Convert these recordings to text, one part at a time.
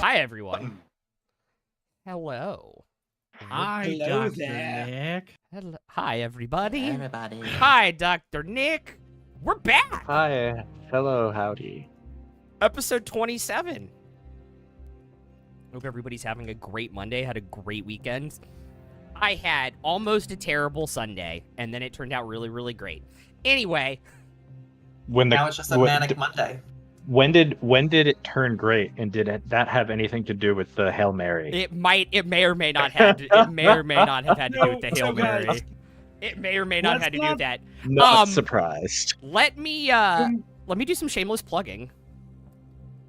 Hi, everyone. Hello. Hi, Hello Dr. there. Nick. Hello. Hi, everybody. Everybody. Hi, Dr. Nick. We're back. Hi. Hello, howdy. Episode 27. Hope everybody's having a great Monday, had a great weekend. I had almost a terrible Sunday, and then it turned out really, really great. Anyway. Now it's just a manic Monday. When did it turn great, and did that have anything to do with the Hail Mary? It may or may not have had to do with the Hail Mary. Guys, It may or may not have had to do with that. Not surprised. Let me do some shameless plugging.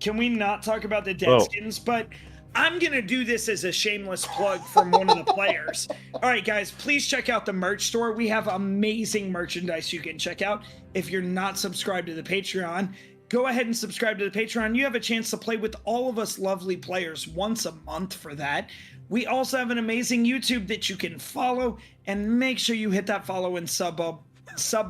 Can we not talk about the Deadskins? But I'm going to do this as a shameless plug from one of the players. All right, guys, please check out the merch store. We have amazing merchandise you can check out. If you're not subscribed to the Patreon, go ahead and subscribe to the Patreon. You have a chance to play with all of us lovely players once a month for that. We also have an amazing YouTube that you can follow, and make sure you hit that follow and sub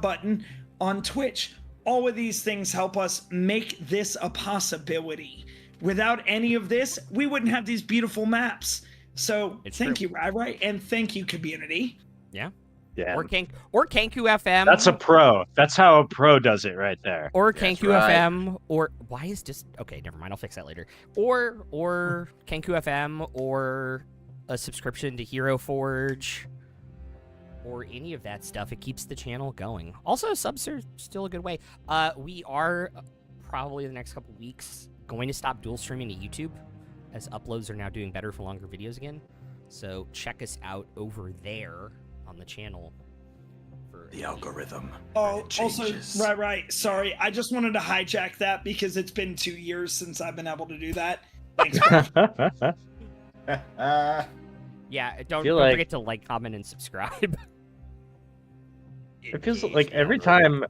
button on Twitch. All of these things help us make this a possibility. Without any of this, we wouldn't have these beautiful maps. So thank you, Rai, and thank you, community. Yeah. Or Kanku FM. That's a pro. That's how a pro does it right there. Or Kanku FM. Or why is just okay? Never mind. I'll fix that later. Or Kanku FM. Or a subscription to Hero Forge. Or any of that stuff. It keeps the channel going. Also, subs are still a good way. We are probably the next couple weeks going to stop dual streaming to YouTube, as uploads are now doing better for longer videos again. So check us out over there on the channel for the algorithm. Oh, also, right. Sorry, I just wanted to hijack that because it's been 2 years since I've been able to do that. Thanks. Yeah, don't forget to like, comment, and subscribe. It feels like every time.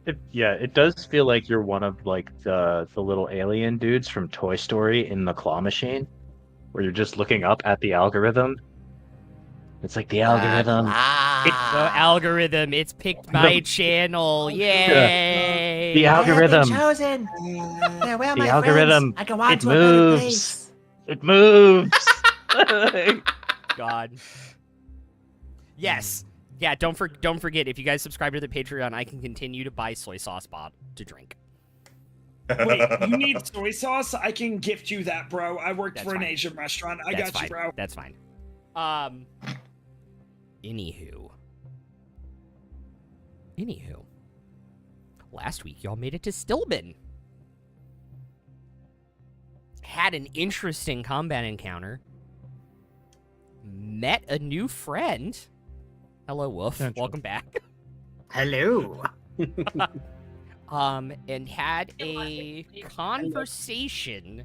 It does feel like you're one of like the little alien dudes from Toy Story in the claw machine, where you're just looking up at the algorithm. It's like the algorithm. The algorithm. It's picked my channel. Yay! The algorithm. Chosen. Where the algorithm. I go on it to a better moves. place. It moves. God. Yes. Yeah. Don't forget. If you guys subscribe to the Patreon, I can continue to buy soy sauce to drink. Wait, you need soy sauce? I can gift you that, bro. I worked for an Asian restaurant. I got you, bro. That's fine. Anywho. Last week, y'all made it to Stilben. Had an interesting combat encounter. Met a new friend. Hello, Wolf. Welcome back. Hello. And had a conversation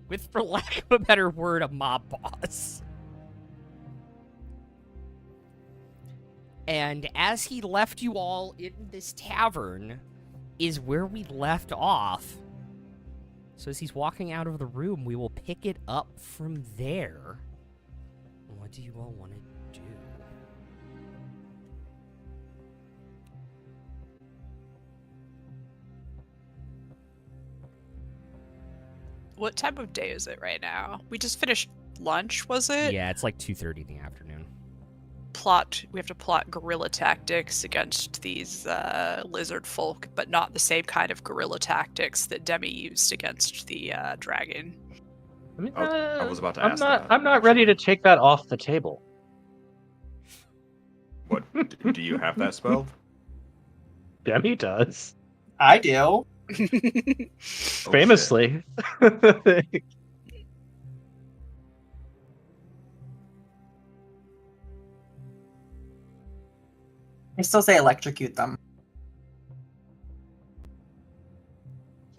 with, for lack of a better word, a mob boss. And as he left you all in this tavern is where we left off. So as he's walking out of the room, we will pick it up from there. What do you all want to do? What time of day is it right now? We just finished lunch, was it? Yeah, it's like 2:30 in the afternoon. We have to plot guerrilla tactics against these Lizardfolk, but not the same kind of guerrilla tactics that Demi used against the dragon. I mean, I was about to ask that. I'm not ready to take that off the table. What? Do you have that spell? Demi does. I do. Famously. I still say electrocute them.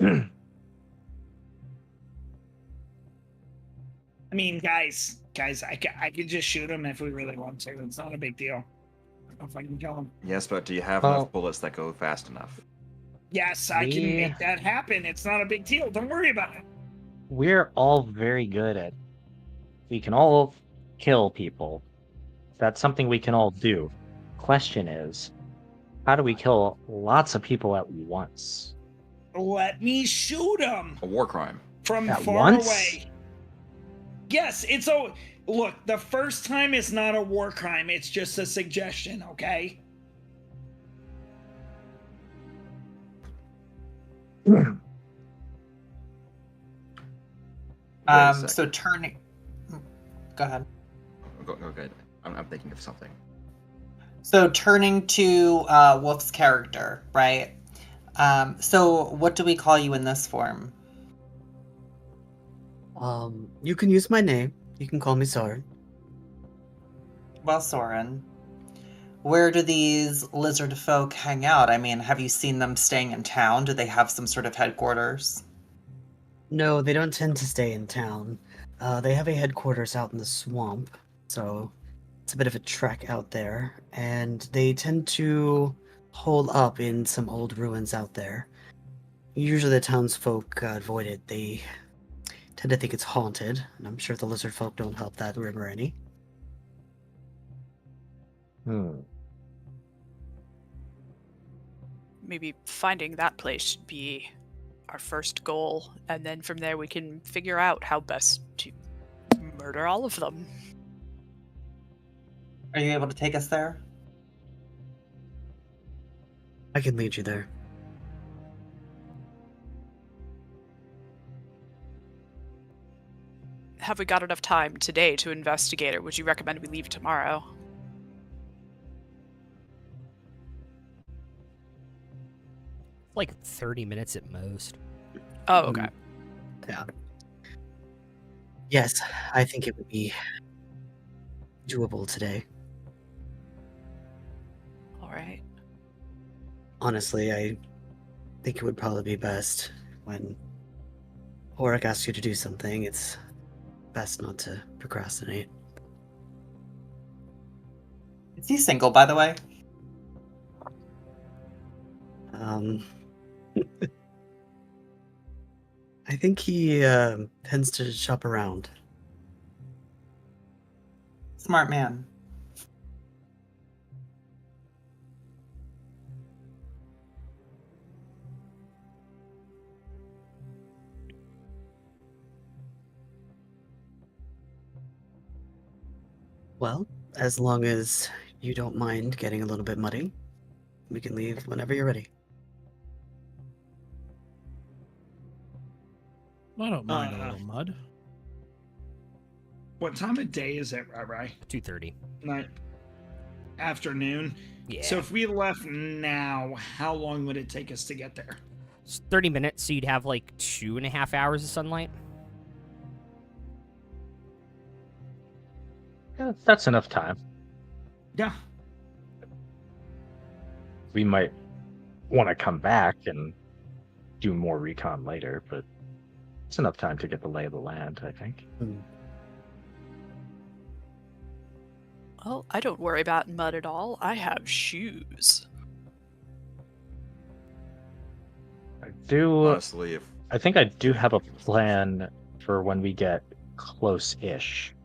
I mean, guys, I could just shoot him if we really want to. It's not a big deal. I don't know if I can kill him. Yes, but do you have enough bullets that go fast enough? Yes, I can make that happen. It's not a big deal. Don't worry about it. We're all very good at. We can all kill people. That's something we can all do. Question is, how do we kill lots of people at once? Let me shoot him. A war crime. from At far once? away. Yes, it's a look. The first time is not a war crime. It's just a suggestion. Okay. Wait a sec. So turning. Go ahead. Go ahead. I'm thinking of something. So turning to Wolf's character, right? So what do we call you in this form? You can use my name. You can call me Soren. Well, Soren, where do these lizard folk hang out? I mean, have you seen them staying in town? Do they have some sort of headquarters? No, they don't tend to stay in town. They have a headquarters out in the swamp, so it's a bit of a trek out there, and they tend to hole up in some old ruins out there. Usually the townsfolk avoid it. They tend to think it's haunted, and I'm sure the lizard folk don't help that rumor any. Maybe finding that place should be our first goal, and then from there we can figure out how best to murder all of them. Are you able to take us there? I can lead you there. Have we got enough time today to investigate, or would you recommend we leave tomorrow? Like 30 minutes at most. Oh, okay. Yeah. Yes, I think it would be doable today. All right. Honestly, I think it would probably be best when Horik asks you to do something. It's best not to procrastinate. Is he single, by the way? I think he tends to shop around. Smart man. Well, as long as you don't mind getting a little bit muddy, we can leave whenever you're ready. I don't mind a little mud. What time of day is it, right? 2:30. Night. Afternoon. Yeah. So if we left now, how long would it take us to get there? It's 30 minutes, so you'd have like 2.5 hours of sunlight. Yeah, that's enough time. Yeah. We might want to come back and do more recon later, but it's enough time to get the lay of the land, I think. Well, I don't worry about mud at all. I have shoes. I do. Honestly, if I think I do have a plan for when we get close-ish.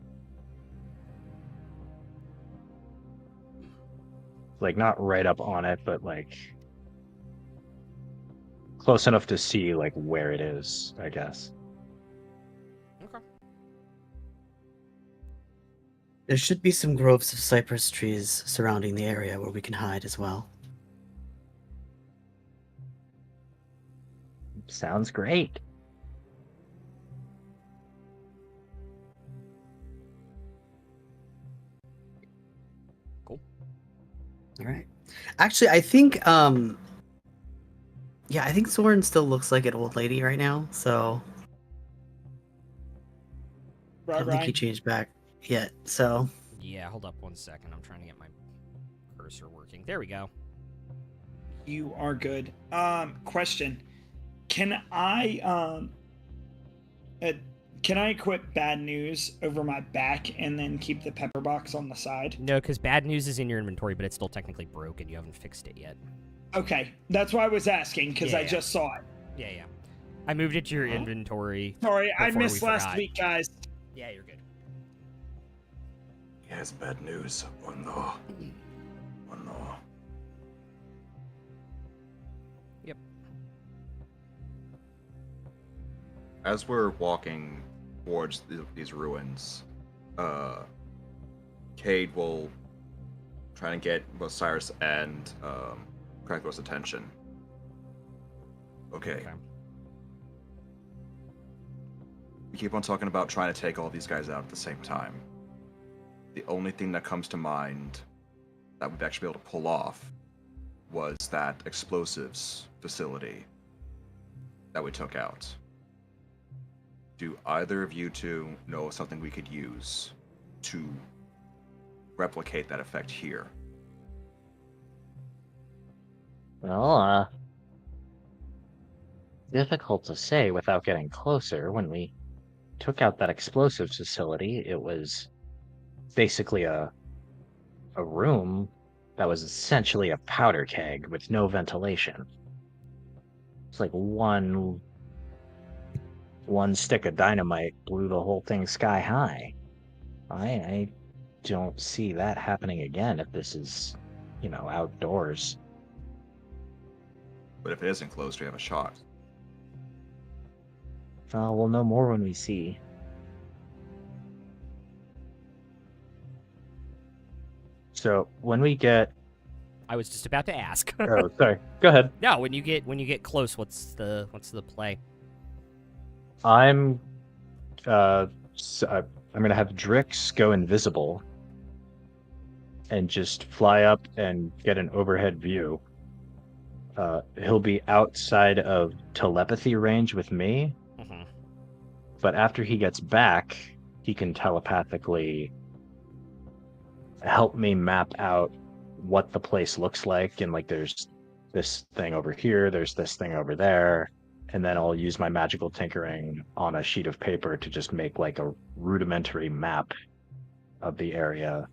Like, not right up on it, but like close enough to see like where it is, I guess. Okay. There should be some groves of cypress trees surrounding the area where we can hide as well. Sounds great. All right. Actually, I think yeah, I think Soren still looks like an old lady right now, so I don't think he changed back yet. So Yeah, hold up 1 second. I'm trying to get my cursor working. There we go. You are good. Question. Can I equip bad news over my back and then keep the pepper box on the side? No, because bad news is in your inventory, but it's still technically broken. You haven't fixed it yet. Okay, that's why I was asking, because I Yeah. just saw it. Yeah. I moved it to your inventory. Sorry, I Before missed we last forgot. week, guys. Yeah, you're good. he has bad news. Oh no. Oh no. As we're walking towards these ruins, Cade will try and get both Cyrus and Krako's attention. Okay. We keep on talking about trying to take all these guys out at the same time. The only thing that comes to mind that we'd actually be able to pull off was that explosives facility that we took out. Do either of you two know something we could use to replicate that effect here? Well, difficult to say without getting closer. When we took out that explosives facility, it was basically a room that was essentially a powder keg with no ventilation. It's like one stick of dynamite blew the whole thing sky high. I don't see that happening again if this is, outdoors. But if it is enclosed, we have a shot. We'll know more when we see. So when we get, I was just about to ask. oh, sorry. Go ahead. No, when you get close, what's the play? I'm gonna have Drix go invisible and just fly up and get an overhead view. He'll be outside of telepathy range with me, but after he gets back, he can telepathically help me map out what the place looks like, and like there's this thing over here, there's this thing over there, and then I'll use my magical tinkering on a sheet of paper to just make like a rudimentary map of the area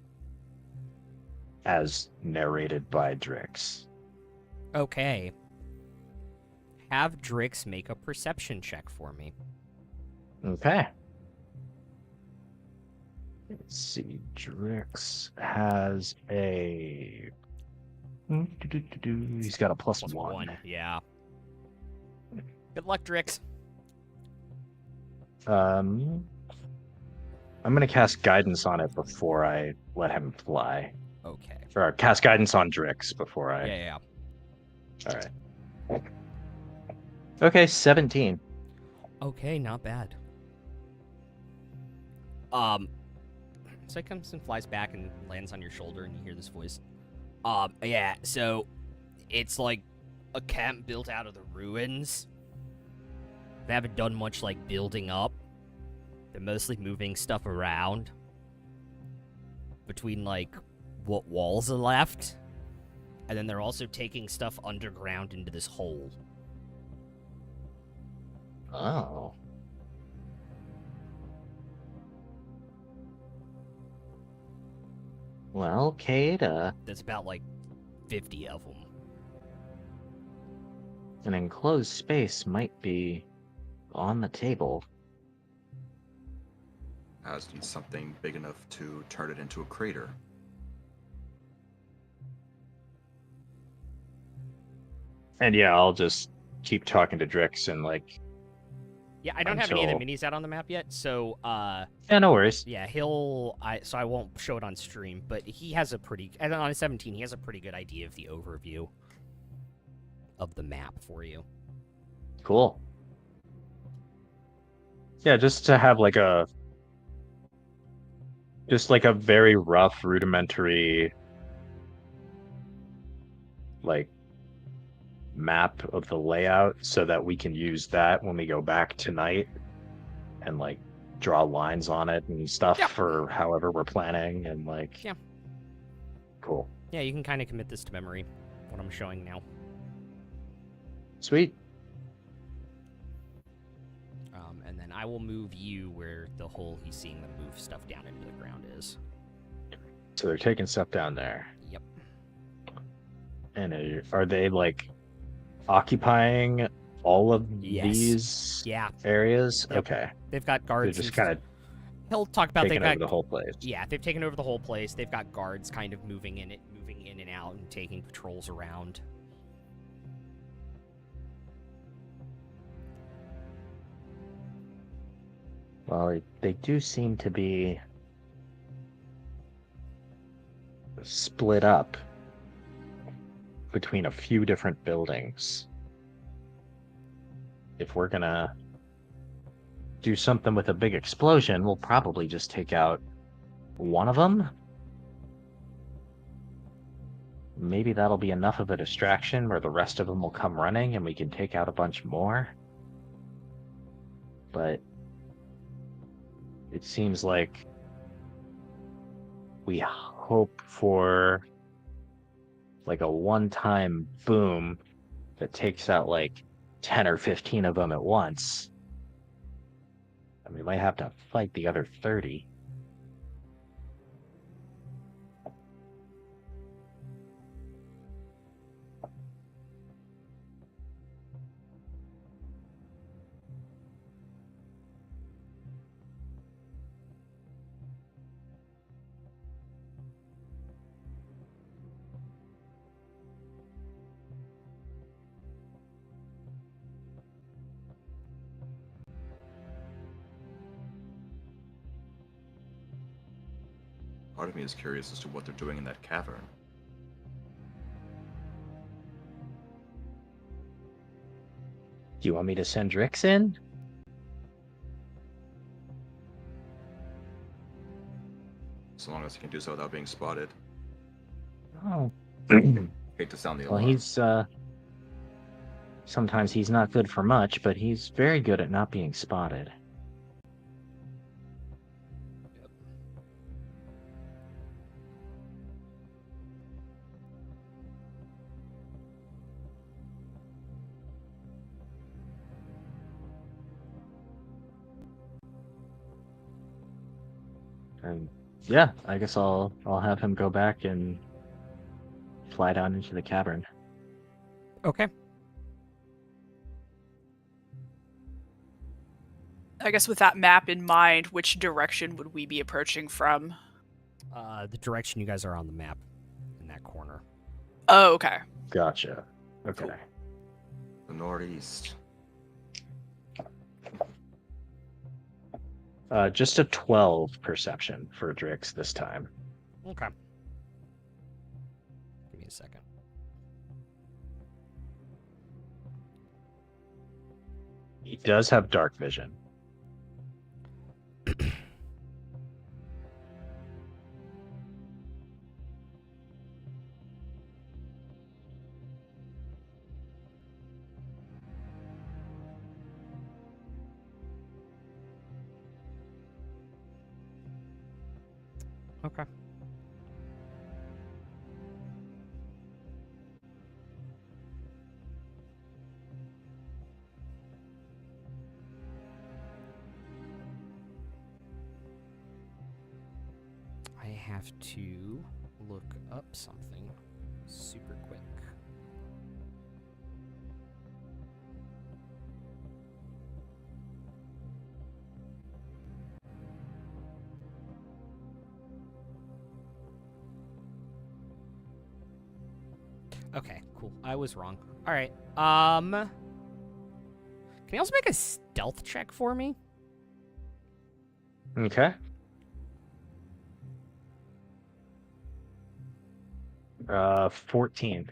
as narrated by Drix. Okay. Have Drix make a perception check for me. Okay. Let's see. Drix has a... He's got a plus one. Yeah. Good luck, Drix. I'm gonna cast guidance on it before I let him fly. Okay. Or cast guidance on Drix before I... Yeah. All right. Okay, 17. Okay, not bad. So it comes and flies back and lands on your shoulder, and you hear this voice. Yeah, so it's like a camp built out of the ruins. They haven't done much like building up. They're mostly moving stuff around between like what walls are left, and then they're also taking stuff underground into this hole. Oh. Well, Cade, There's about like 50 of them. an enclosed space might be on the table. Has something big enough to turn it into a crater. And yeah, I'll just keep talking to Drix and like... Yeah, I don't have any of Until- the minis out on the map yet, so Yeah, no worries. yeah, so I won't show it on stream, but he has a pretty, and on his 17, he has a pretty good idea of the overview of the map for you. Cool. Yeah, just to have like a very rough, rudimentary like map of the layout so that we can use that when we go back tonight and like draw lines on it and stuff for however we're planning and like... Yeah. Cool. Yeah, you can kind of commit this to memory, what I'm showing now. Sweet. And then I will move you where the hole he's seeing them move stuff down into the ground is. So they're taking stuff down there. Yep. And are they like occupying all of these areas? Yep. Okay. They've got guards. They're just kind of he'll talk about taking they've over got the whole place. Yeah, they've taken over the whole place. They've got guards kind of moving in and out and taking patrols around. Well, they do seem to be split up between a few different buildings. If we're gonna do something with a big explosion, we'll probably just take out one of them. Maybe that'll be enough of a distraction where the rest of them will come running and we can take out a bunch more. But it seems like we hope for like a one-time boom that takes out like 10 or 15 of them at once. And we might have to fight the other 30. Part of me is curious as to what they're doing in that cavern. Do you want me to send Drix in? So long as he can do so without being spotted. Oh. Hate to sound the Well, alarm. he's, sometimes he's not good for much, but he's very good at not being spotted. And yeah, I guess I'll have him go back and fly down into the cavern. Okay. I guess with that map in mind, which direction would we be approaching from? The direction you guys are on the map, in that corner. Oh, okay. Gotcha. Okay. Cool. The northeast. Just a 12 perception for Drix this time. Okay. Give me a second. He does have dark vision. Okay. I have to look up something super quick. Okay, cool. I was wrong. All right. Can you also make a stealth check for me? Okay. 14.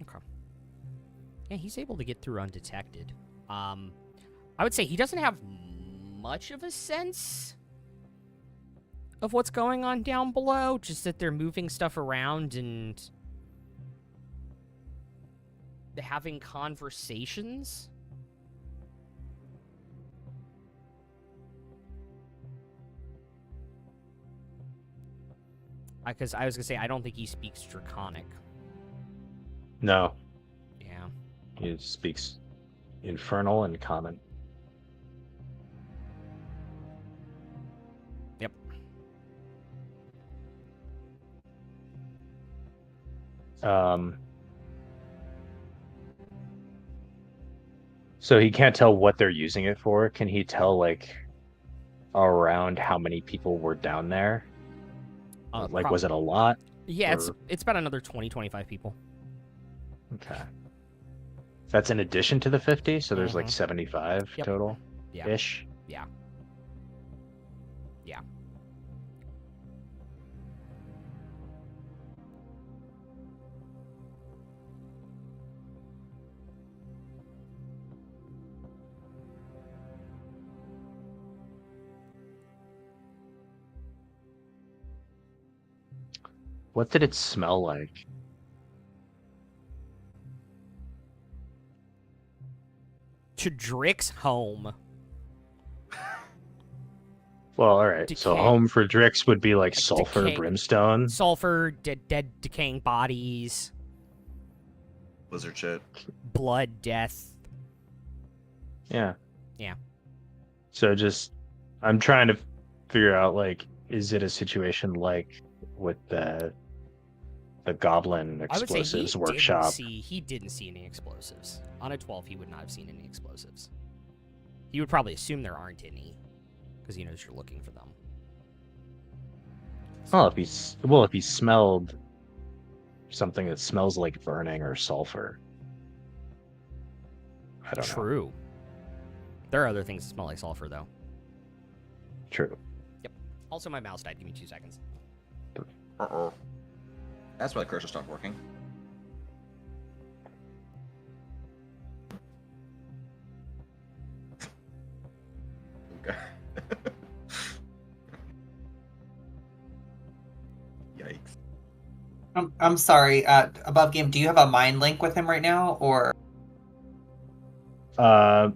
Okay. Yeah, he's able to get through undetected. I would say he doesn't have much of a sense of what's going on down below, just that they're moving stuff around and having conversations. Because I was going to say, I don't think he speaks Draconic. No, Yeah. he speaks Infernal and Common. Yep. So he can't tell what they're using it for. Can he tell, like, around how many people were down there? Like, was it a lot? Yeah, or- it's about another 20, 25 people. Okay. That's in addition to the 50, so there's like Mhm. 75 Yep. total Yeah. ish. Yeah. Yeah. What did it smell like? To Drick's home. Well, all right. So Decay. home for Drix would be like Like sulfur, decay- brimstone. Sulfur, dead decaying bodies, Lizard shit. blood, death. Yeah. Yeah. So just, I'm trying to figure out, like, is it a situation like with the Goblin I would say Explosives workshop? he didn't see any explosives. On a 12, he would not have seen any explosives. He would probably assume there aren't any, because he knows you're looking for them. Well, if he smelled something that smells like burning or sulfur, I don't know. True. There are other things that smell like sulfur, though. True. Also, my mouse died. Give me 2 seconds. Uh-oh. That's why the cursor stopped working. Okay. Yikes. I'm sorry. Above game, do you have a mind link with him right now, or?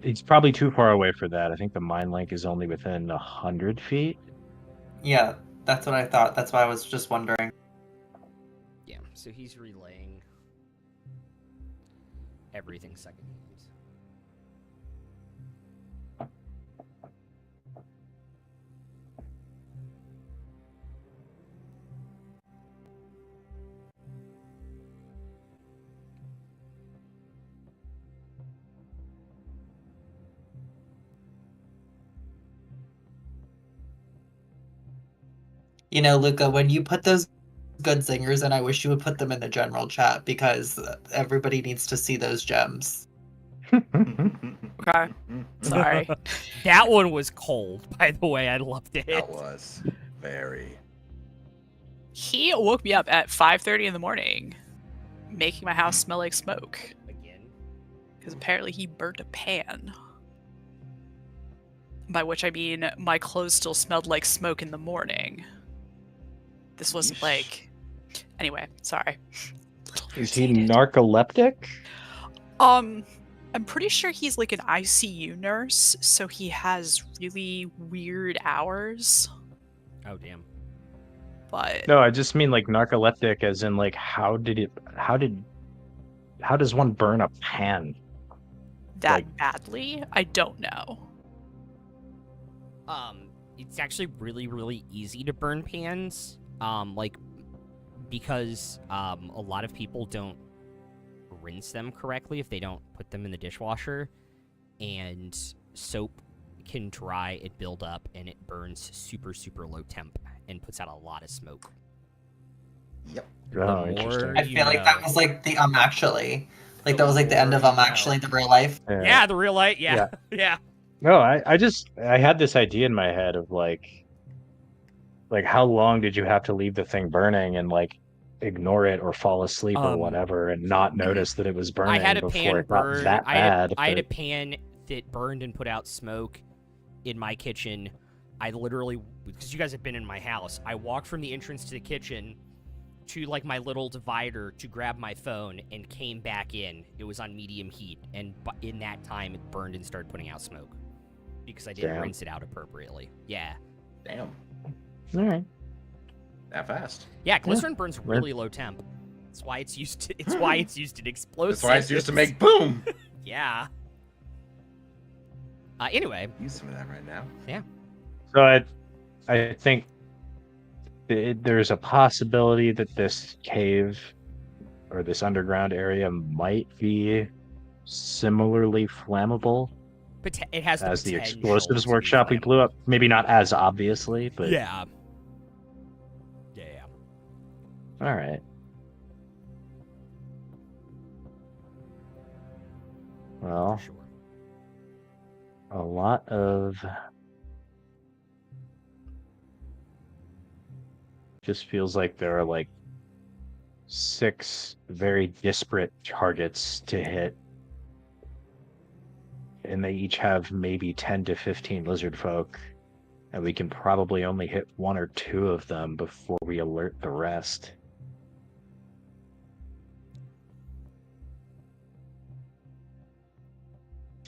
He's probably too far away for that. I think the mind link is only within 100 feet. Yeah, that's what I thought. That's why I was just wondering. Yeah, so he's relaying everything secondhand. You know, Luca, when you put those good zingers in, I wish you would put them in the general chat because everybody needs to see those gems. Okay. Sorry. That one was cold, by the way. I loved it. That was very. He woke me up at 5:30 in the morning, making my house smell like smoke. Again. Because apparently he burnt a pan. By which I mean my clothes still smelled like smoke in the morning. This wasn't Yeesh. like... Anyway, sorry. Is he narcoleptic? I'm pretty sure he's like an ICU nurse, so he has really weird hours. Oh, damn. But No, I just mean like narcoleptic, as in like how does one burn a pan? that like- badly, I don't know. It's actually really, really easy to burn pans. Because a lot of people don't rinse them correctly if they don't put them in the dishwasher, and soap can dry, it build up, and it burns super, super low temp and puts out a lot of smoke. Yep. Oh, interesting. I feel like that was like the actually. Like that was like the end of actually the real life. Yeah, the real light. Yeah. Yeah. No, I had this idea in my head of like how long did you have to leave the thing burning and like ignore it or fall asleep or whatever and not notice that it was burning I had a before pan it got burn. that I had bad. a but- pan that burned and put out smoke in my kitchen. I literally, because you guys have been in my house, I walked from the entrance to the kitchen to like my little divider to grab my phone and came back in. It was on medium heat, and in that time it burned and started putting out smoke because I didn't Damn. rinse it out appropriately. Yeah. Damn. All right. That fast. Yeah, glycerin burns really low temp. That's why it's used to. It's why it's used in explosives. That's why it's used to make boom. Yeah. Anyway. Use some of that right now. So I think there's a possibility that this cave or this underground area might be similarly flammable It has as the potential explosives to be workshop we blew up. Maybe not as obviously, but Yeah. all right. Well, Sure. a lot of Just feels like there are like 6 very disparate targets to hit. And they each have maybe 10 to 15 lizard folk. And we can probably only hit 1 or 2 of them before we alert the rest.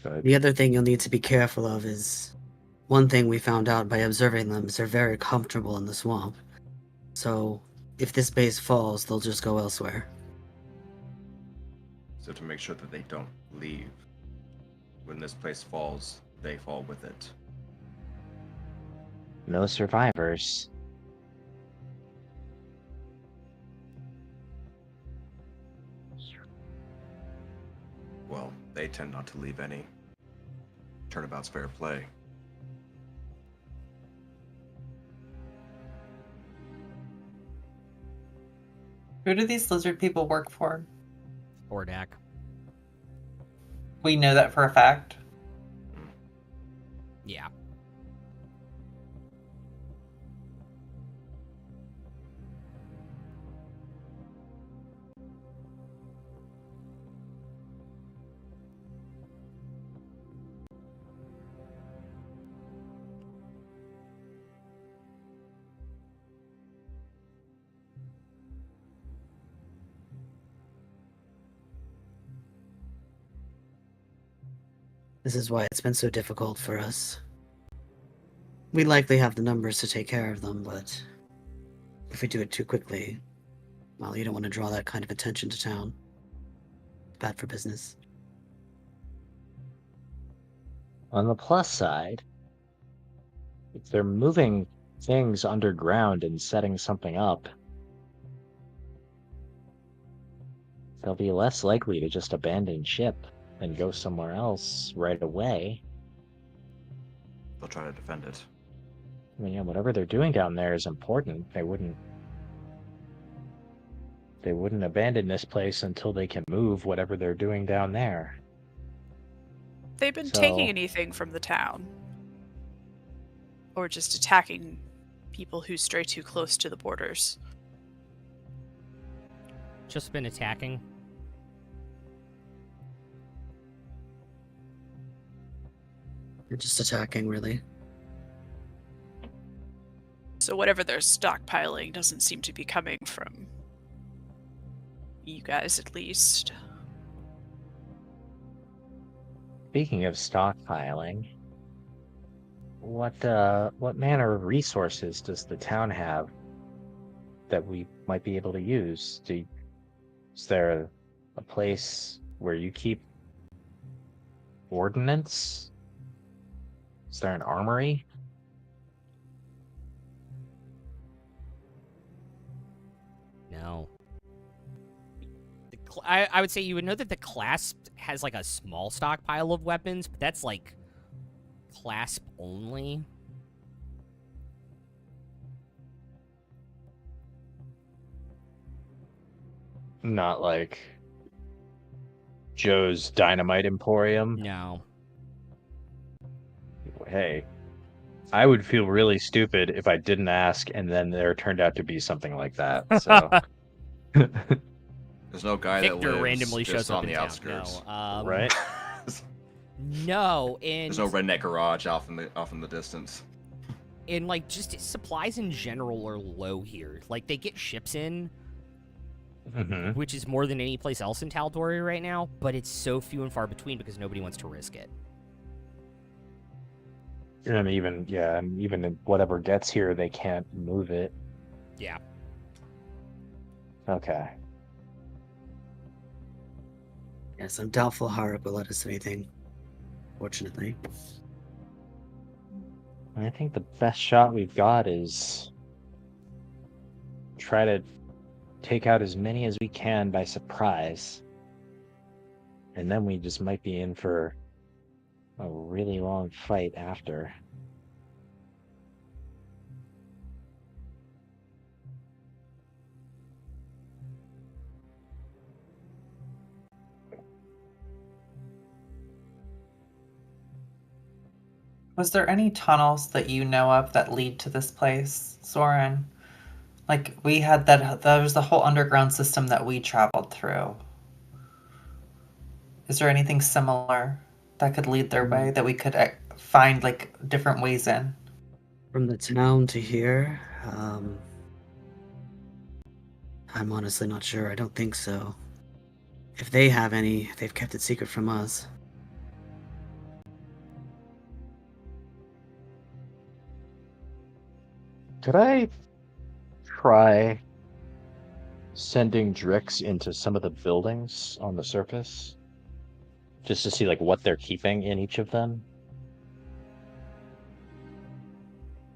So The other thing you'll need to be careful of is one thing we found out by observing them is they're very comfortable in the swamp. So if this base falls, they'll just go elsewhere. So to make sure that they don't leave, when this place falls, they fall with it. no survivors. Well, they tend not to leave any. Turnabout's fair play. Who do these lizard people work for? Ordak. We know that for a fact. Yeah. This is why it's been so difficult for us. We likely have the numbers to take care of them, but if we do it too quickly, well, you don't want to draw that kind of attention to town. Bad for business. On the plus side, if they're moving things underground and setting something up, they'll be less likely to just abandon ship and go somewhere else right away. They'll try to defend it. I mean, yeah, whatever they're doing down there is important. They wouldn't abandon this place until they can move whatever they're doing down there. They've been So- taking anything from the town. Or just attacking people who stray too close to the borders. Just been attacking. You're just attacking, really. So whatever they're stockpiling doesn't seem to be coming from you guys, at least. Speaking of stockpiling, what manner of resources does the town have that we might be able to use? Is there a place where you keep ordnance? Is there an armory? No. I would say you would know that the clasp has like a small stockpile of weapons, but that's like clasp only. Not like Joe's Dynamite Emporium. No. Hey, I would feel really stupid if I didn't ask and then there turned out to be something like that. So There's no guy Victor that lives randomly just shows up on in the town. outskirts. No. right? No, and There's no redneck garage off in the distance. and like just supplies in general are low here. Like they get ships in, Mm-hmm. which is more than any place else in Tal'Dorei right now, but it's so few and far between because nobody wants to risk it. And even whatever gets here, they can't move it. Yeah. Okay. Yes, I'm doubtful Harup will let us do anything. Fortunately. I think the best shot we've got is try to take out as many as we can by surprise. And then we just might be in for a really long fight after. Was there any tunnels that you know of that lead to this place, Soren? Like we had that was the whole underground system that we traveled through. Is there anything similar that could lead their way that we could find like different ways in? From the town to here, I'm honestly not sure. I don't think so. If they have any, they've kept it secret from us. Could I try sending Drix into some of the buildings on the surface? Just to see like what they're keeping in each of them?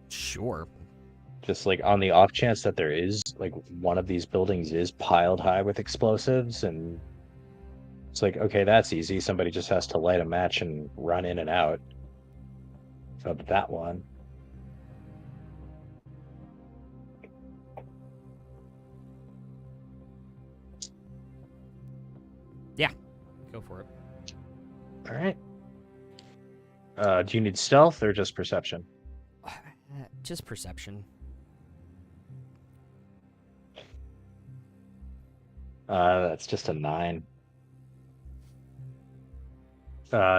Sure. Just like on the off chance that there is like one of these buildings is piled high with explosives, and it's like, okay, that's easy. Somebody just has to light a match and run in and out of that one. Yeah, go for it. All right. Do you need stealth or just perception? Just perception. That's just a 9.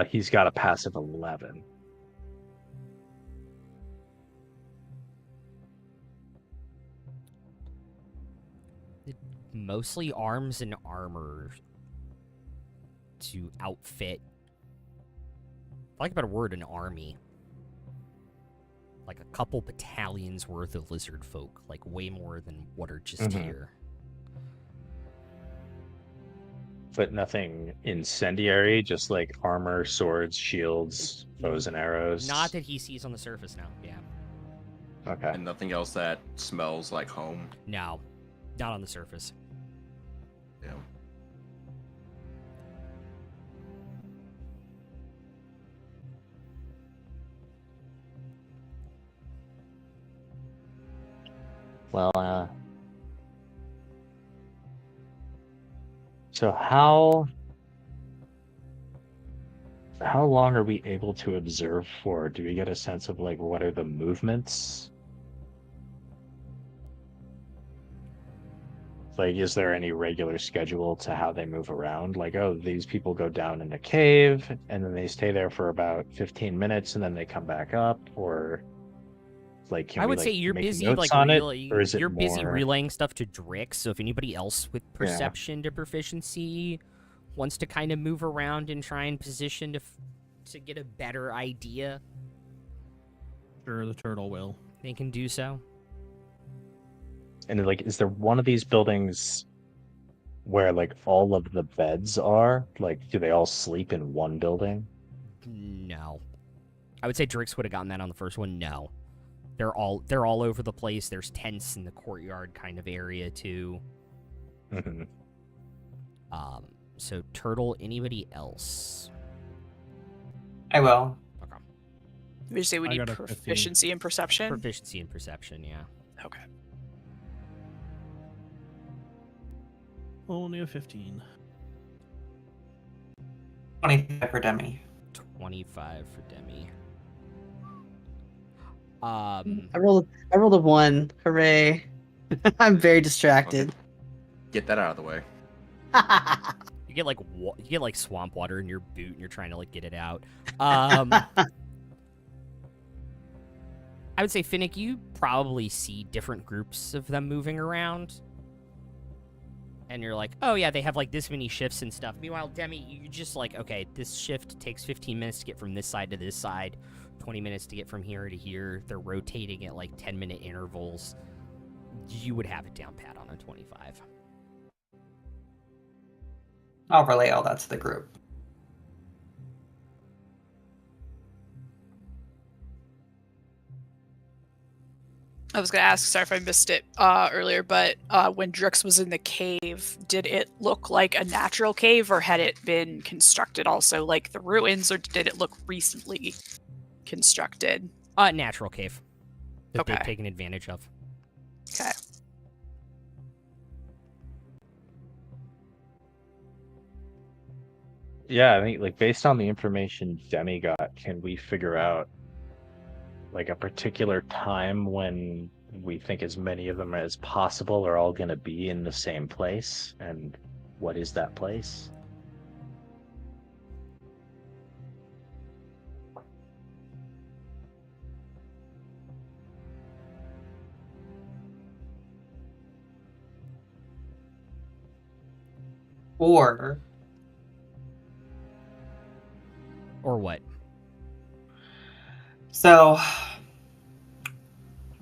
He's got a passive 11. Mostly arms and armor to outfit. I like a better word, an army. Like a couple battalions worth of lizard folk, like way more than what are just here. But nothing incendiary, just like armor, swords, shields, bows and arrows. Not that he sees on the surface now, yeah. Okay. And nothing else that smells like home. No, not on the surface. Yeah. Well, so how long are we able to observe for? Do we get a sense of like what are the movements? Like, is there any regular schedule to how they move around? Like, oh, these people go down in a cave and then they stay there for about 15 minutes and then they come back up, or like, can I we, would like, say you're make busy notes like on it, relaying. or is it You're busy more... relaying stuff to Drix. So if anybody else with perception to proficiency wants to kind of move around and try and position to get a better idea, Sure, the turtle will. they can do so. And like, is there one of these buildings where like all of the beds are? Like, do they all sleep in one building? No, I would say Drix would have gotten that on the first one. No, they're all over the place. There's tents in the courtyard kind of area too. Mm-hmm. So Turtle, anybody else? I will. Okay. We just say we I need got a 15. proficiency in perception. Proficiency in perception, yeah. Okay. Only a 15. 25 for Demi. 25 for Demi. I rolled a 1. Hooray! I'm very distracted. Get that out of the way. you get like swamp water in your boot and you're trying to like get it out. I would say Finnick, you probably see different groups of them moving around. And you're like, oh yeah, they have like this many shifts and stuff. Meanwhile, Demi, you're just like, okay, this shift takes 15 minutes to get from this side to this side, 20 minutes to get from here to here. They're rotating at like 10-minute intervals. You would have it down pat on a 25. I'll relay all that to the group. I was going to ask, sorry if I missed it earlier, but when Drix was in the cave, did it look like a natural cave, or had it been constructed also like the ruins, or did it look recently constructed? Natural cave that Okay. they've taken advantage of. Okay. Yeah, I think like based on the information Demi got, can we figure out like a particular time when we think as many of them as possible are all going to be in the same place. And what is that place? Or what? so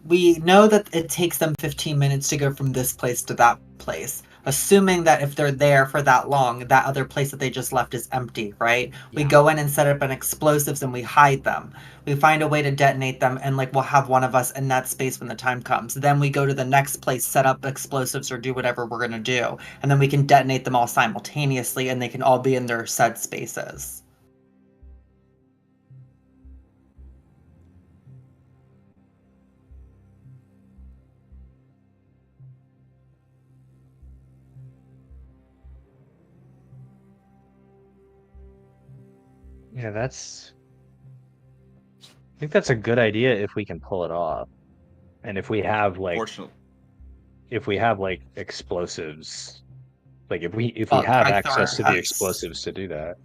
we know that it takes them 15 minutes to go from this place to that place. Assuming that if they're there for that long, that other place that they just left is empty, right? We Yeah. go in and set up an explosives and we hide them. We find a way to detonate them and like we'll have one of us in that space when the time comes. Then we go to the next place, set up explosives or do whatever we're gonna do. And then we can detonate them all simultaneously and they can all be in their said spaces. Yeah, I think that's a good idea if we can pull it off. And if we have like Fortunately, explosives, like if we Well, have Krythar access to the has- explosives to do that.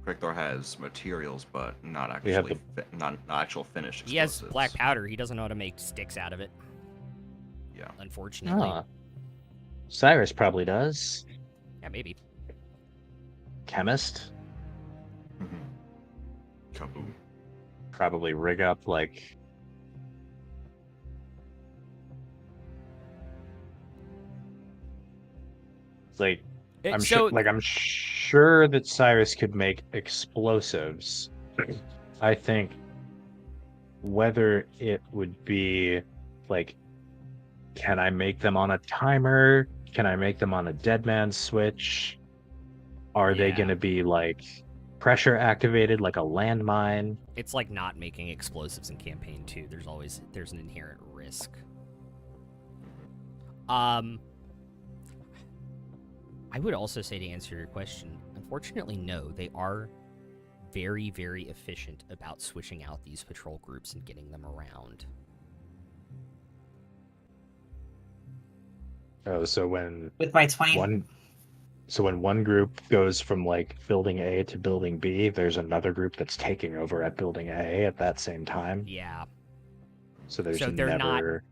Krythar has materials, but not We have actually not actual finished He has explosives. black powder. He doesn't know how to make sticks out of it. Yeah. Unfortunately. Ah. Cyrus probably does. Yeah, maybe. Chemist, Kaboom. probably rig up like I'm sure that Cyrus could make explosives. I think whether it would be like, can I make them on a timer? Can I make them on a dead man switch? Are they Yeah. going to be like pressure activated like a landmine? It's like not making explosives in campaign 2. There's an inherent risk. I would also say, to answer your question, unfortunately, no. They are very, very efficient about switching out these patrol groups and getting them around. Oh, so when With my 20 when one group goes from like building A to building B, there's another group that's taking over at building A at that same time. Yeah. So there's So they're not never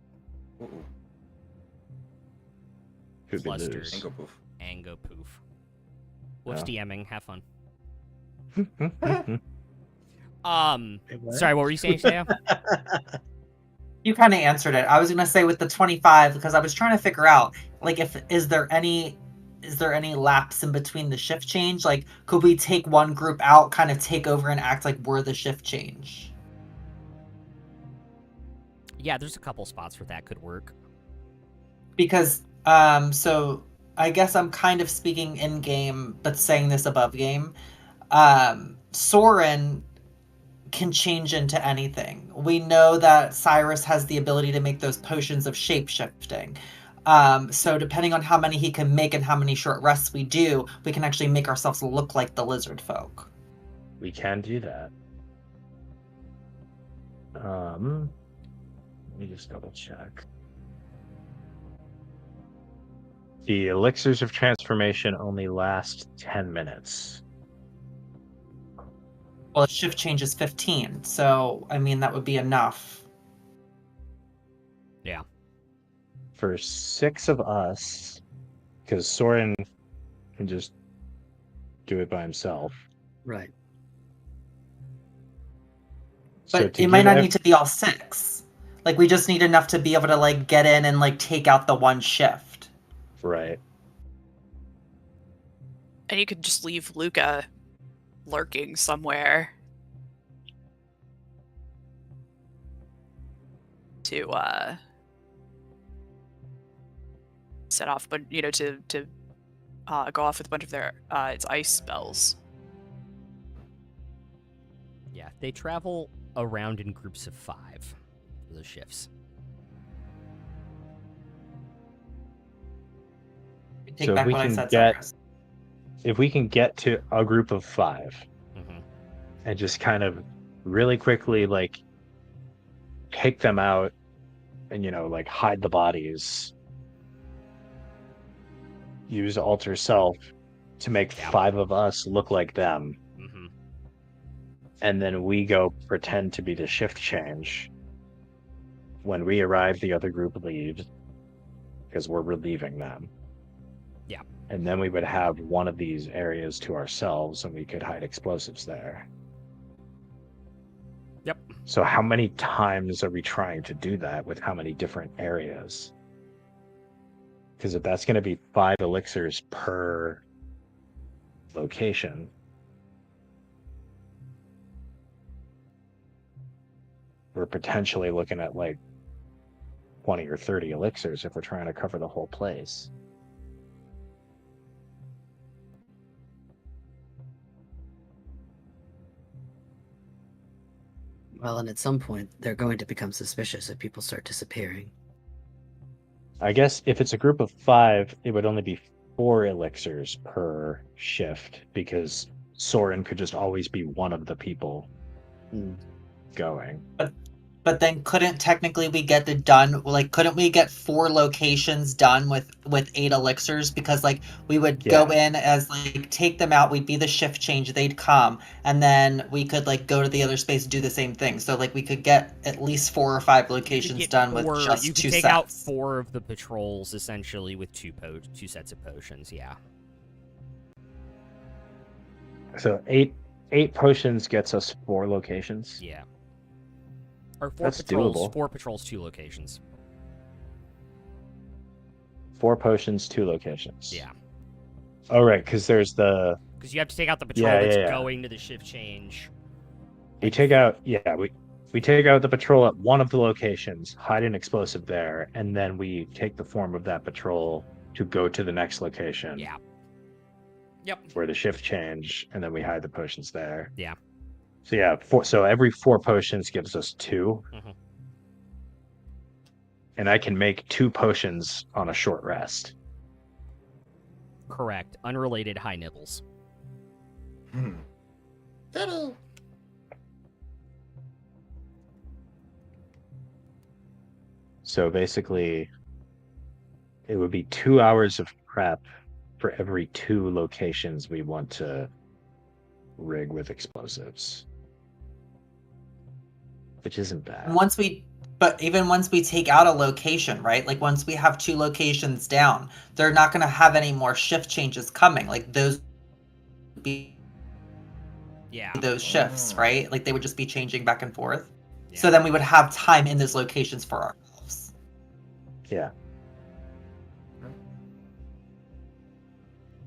who'd we clusters. lose? Ango poof. Ango poof. What's Oh. DMing? Have fun. Wait, Sorry, what were you saying, Shaya? You kind of answered it. I was gonna say with the 25 because I was trying to figure out like is there any lapse in between the shift change? Like could we take one group out, kind of take over and act like we're the shift change? Yeah, there's a couple spots where that could work. Because so I guess I'm kind of speaking in game but saying this above game. Soren can change into anything. We know that Cyrus has the ability to make those potions of shape-shifting. So depending on how many he can make and how many short rests we do, we can actually make ourselves look like the Lizardfolk. We can do that. Let me just double check. The elixirs of transformation only last 10 minutes. Well, shift change is 15, so I mean that would be enough. Yeah. For 6 of us, because Soren can just do it by himself. Right. So But to it might give not need to be all 6. Like we just need enough to be able to like get in and like take out the one shift. Right. And you could just leave Luca lurking somewhere to set off, but to go off with a bunch of their its ice spells. Yeah, they travel around in groups of 5 for the shifts. Take So back we what I can said, get- Cyrus. If we can get to a group of 5 Mhm. and just kind of really quickly like take them out and, like hide the bodies. Use alter self to make 5 of us look like them. Mm-hmm. And then we go pretend to be the shift change. When we arrive, the other group leaves because we're relieving them. Yeah. And then we would have one of these areas to ourselves and we could hide explosives there. Yep. So how many times are we trying to do that with how many different areas? Because if that's going to be 5 elixirs per location, we're potentially looking at like 20 or 30 elixirs if we're trying to cover the whole place. Well, and at some point, they're going to become suspicious if people start disappearing. I guess if it's a group of 5, it would only be 4 elixirs per shift because Soren could just always be one of the people going. But then couldn't technically we get it done? Like, couldn't we get 4 locations done with 8 elixirs? Because like we would go in as like take them out. We'd be the shift change. They'd come, and then we could like go to the other space and do the same thing. So like we could get at least 4 or 5 locations done with just 2 You could sets. take out 4 of the patrols essentially with 2 sets of potions. Yeah. So 8 potions gets us 4 locations. Yeah. Or 4 That's patrols. doable. 4 patrols, 2 locations. 4 potions, 2 locations. Yeah. Oh, right, because there's the... Because you have to take out the patrol Yeah, that's yeah. going to the shift change. We take out... Yeah, we take out the patrol at one of the locations, hide an explosive there, and then we take the form of that patrol to go to the next location. Yeah. Yep. Where the shift change, and then we hide the potions there. Yeah. So yeah, so every 4 potions gives us 2. Mhm. And I can make 2 potions on a short rest. Correct. Unrelated high nibbles. So basically, it would be 2 hours of prep for every 2 locations we want to rig with explosives. Which isn't bad. But even once we take out a location, right? Like once we have 2 locations down, they're not going to have any more shift changes coming. Like those would be those shifts, right? Like they would just be changing back and forth. Yeah. So then we would have time in those locations for ourselves. Yeah.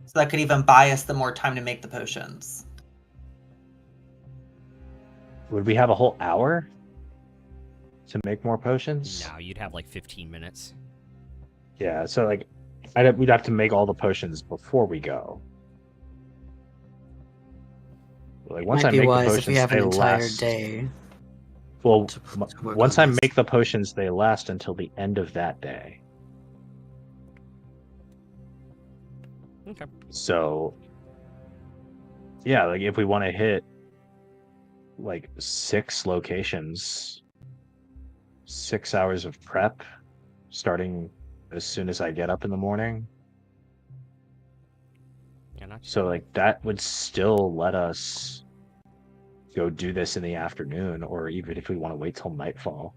So that could even buy us the more time to make the potions. Would we have a whole hour to make more potions? No, you'd have like 15 minutes. Yeah, so like we'd have to make all the potions before we go. Like once Might I be make the wise potions, if we have an they entire last. day. Well, to work once on I this. make the potions, they last until the end of that day. Okay. So, yeah, like if we want to hit like 6 locations, 6 hours of prep, starting as soon as I get up in the morning. Yeah, not So like that would still let us go do this in the afternoon, or even if we want to wait till nightfall.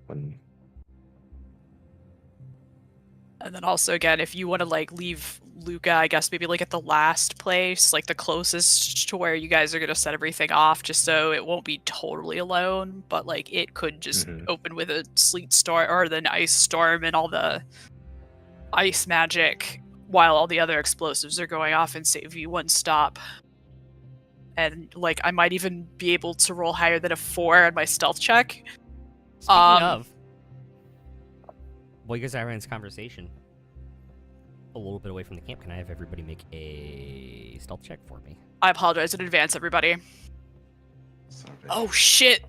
And then also again, if you want to like leave Luca, I guess maybe like at the last place, like the closest to where you guys are gonna set everything off, just so it won't be totally alone. But like it could just open with a sleet storm or then ice storm and all the ice magic, while all the other explosives are going off, and save you 1 stop. And like I might even be able to roll higher than a 4 on my stealth check. Speaking of, while you guys are having this conversation, a little bit away from the camp, can I have everybody make a stealth check for me? I apologize in advance, everybody. Oh shit!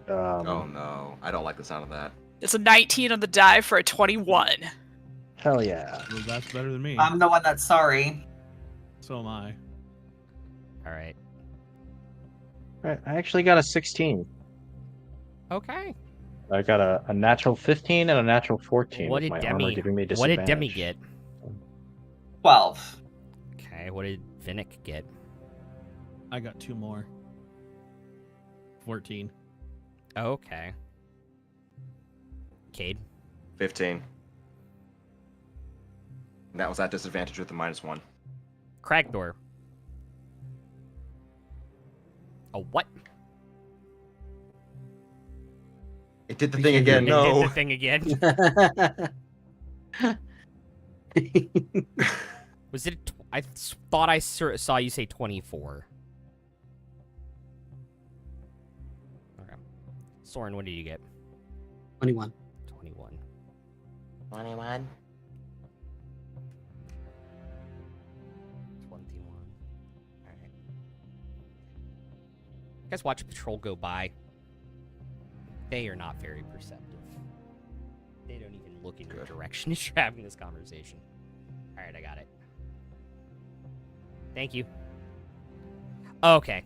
Oh no, I don't like the sound of that. It's a 19 on the die for a 21. Hell yeah. Well, that's better than me. I'm the one that's sorry. So am I. All right. Right, I actually got a 16. Okay. I got a natural 15 and a natural 14 What with did my Demi? armor giving me What disadvantage. did Demi get? 12. Okay. What did Finnick get? I got 2 more. 14. Okay. Cade. 15. And that was at disadvantage with the -1. Cragdor. A what? It did the thing again. It No. did the thing again. Was it? I thought I saw you say 24. Okay. Soren, what did you get? 21. 21. 21. 21. Alright. You guys watch a patrol go by. They are not very perceptive. They don't even look in your direction as you're having this conversation. Alright, I got it. Thank you. Okay.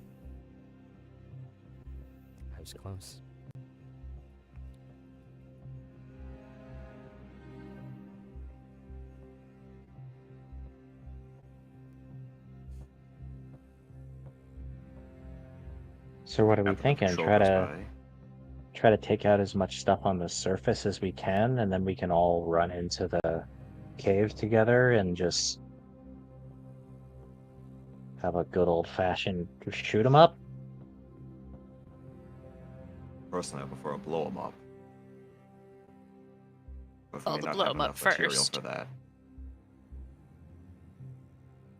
I was close. So what are we After the thinking? patrol Try goes to by. try to take out as much stuff on the surface as we can, and then we can all run into the cave together and just have a good old-fashioned shoot 'em up. Personally, I prefer to blow them up. But Well, may to not blow have 'em up enough material first. For that.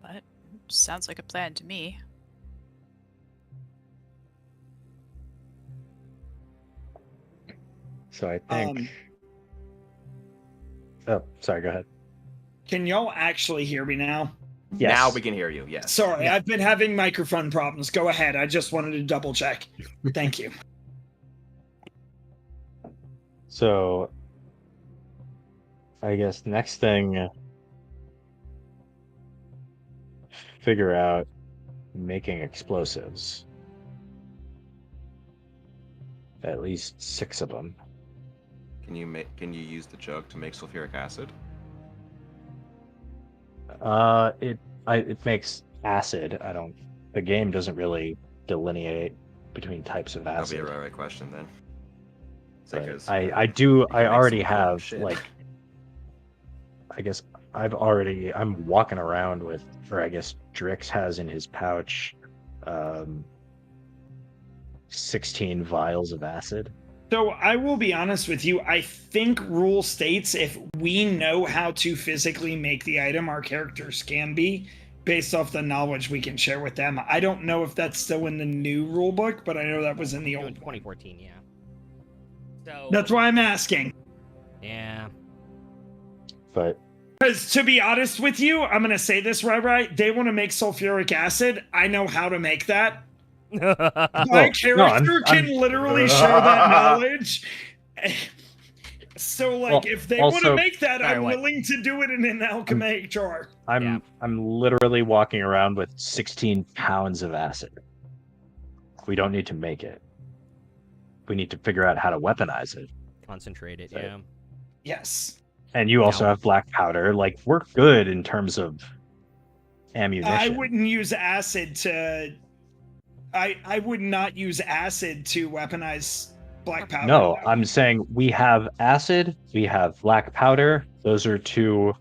But sounds like a plan to me. So I think. Um, Oh, sorry. Go ahead. Can y'all actually hear me now? Yes. Now we can hear you. Yes. Sorry, Yeah. I've been having microphone problems. Go ahead. I just wanted to double check. Thank you. So, I guess next thing, figure out making explosives. At least 6 of them. Can you use the jug to make sulfuric acid? It makes acid. The game doesn't really delineate between types of That'll be acid. a right question then. But Because I you do. can I make already some cool have shit. like. I guess I'm walking around with, or I guess Drix has in his pouch, 16 vials of acid. So I will be honest with you. I think rule states if we know how to physically make the item, our characters can be, based off the knowledge we can share with them. I don't know if that's still in the new rule book, but I know that was in the In old one. 2014, yeah. So That's why I'm asking. yeah. But Because to be honest with you, I'm going to say this right. They want to make sulfuric acid. I know how to make that. My character can literally share that knowledge. So, like, Well, if they want to also- make that, Sorry, I'm what? willing to do it in an alchemy jar. I'm literally walking around with 16 pounds of acid. We don't need to make it. We need to figure out how to weaponize it. Concentrate it, Right. yeah. Yes. And you also No. have black powder. Like, we're good in terms of ammunition. I wouldn't use acid to. I would not use acid to weaponize black powder. No, I'm saying we have acid, we have black powder. Those are 2 Wholly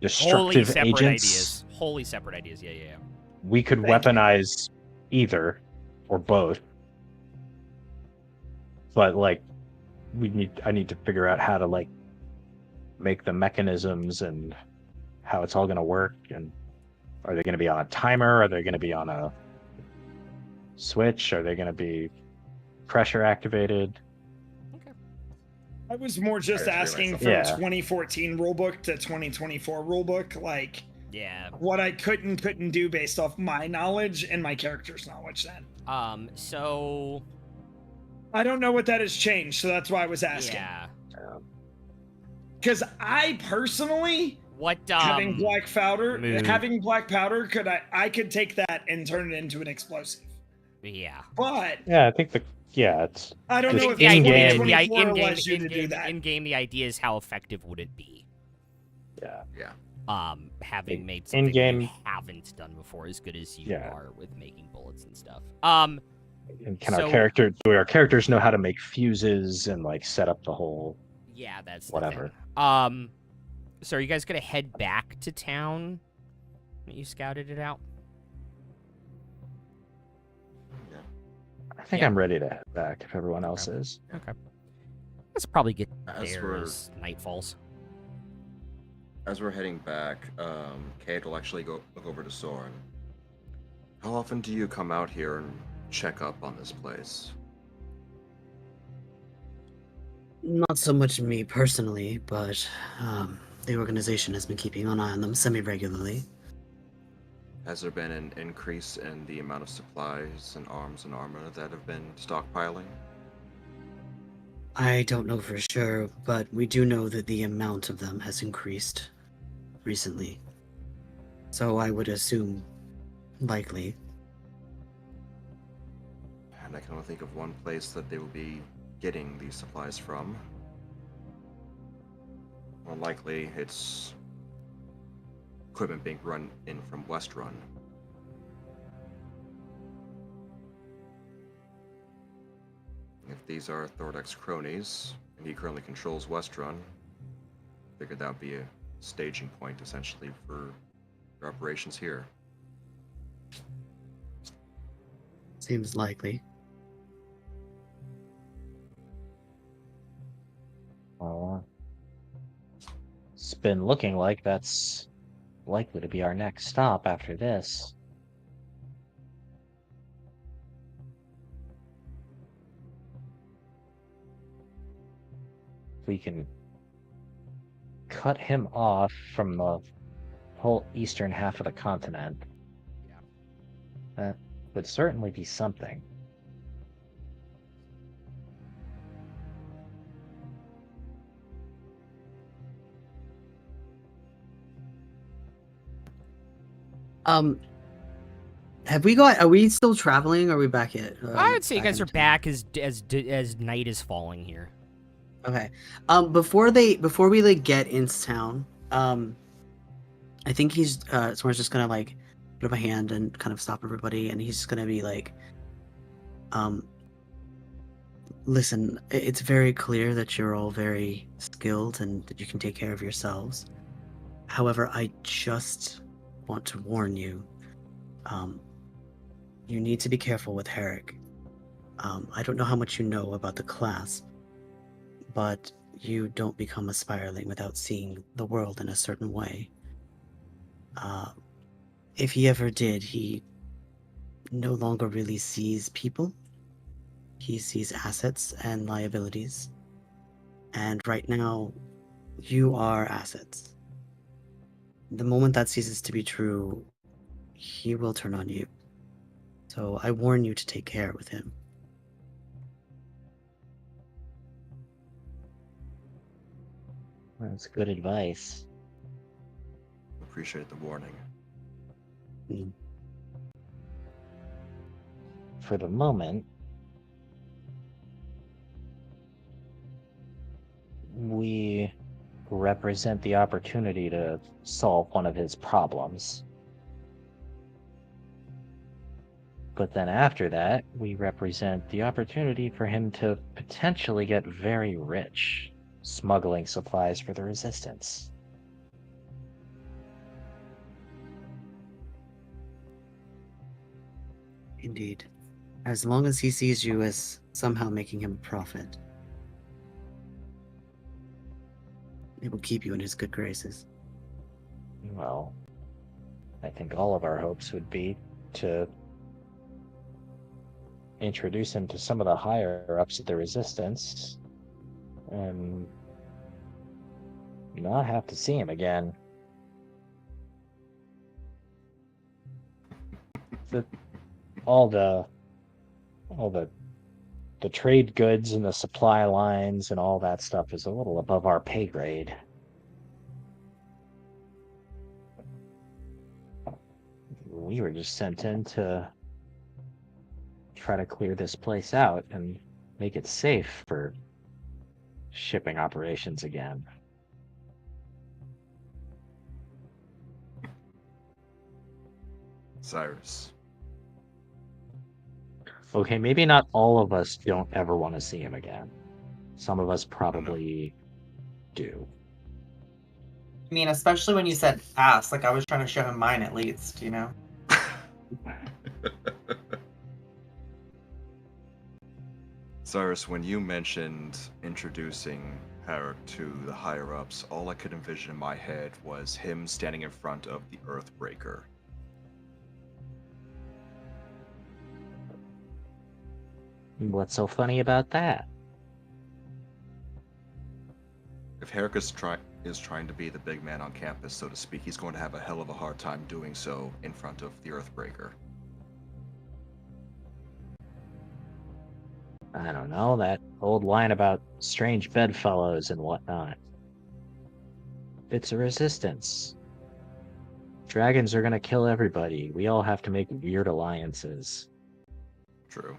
destructive separate agents. ideas. Wholly separate ideas. Yeah. We could Thank you. weaponize either or both. But like I need to figure out how to like make the mechanisms and how it's all going to work, and are they going to be on a timer? Are they going to be on a switch? Are they going to be pressure activated? I was more just I just asking realized from Yeah. 2014 rulebook to 2024 rulebook, like Yeah. what I couldn't do based off my knowledge and my character's knowledge. Then So I don't know what that has changed, so that's why I was asking. yeah. Because I personally, What having black powder, move. could I could take that and turn it into an explosive. Yeah. But Yeah, I think it's I don't Just know if The in-game- idea, 2024 allows you to do that. in game, the idea is how effective would it be? yeah. Having In- made something that you in-game- haven't done before as good as you Yeah. are with making bullets and stuff. And can So- our characters know how to make fuses and like set up the whole Yeah, that's the whatever? thing. So are you guys gonna head back to town? You scouted it out. Yeah. I think Yeah. I'm ready to head back if everyone else Okay. is. Okay. Let's probably get As there we're- as night falls. As we're heading back, Kate will actually look over to Soren. How often do you come out here and check up on this place? Not so much me personally, but the organization has been keeping an eye on them semi-regularly. Has there been an increase in the amount of supplies and arms and armor that have been stockpiling? I don't know for sure, but we do know that the amount of them has increased recently. So I would assume likely. And I can only think of one place that they will be getting these supplies from. More likely, it's equipment being run in from West Run. If these are Thordek's cronies, and he currently controls West Run, figured that would be a staging point, essentially, for your operations here. Seems likely. Well, it's been looking like that's likely to be our next stop after this. We can cut him off from the whole eastern half of the continent. Yeah. That would certainly be something. Have we got? Are we still traveling? Or are we back yet? I would say you guys in are town? back as night is falling here. Okay. Before we like get into town, I think Soren's just gonna like put up a hand and kind of stop everybody, and he's just gonna be like, listen, it's very clear that you're all very skilled and that you can take care of yourselves. However, I just want to warn you, you need to be careful with Herrick. I don't know how much you know about the class, but you don't become a spiraling without seeing the world in a certain way. If he ever did, he no longer really sees people. He sees assets and liabilities. And right now, you are assets. The moment that ceases to be true, he will turn on you. So I warn you to take care with him. That's good advice. Appreciate the warning. For the moment, we represent the opportunity to solve one of his problems. But then after that, we represent the opportunity for him to potentially get very rich, smuggling supplies for the Resistance. Indeed. As long as he sees you as somehow making him a profit, it will keep you in his good graces. Well, I think all of our hopes would be to introduce him to some of the higher ups of the Resistance and not have to see him again. All the trade goods and the supply lines and all that stuff is a little above our pay grade. We were just sent in to try to clear this place out and make it safe for shipping operations again. Cyrus. Okay, maybe not all of us don't ever want to see him again. Some of us probably do. I mean, especially when you said ass, like I was trying to show him mine at least, you know? Cyrus, when you mentioned introducing Herrick to the higher-ups, all I could envision in my head was him standing in front of the Earthbreaker. What's so funny about that? If Herrick is trying to be the big man on campus, so to speak, he's going to have a hell of a hard time doing so in front of the Earthbreaker. I don't know, that old line about strange bedfellows and whatnot. It's a resistance. Dragons are gonna kill everybody. We all have to make weird alliances. True.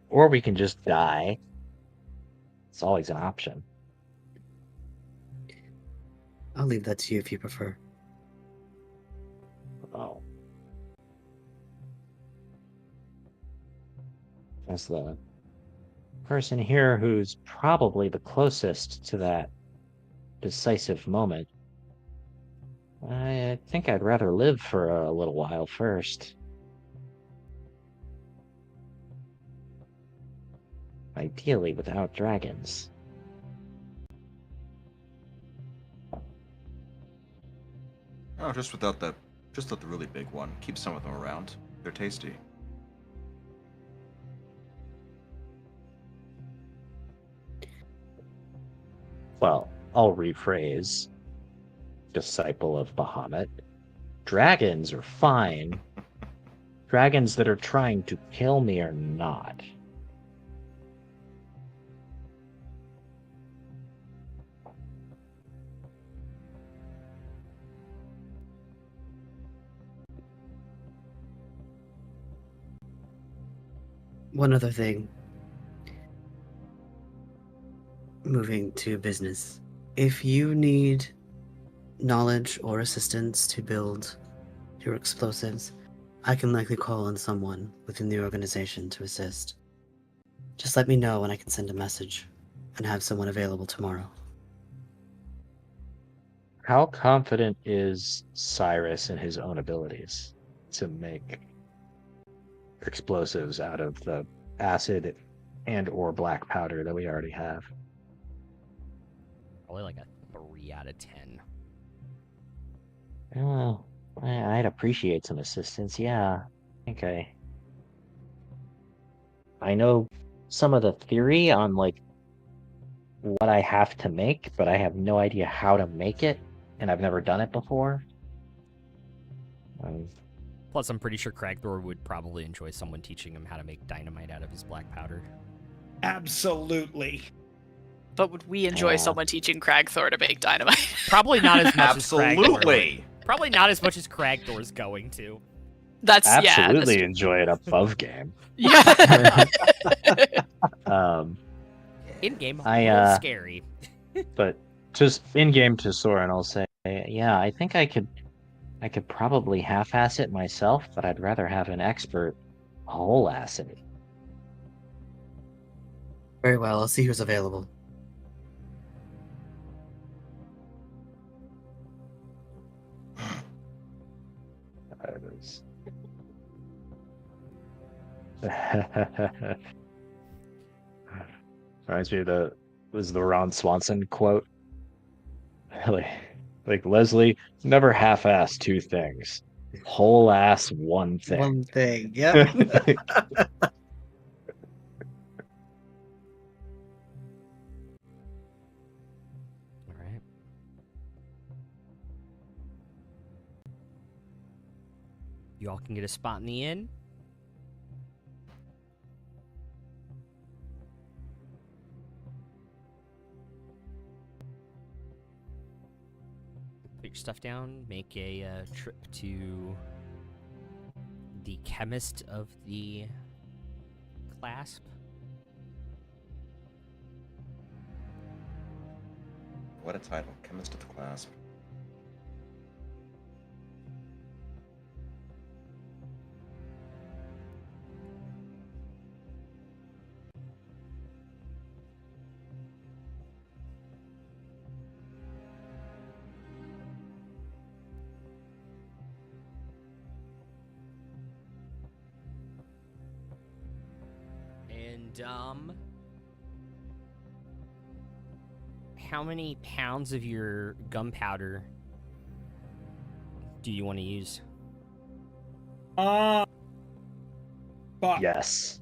Or we can just die. It's always an option. I'll leave that to you if you prefer. Oh. As the person here who's probably the closest to that decisive moment, I think I'd rather live for a little while first. Ideally without dragons. Oh, just without the really big one. Keep some of them around. They're tasty. Well, I'll rephrase. Disciple of Bahamut. Dragons are fine. Dragons that are trying to kill me are not. One other thing. Moving to business. If you need knowledge or assistance to build your explosives, I can likely call on someone within the organization to assist. Just let me know and I can send a message and have someone available tomorrow. How confident is Cyrus in his own abilities to make explosives out of the acid and or black powder that we already have? Probably like a 3 out of 10. Oh, I'd appreciate some assistance, yeah. I know some of the theory on like what I have to make, but I have no idea how to make it, and I've never done it before. Plus, I'm pretty sure Cragthor would probably enjoy someone teaching him how to make dynamite out of his black powder. Absolutely. But would we enjoy someone teaching Cragthor to make dynamite? Probably not as much as Cragthor. Absolutely. Probably not as much as Cragthor's going to. That's Absolutely yeah. enjoy it above game. Yeah. In game, I, a little scary. But just in game to Soren, I'll say, yeah, I think I could probably half-ass it myself, but I'd rather have an expert whole-ass it. Very well, I'll see who's available. Reminds me of the Ron Swanson quote. Like Leslie, never half-ass two things. Whole-ass one thing. One thing, yep. Alright. You all can get a spot in the inn. Put your stuff down, make a trip to the chemist of the clasp. What a title, Chemist of the Clasp. And how many pounds of your gunpowder do you want to use? Fuck. Yes.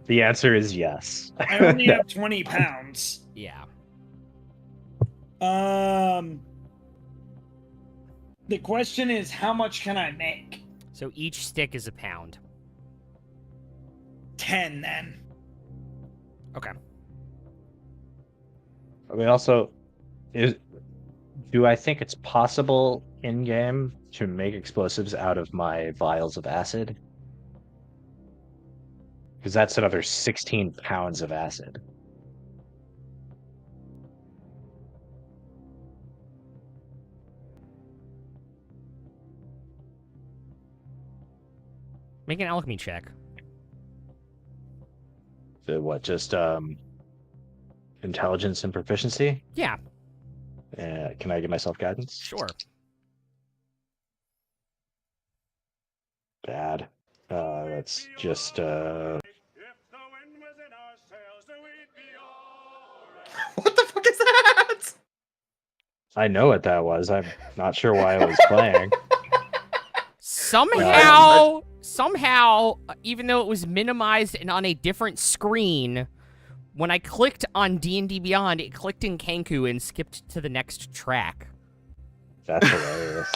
The answer is yes. I only have 20 pounds. Yeah. The question is, how much can I make? So each stick is a pound. 10 then. Okay. I mean, also, do I think it's possible in game to make explosives out of my vials of acid? Because that's another 16 pounds of acid. Make an alchemy check. So what, just intelligence and proficiency? Yeah, Can I give myself guidance? sure. Bad. That's just What the fuck is that? I know what that was. I'm not sure why I was playing. Somehow, even though it was minimized and on a different screen, when I clicked on D&D Beyond, it clicked in Kenku and skipped to the next track. That's hilarious.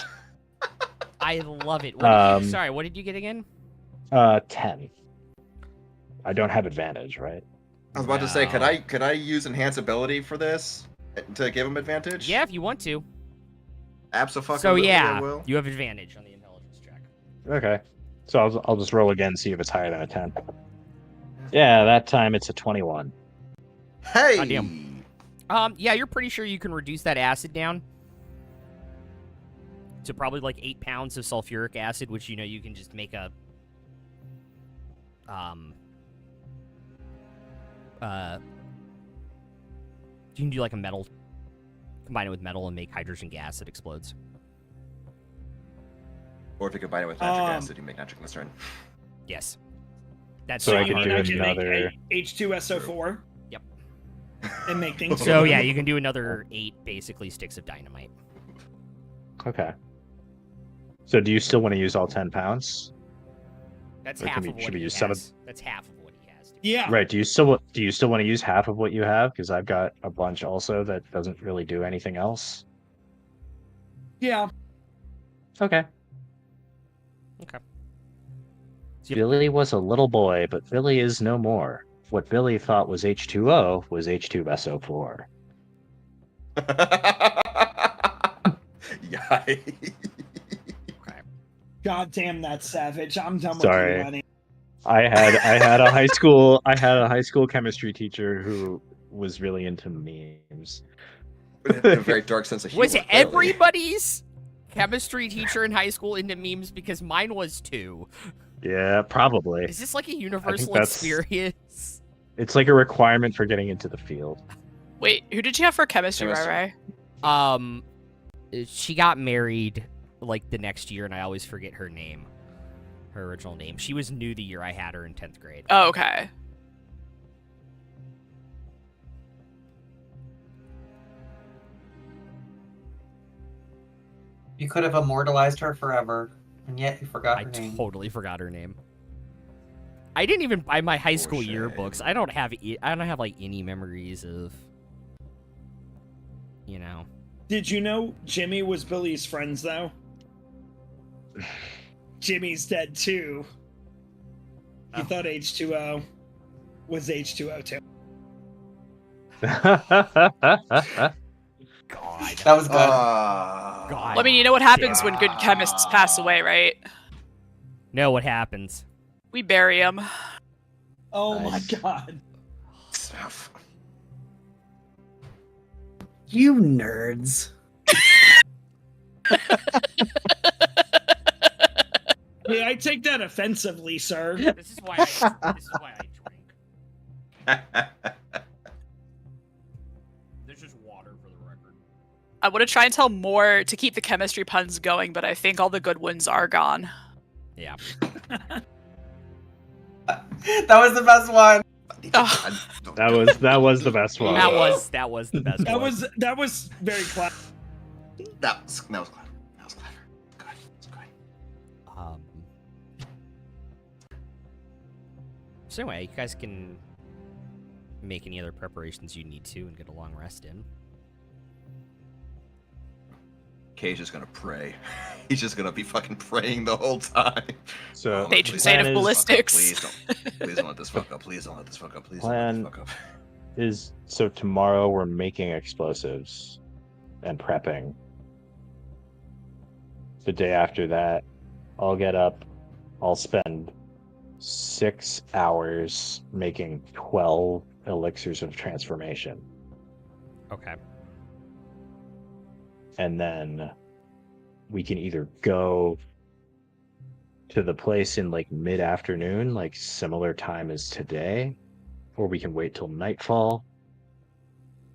I love it. What did you get again? 10. I don't have advantage, right? I was about to say, could I use enhance ability for this to give him advantage? Yeah, if you want to. Absolutely. So I yeah, will. you have advantage on the intelligence check. Okay. So I'll just roll again, see if it's higher than a 10. Yeah, that time it's a 21. Hey. Goddamn. Yeah, you're pretty sure you can reduce that acid down to probably like 8 pounds of sulfuric acid, which you can just make a you can do like a metal, combine it with metal and make hydrogen gas that explodes. Or if you combine it with nitric acid, you make nitroglycerin. Yes. That's So I you can mean do make another. H2SO4? Yep. And make things. So yeah, you can do another 8 basically sticks of dynamite. Okay. So do you still want to use all 10 pounds? That's Or half of what should we he use has. some of- That's half of what he has. Yeah. Right. Do you still want to use half of what you have? Because I've got a bunch also that doesn't really do anything else. Yeah. Okay. Okay. Billy was a little boy, but Billy is no more. What Billy thought was H2O was H2SO4. Yikes. God damn, that's savage. I'm done Sorry. with you, Lenny. I had a high school chemistry teacher who was really into memes. A very dark sense of humor. Was clearly. everybody's chemistry teacher in high school into memes? Because mine was too. Yeah, probably. Is this like a universal that's- experience? It's like a requirement for getting into the field. Wait, who did you have for chemistry, Chemistry. Rai? She got married like the next year, and I always forget her name. Her original name. She was new the year I had her in 10th grade. Oh, okay. You could have immortalized her forever, and yet you forgot I her name. totally forgot her name. I didn't even buy my high school shame. yearbooks. I don't have like any memories of, Did you know Jimmy was Billy's friends, though? Jimmy's dead, too. He thought H2O was H2O, too. God. That was good. God. Well, I mean, you know what happens when good Ah. chemists pass away, right? No, what happens? We bury them. Oh Nice. my god. You nerds. Yeah, I take that offensively, sir. This is why I drink. There's just water for the record. I want to try and tell more to keep the chemistry puns going, but I think all the good ones are gone. Yeah. That was the best one. Oh. That was the best one. That was the best That one. was very classic. That was clever. That was clever. Good. It's good. So anyway, you guys can make any other preparations you need to and get a long rest in. Kay's just gonna pray. He's just gonna be fucking praying the whole time. So Patron the saint plan of is- ballistics. Please don't let this fuck up. Please don't let this fuck up. Please don't Plan- let this fuck up. is so tomorrow we're making explosives and prepping. The day after that, I'll get up. I'll spend 6 hours making 12 elixirs of transformation. Okay. And then we can either go to the place in like mid-afternoon, like similar time as today, or we can wait till nightfall.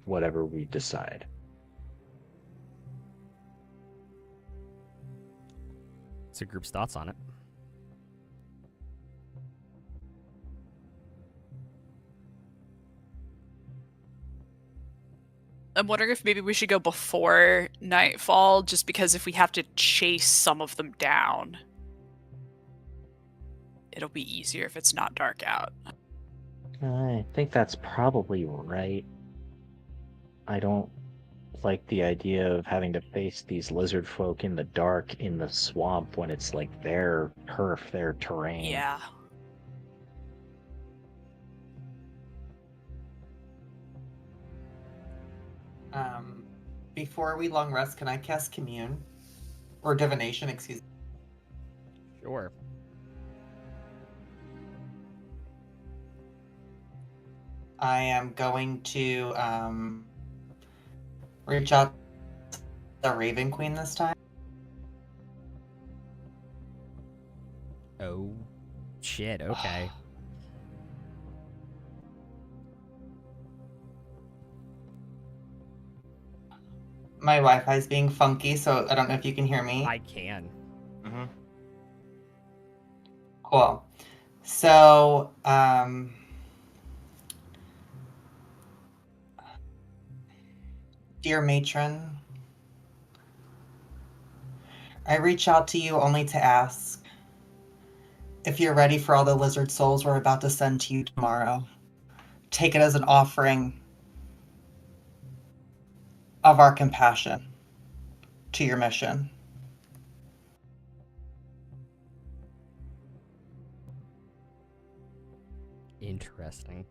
Whatever we decide. What's the group's thoughts on it? I'm wondering if maybe we should go before nightfall, just because if we have to chase some of them down, it'll be easier if it's not dark out. I think that's probably right. I don't like the idea of having to face these lizard folk in the dark in the swamp when it's like their turf, their terrain. Yeah. Before we long rest, can I cast Commune? Or Divination, excuse me. Sure. I am going to reach out to the Raven Queen this time. Oh, shit. Okay. My Wi-Fi is being funky, so I don't know if you can hear me. I can. Mm-hmm. Cool. So, dear matron, I reach out to you only to ask if you're ready for all the lizard souls we're about to send to you tomorrow. Take it as an offering of our compassion to your mission. Interesting.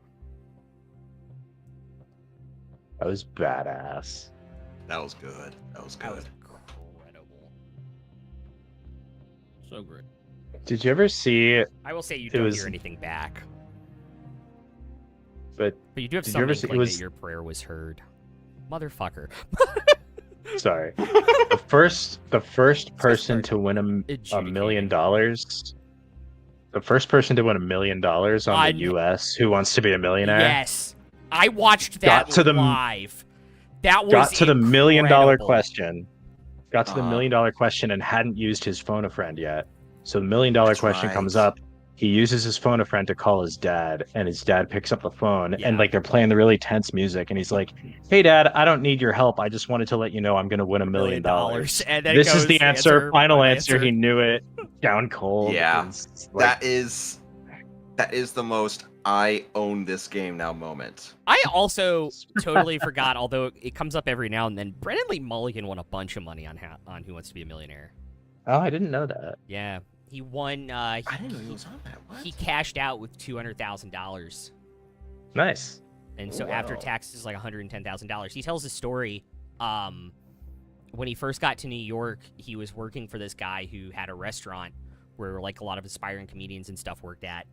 That was badass. That was good. That was That good. was incredible. So great. Did you ever see? I will say you It don't was- hear anything back. But But you do have Did you some ever see- it inkling was- that your prayer was heard. Motherfucker. sorry, the first person start to win $1 adjudicating. million. The first person to win $1 million on I the kn- U.S. Who Wants to Be a Millionaire? Yes. I watched Got that to the- live. That was Got to the $1 million incredible. question. Got to the $1 million question and hadn't used his phone a friend yet. So the $1 million That's question right. comes up. He uses his phone a friend to call his dad, and his dad picks up the phone, Yeah. and like they're playing the really tense music, and he's like, "Hey, Dad, I don't need your help. I just wanted to let you know I'm going to win $1 million." And then This is goes the answer. Final answer. He knew it. Down cold. Yeah. It's like- That is the most I own this game now moment. I also totally forgot, although it comes up every now and then, Brennan Lee Mulligan won a bunch of money on Who Wants to Be a Millionaire. Oh, I didn't know that. Yeah. He won, I didn't know he was on that. What? he cashed out with $200,000. Nice. And so Oh, after wow. taxes, like $110,000. He tells a story When he first got to New York, he was working for this guy who had a restaurant where like a lot of aspiring comedians and stuff worked at,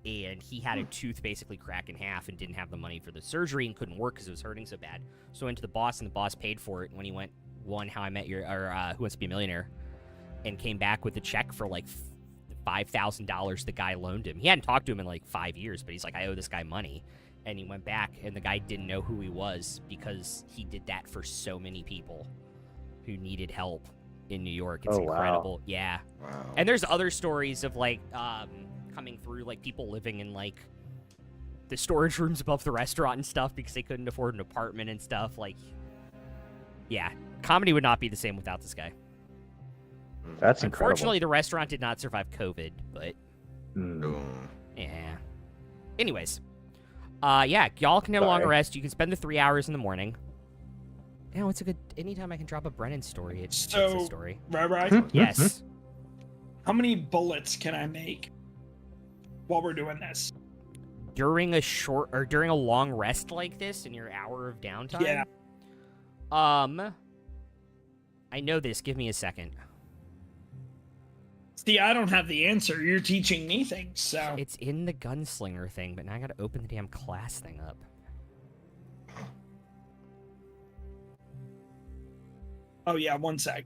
and he had a tooth basically crack in half and didn't have the money for the surgery and couldn't work because it was hurting so bad. So went to the boss, and the boss paid for it. And when he won How I Met Your or Who Wants to Be a Millionaire, and came back with a check for like $5,000 the guy loaned him. He hadn't talked to him in like 5 years, but he's like, I owe this guy money. And he went back, and the guy didn't know who he was because he did that for so many people who needed help in New York. It's incredible. Wow. Yeah. Wow. And there's other stories of like coming through, like people living in like the storage rooms above the restaurant and stuff because they couldn't afford an apartment and stuff. Like, yeah, comedy would not be the same without this guy. That's incredible. Unfortunately, the restaurant did not survive COVID, but Mm. yeah. Anyways, yeah, y'all can have a long rest. You can spend the 3 hours in the morning. You know, it's a good. Anytime I can drop a Brennan story, it's a story. Right. Yes. How many bullets can I make while we're doing this? During a long rest like this in your hour of downtime? Yeah. I know this. Give me a second. See, I don't have the answer. You're teaching me things, so. It's in the gunslinger thing, but now I gotta open the damn class thing up. Oh, yeah, 1 sec.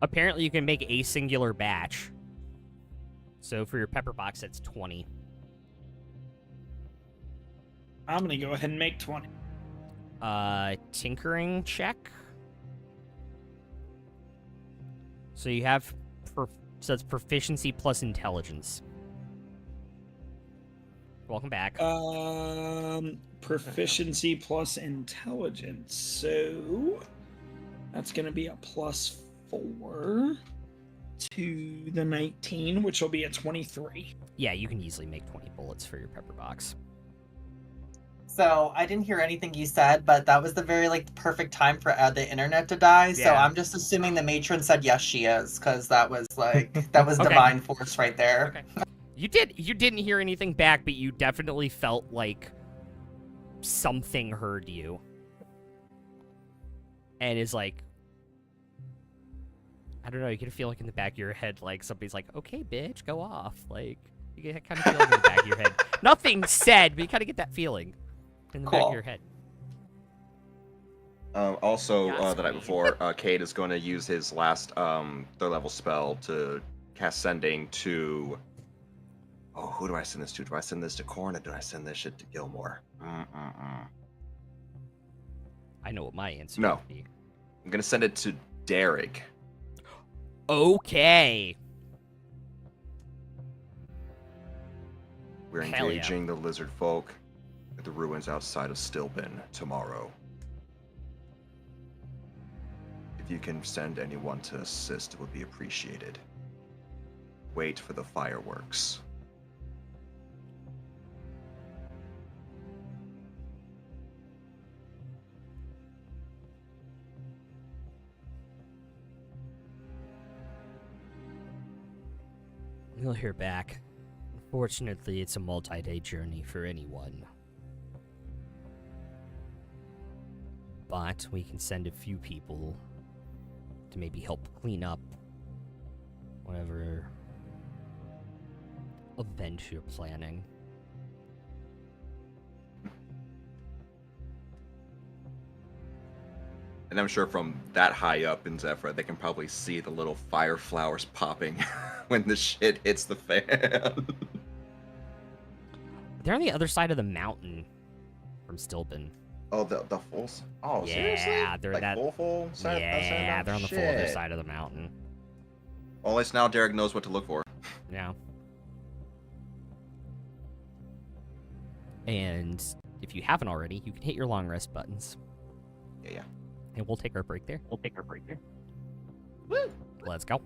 Apparently, you can make a singular batch. So for your pepper box, that's 20. I'm gonna go ahead and make 20. Tinkering check. So you have, so it's proficiency plus intelligence. Welcome back. Proficiency plus intelligence. So that's gonna be a +4 to the 19, which will be a 23. Yeah, you can easily make 20 bullets for your pepper box. So I didn't hear anything you said, but that was the very perfect time for the internet to die. So Yeah. I'm just assuming the matron said yes, she is, because that was that was Okay. divine force right there. Okay. You didn't hear anything back, but you definitely felt like something heard you. And is like, I don't know, you can feel like in the back of your head, like somebody's like, okay, bitch, go off. Like, you can kind of feel like in the back of your head. Nothing said, but you kind of get that feeling in the back of your head. Also, Yes, the night please. before, Cade is going to use his last 3rd level spell to cast Sending to... Oh, who do I send this to? Do I send this to Korn or do I send this shit to Gilmore? I know what my answer No. would be. I'm going to send it to Derek. Okay. We're Hell yeah. engaging the Lizardfolk at the ruins outside of Stilben tomorrow. If you can send anyone to assist, it would be appreciated. Wait for the fireworks. We'll hear back. Unfortunately, it's a multi-day journey for anyone. But we can send a few people to maybe help clean up whatever event you're planning. And I'm sure from that high up in Zephyr, they can probably see the little fire flowers popping when the shit hits the fan. They're on the other side of the mountain from Stilben. Oh, the full... Oh, Yeah, seriously? they're like that- full side? Yeah, they're on the full other side of the mountain. Well, at least now Derek knows what to look for. Yeah. And if you haven't already, you can hit your long rest buttons. Yeah. And we'll take our break there. Woo! Let's go.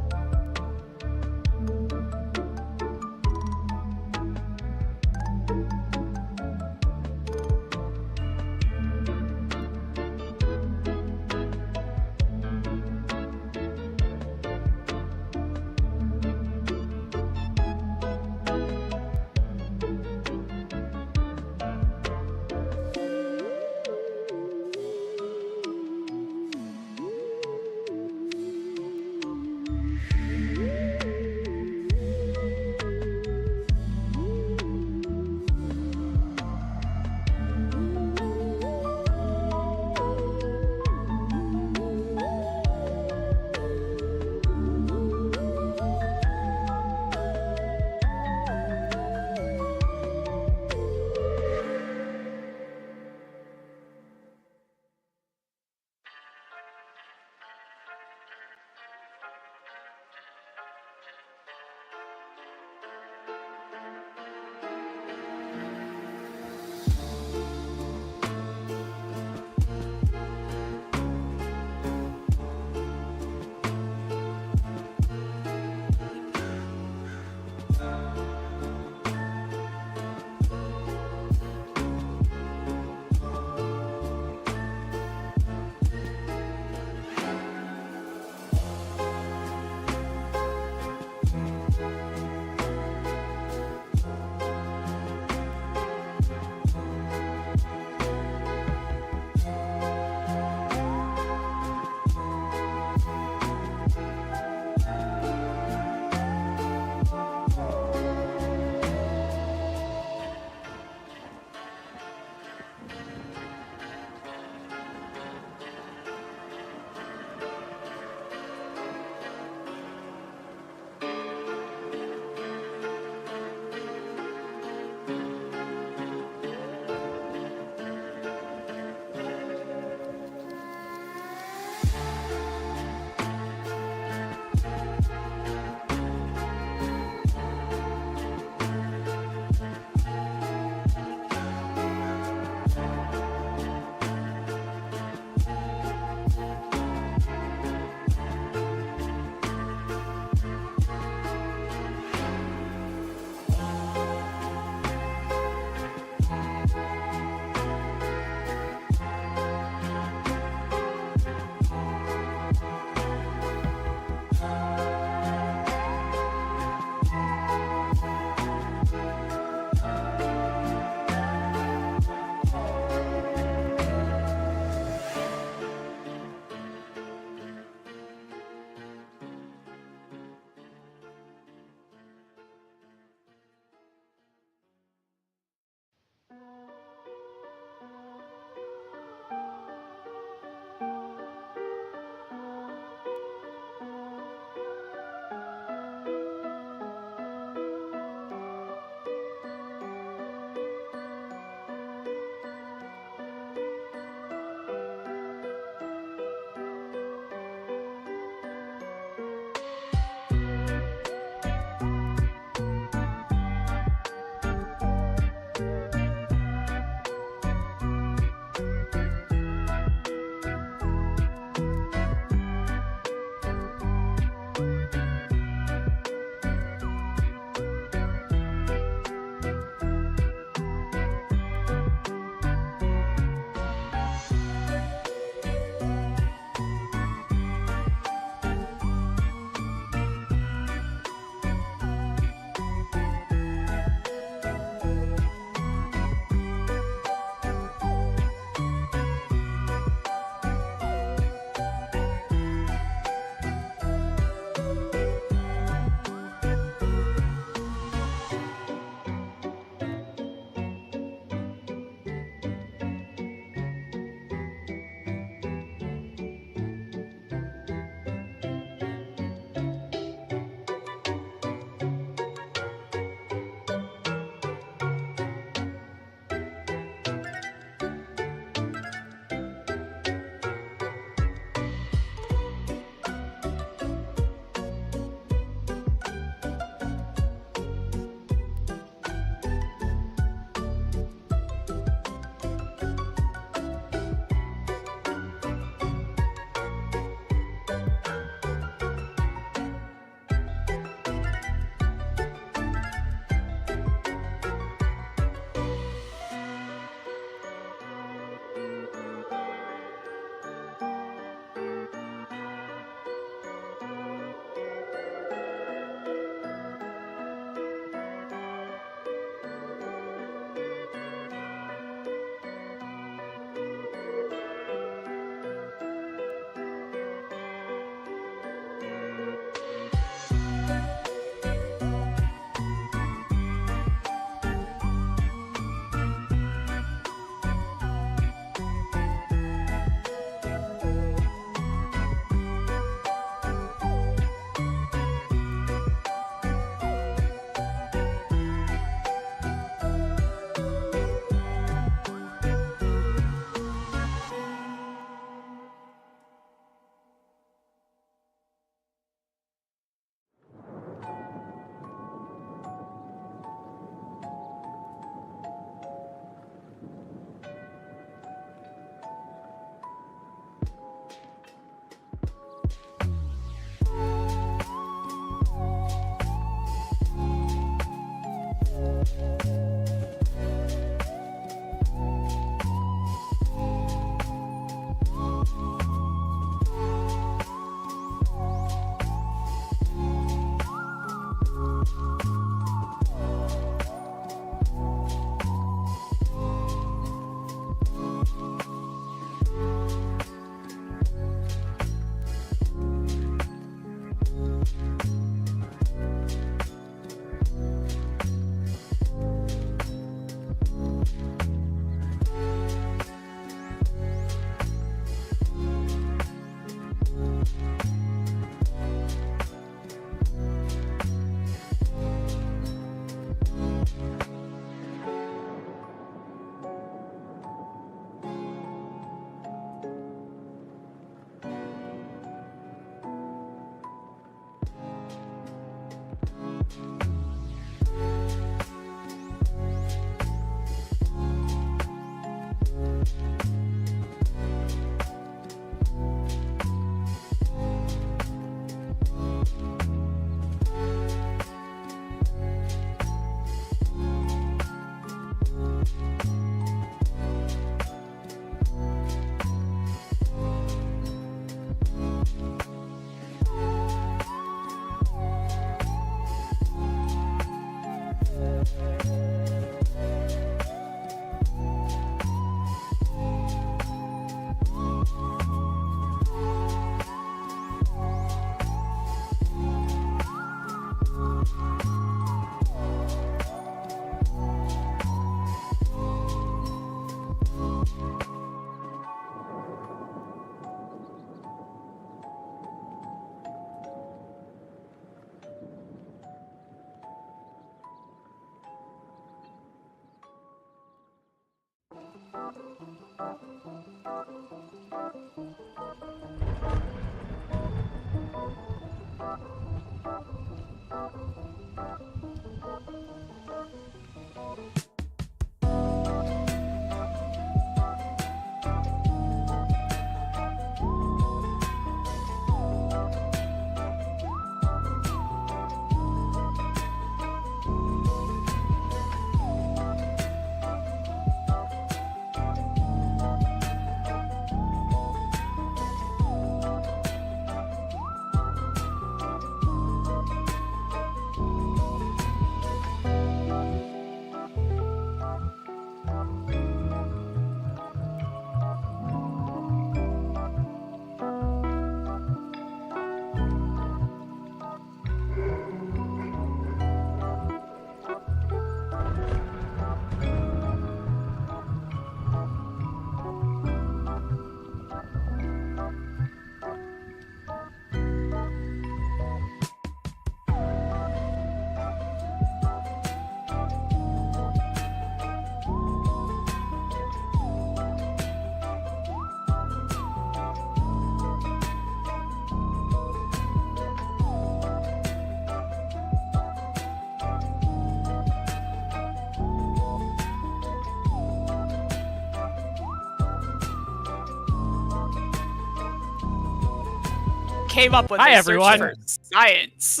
Came up with Hi, this search everyone. for science.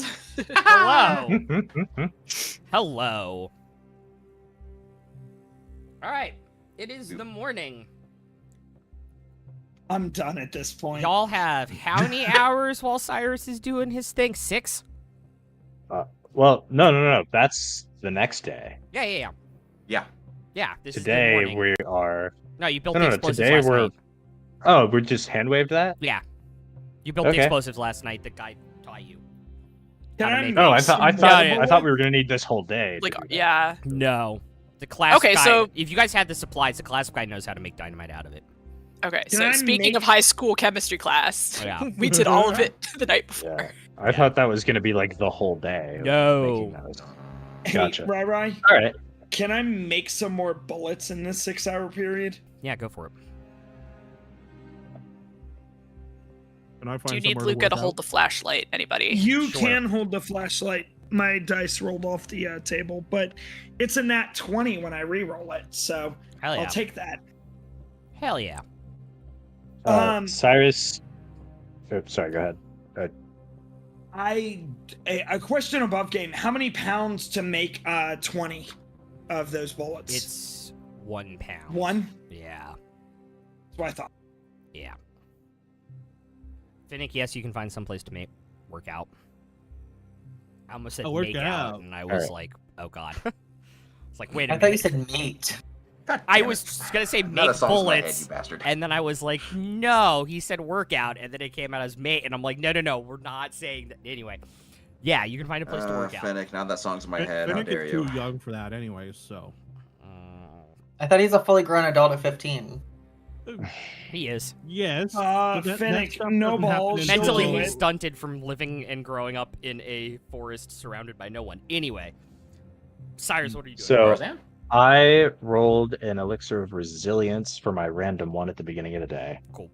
Hello. Hello. All right. It is the morning. I'm done at this point. Y'all have how many hours while Cyrus is doing his thing? 6? Well, no. That's the next day. Yeah. Yeah. Yeah, this Today is the morning. we are. No, you built No, the no, explosives today last we're. night. Oh, we just hand waved that. Yeah. You built the Okay. explosives last night. The guy taught you. Can How to I make make Oh, I some thought Yeah, more I thought we bullets? were gonna need this whole day. to Like, do that. yeah. No. The class Okay, guy, so- if you guys had the supplies, the class guy knows how to make dynamite out of it. Okay, Can so I speaking make- of high school chemistry class, Yeah. we did all of it the night before. Yeah, I thought that was gonna be like the whole day. of No. making those. Hey, Gotcha. Rai, All right. can I make some more bullets in this 6-hour period? Yeah, go for it. Can I find Do you need somewhere Luca work to out? hold the flashlight? Anybody? You Sure. can hold the flashlight. My dice rolled off the table, but it's a nat 20 when I re-roll it, so Hell yeah. I'll take that. Hell yeah. Cyrus. Oh, sorry, go ahead. A question above game. How many pounds to make 20 of those bullets? It's 1 pound. 1? Yeah. That's what I thought. Yeah. Finnick, yes, you can find someplace to work out. I almost said Oh, work make out. out, and I was Alright. like, oh god. It's like, wait a I thought you minute. said meat. God I damn it. was just gonna say Another make song's in my head, bullets, you bastard. and then I was like, no, he said workout, and then it came out as mate, and I'm like, no, we're not saying that. Anyway, yeah, you can find a place to work out. Fennec, now that song's in my head. How Finnick dare is you? too young for that, anyways. So I thought he's a fully grown adult at 15. He is. yes, but that Finnick, stuff no doesn't happen balls. until- Mentally, Sure. he's stunted from living and growing up in a forest surrounded by no one. Anyway, Cyrus, what are you doing? So Roseanne? I rolled an elixir of resilience for my random one at the beginning of the day. Cool.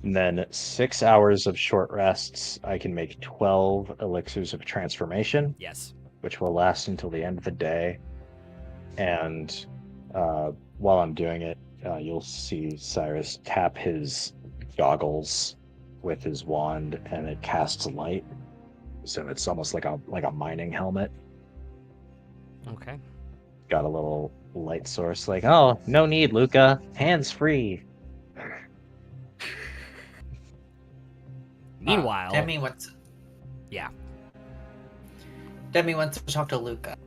And then 6 hours of short rests, I can make 12 elixirs of transformation, Yes. which will last until the end of the day. And while I'm doing it, you'll see Cyrus tap his goggles with his wand, and it casts light. So it's almost like a mining helmet. Okay. Got a little light source. Like, oh, no need, Luca. Hands free. Meanwhile, Demi wants. Yeah. Demi wants to talk to Luca.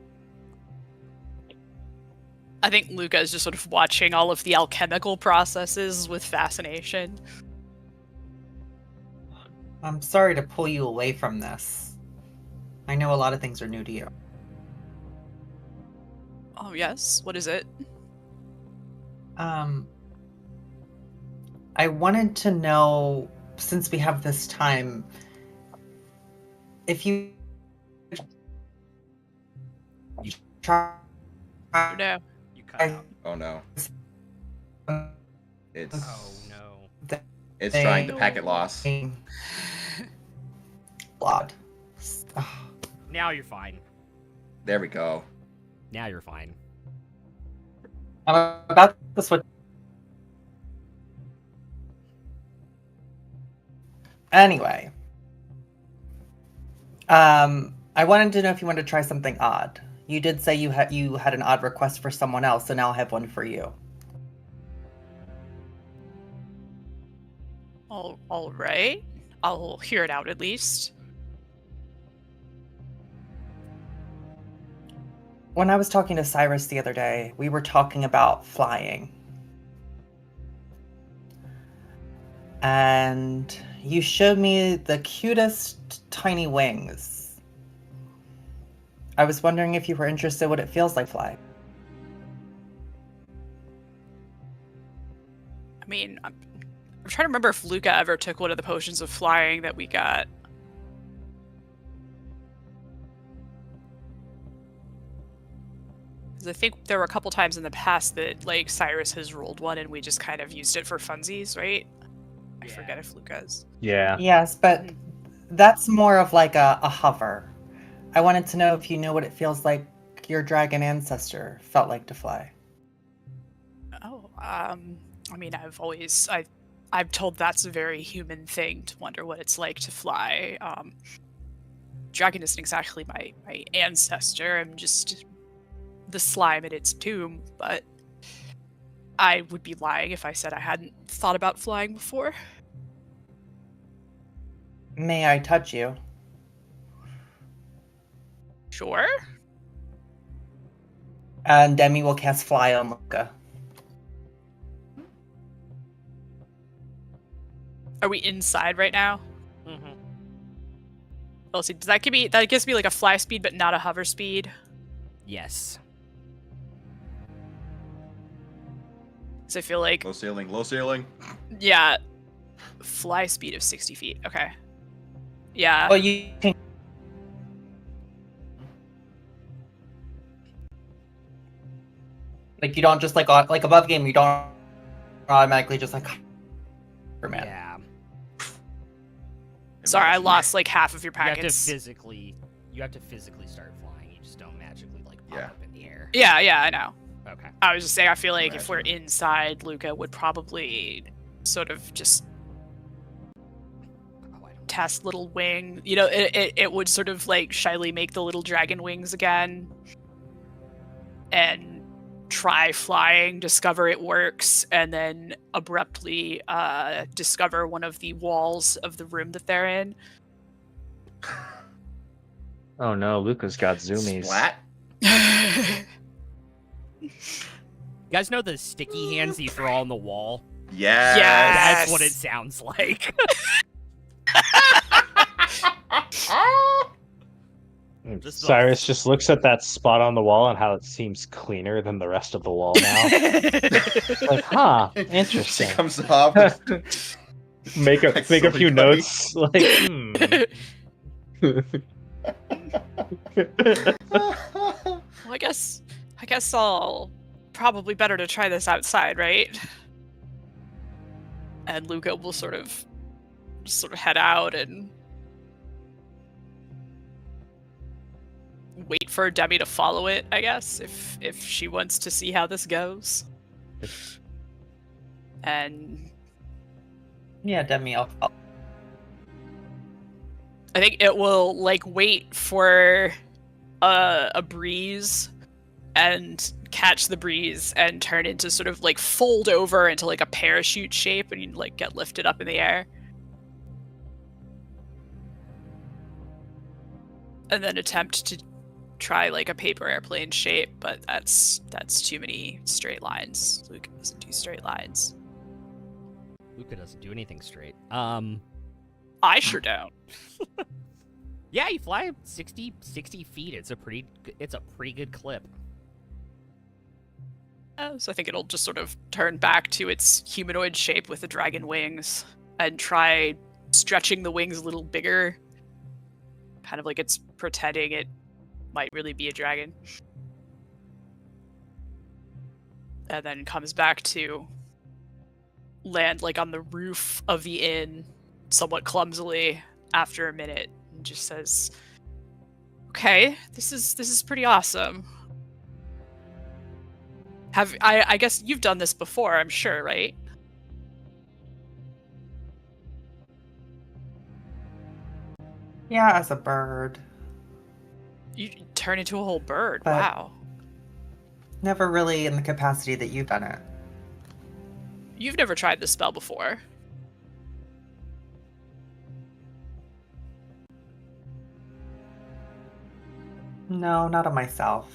I think Luca is just sort of watching all of the alchemical processes with fascination. I'm sorry to pull you away from this. I know a lot of things are new to you. Oh yes, what is it? I wanted to know, since we have this time, if you try. Oh no. You cut out. Oh no. It's Oh no. it's trying to packet loss. Blood. Now you're fine. There we go. Now you're fine. I'm about to switch. Anyway, I wanted to know if you wanted to try something odd. You did say you had an odd request for someone else, so now I have one for you. All right. I'll hear it out at least. When I was talking to Cyrus the other day, we were talking about flying. And you showed me the cutest tiny wings. I was wondering if you were interested what it feels like flying. I mean, I'm trying to remember if Luca ever took one of the potions of flying that we got. Because I think there were a couple times in the past that, like, Cyrus has rolled one and we just kind of used it for funsies, right? I forget if Luca's. Yeah. Yes, but that's more of like a hover. I wanted to know if you know what it feels like your dragon ancestor felt like to fly. Oh, I mean, I've told that's a very human thing to wonder what it's like to fly. Dragon isn't exactly my ancestor. I'm just the slime in its tomb, but I would be lying if I said I hadn't thought about flying before. May I touch you? Sure. And Demi will cast fly on Luca. Are we inside right now? Mm-hmm. Let's see. Does that give me? That gives me like a fly speed, but not a hover speed. Yes. Because I feel like, Low ceiling. yeah, fly speed of 60 feet. Okay. Yeah. Well, you can. Like, you don't just like above game. You don't automatically just like. Man. Yeah. Sorry, I lost like half of your You have to packets. physically start flying. You just don't magically like pop Yeah. up in the air. Yeah, I know. Okay. I was just saying, I feel like if we're Imagine. inside, Luca would probably sort of just Oh, I don't. test little wing. You know, it would sort of like shyly make the little dragon wings again and try flying, discover it works, and then abruptly discover one of the walls of the room that they're in. Oh no, Luca's got zoomies. Splat. You guys know the sticky hands that you throw on the wall? Yes. Yes. That's what it sounds like. Just Cyrus just looks at that spot on the wall and how it seems cleaner than the rest of the wall now. Like, huh, She interesting. comes off. Make a Like make a so few funny. notes. Like, Well, I guess I'll probably better to try this outside, right? And Luca will sort of just sort of head out and wait for Demi to follow it, I guess, if she wants to see how this goes. And Yeah, Demi, I'll follow. I think it will like wait for a breeze and catch the breeze and turn into sort of like fold over into like a parachute shape and you like get lifted up in the air. And then attempt to try like a paper airplane shape, but that's too many straight lines. Luca doesn't do straight lines. Luca doesn't do anything straight. I sure don't. Yeah, you fly 60 feet. It's a pretty good clip. So I think it'll just sort of turn back to its humanoid shape with the dragon wings and try stretching the wings a little bigger. Kind of like it's pretending it might really be a dragon. And then comes back to land like on the roof of the inn somewhat clumsily after a minute and just says, "Okay, this is pretty awesome. I guess you've done this before, I'm sure, right?" Yeah, as a bird. You turn into a whole bird. But- Wow. Never really in the capacity that you've done it. You've never tried this spell before. No, not on myself.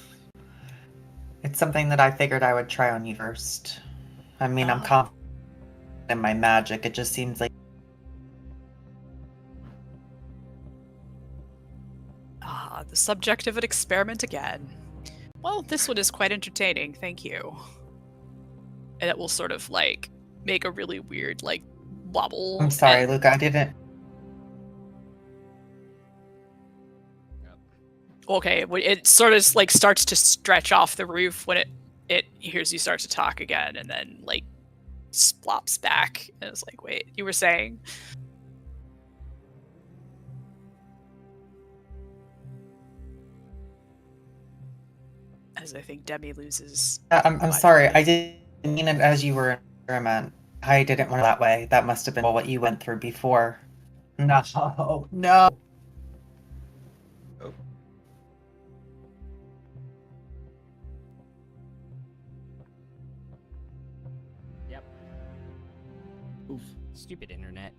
It's something that I figured I would try on you first. I mean, I'm Oh. confident in my magic. It just seems like The subject of an experiment again. Well, this one is quite entertaining, thank you. And it will sort of like make a really weird like wobble. I'm sorry, and- Luca, I didn't. Okay, it sort of like starts to stretch off the roof when it hears you start to talk again, and then like splops back, and it's like, wait, you were saying? As I think Demi loses. I'm my sorry. I focus. didn't mean it as you were an experiment. I didn't want it that way. That must have been what you went through before. No, no. Yep. Oof. Stupid internet.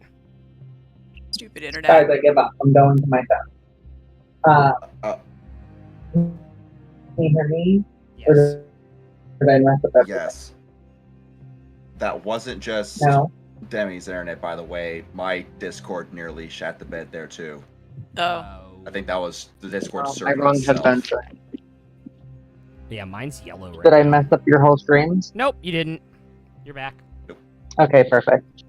Stupid internet. Guys, I give up. I'm going to my phone. Can you hear me? Or Yes. did I mess up everything? Yes. That wasn't just No. Demi's internet, by the way. My Discord nearly shat the bed there too. Oh. I think that was the Discord My server wrong has been itself. turned. Yeah, mine's yellow right Did I now. mess up your whole streams? Nope, you didn't. You're back. Okay, perfect.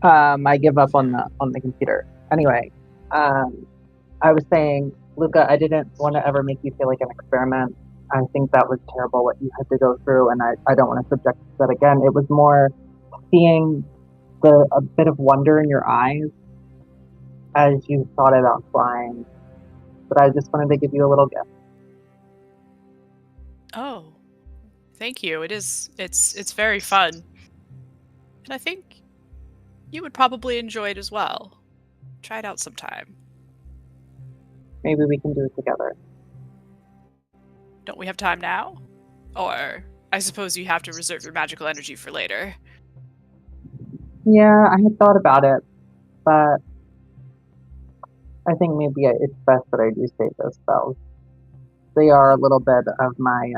I give up on the computer. Anyway, I was saying, Luca, I didn't want to ever make you feel like an experiment. I think that was terrible what you had to go through, and I don't want to subject you to that again. It was more seeing a bit of wonder in your eyes as you thought about flying. But I just wanted to give you a little gift. Oh. Thank you. It's very fun. And I think you would probably enjoy it as well. Try it out sometime. Maybe we can do it together. Don't we have time now? Or I suppose you have to reserve your magical energy for later. Yeah, I had thought about it, but I think maybe it's best that I do save those spells. They are a little bit of my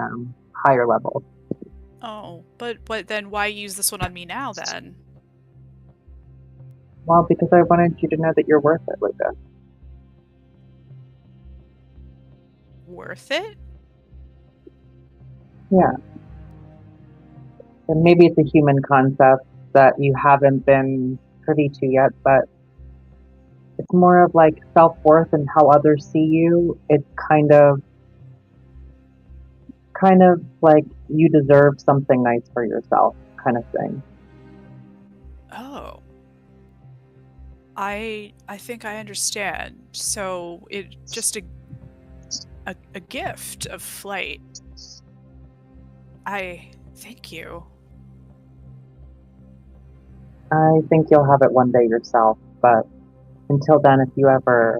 higher level. Oh, but then why use this one on me now then? Well, because I wanted you to know that you're worth it, Luca. Worth it? Yeah. And maybe it's a human concept that you haven't been privy to yet, but it's more of like self-worth and how others see you. It's kind of like you deserve something nice for yourself kind of thing. Oh. I think I understand. So it just a gift of flight. I thank you. I think you'll have it one day yourself, but until then, if you ever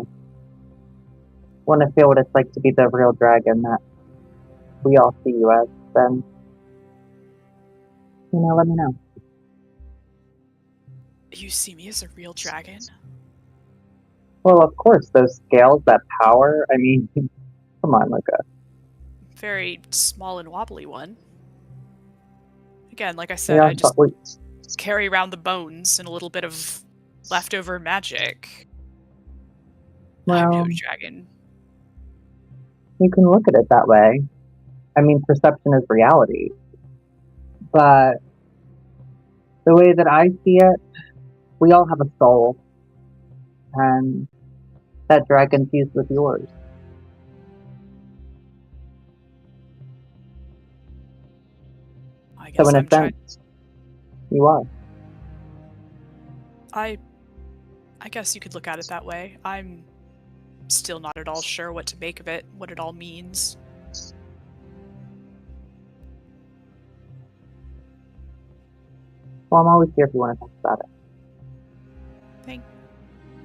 want to feel what it's like to be the real dragon that we all see you as, then, let me know. You see me as a real dragon? Well, of course, those scales, that power, I mean, come on, Luca. Very small and wobbly one. Again, like I said, I just carry around the bones and a little bit of leftover magic. I'm no dragon. You can look at it that way. I mean, perception is reality. But the way that I see it, we all have a soul. And that dragon fused with yours. I guess so in a sense, you are. I guess you could look at it that way. I'm still not at all sure what to make of it, what it all means. Well, I'm always here if you want to talk about it.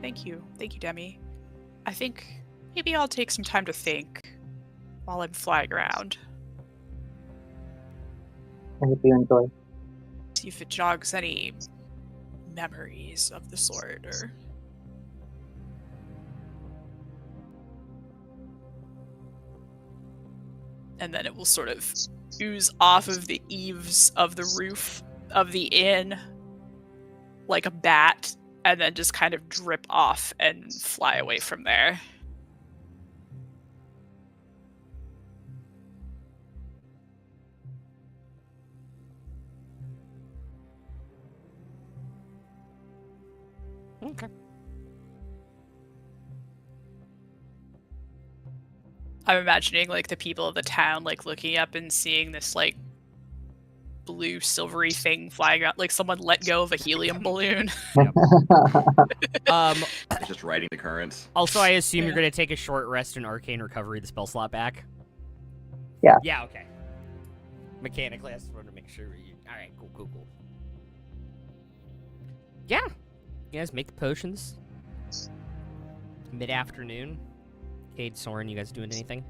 Thank you, Demi. I think maybe I'll take some time to think while I'm flying around. I hope you enjoy. See if it jogs any memories of the sort, or... And then it will sort of ooze off of the eaves of the roof of the inn like a bat, and then just kind of drip off and fly away from there. Okay. I'm imagining like the people of the town like looking up and seeing this like blue silvery thing flying out, like someone let go of a helium balloon. It's just riding the currents. Also, I assume you're going to take a short rest and arcane recovery the spell slot back? Yeah. Yeah, okay. Mechanically, I just wanted to make sure you... Alright, cool. Yeah. You guys make the potions. It's mid-afternoon. Cade, Soren, you guys doing anything?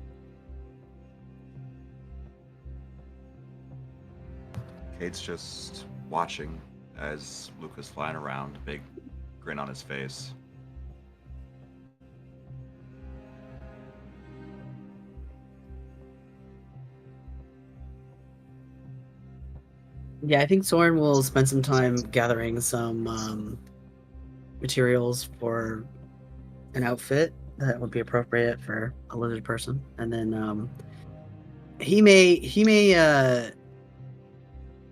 Cade's just watching as Luca's flying around, big grin on his face. Yeah, I think Soren will spend some time gathering some materials for an outfit that would be appropriate for a lizard person, and then he may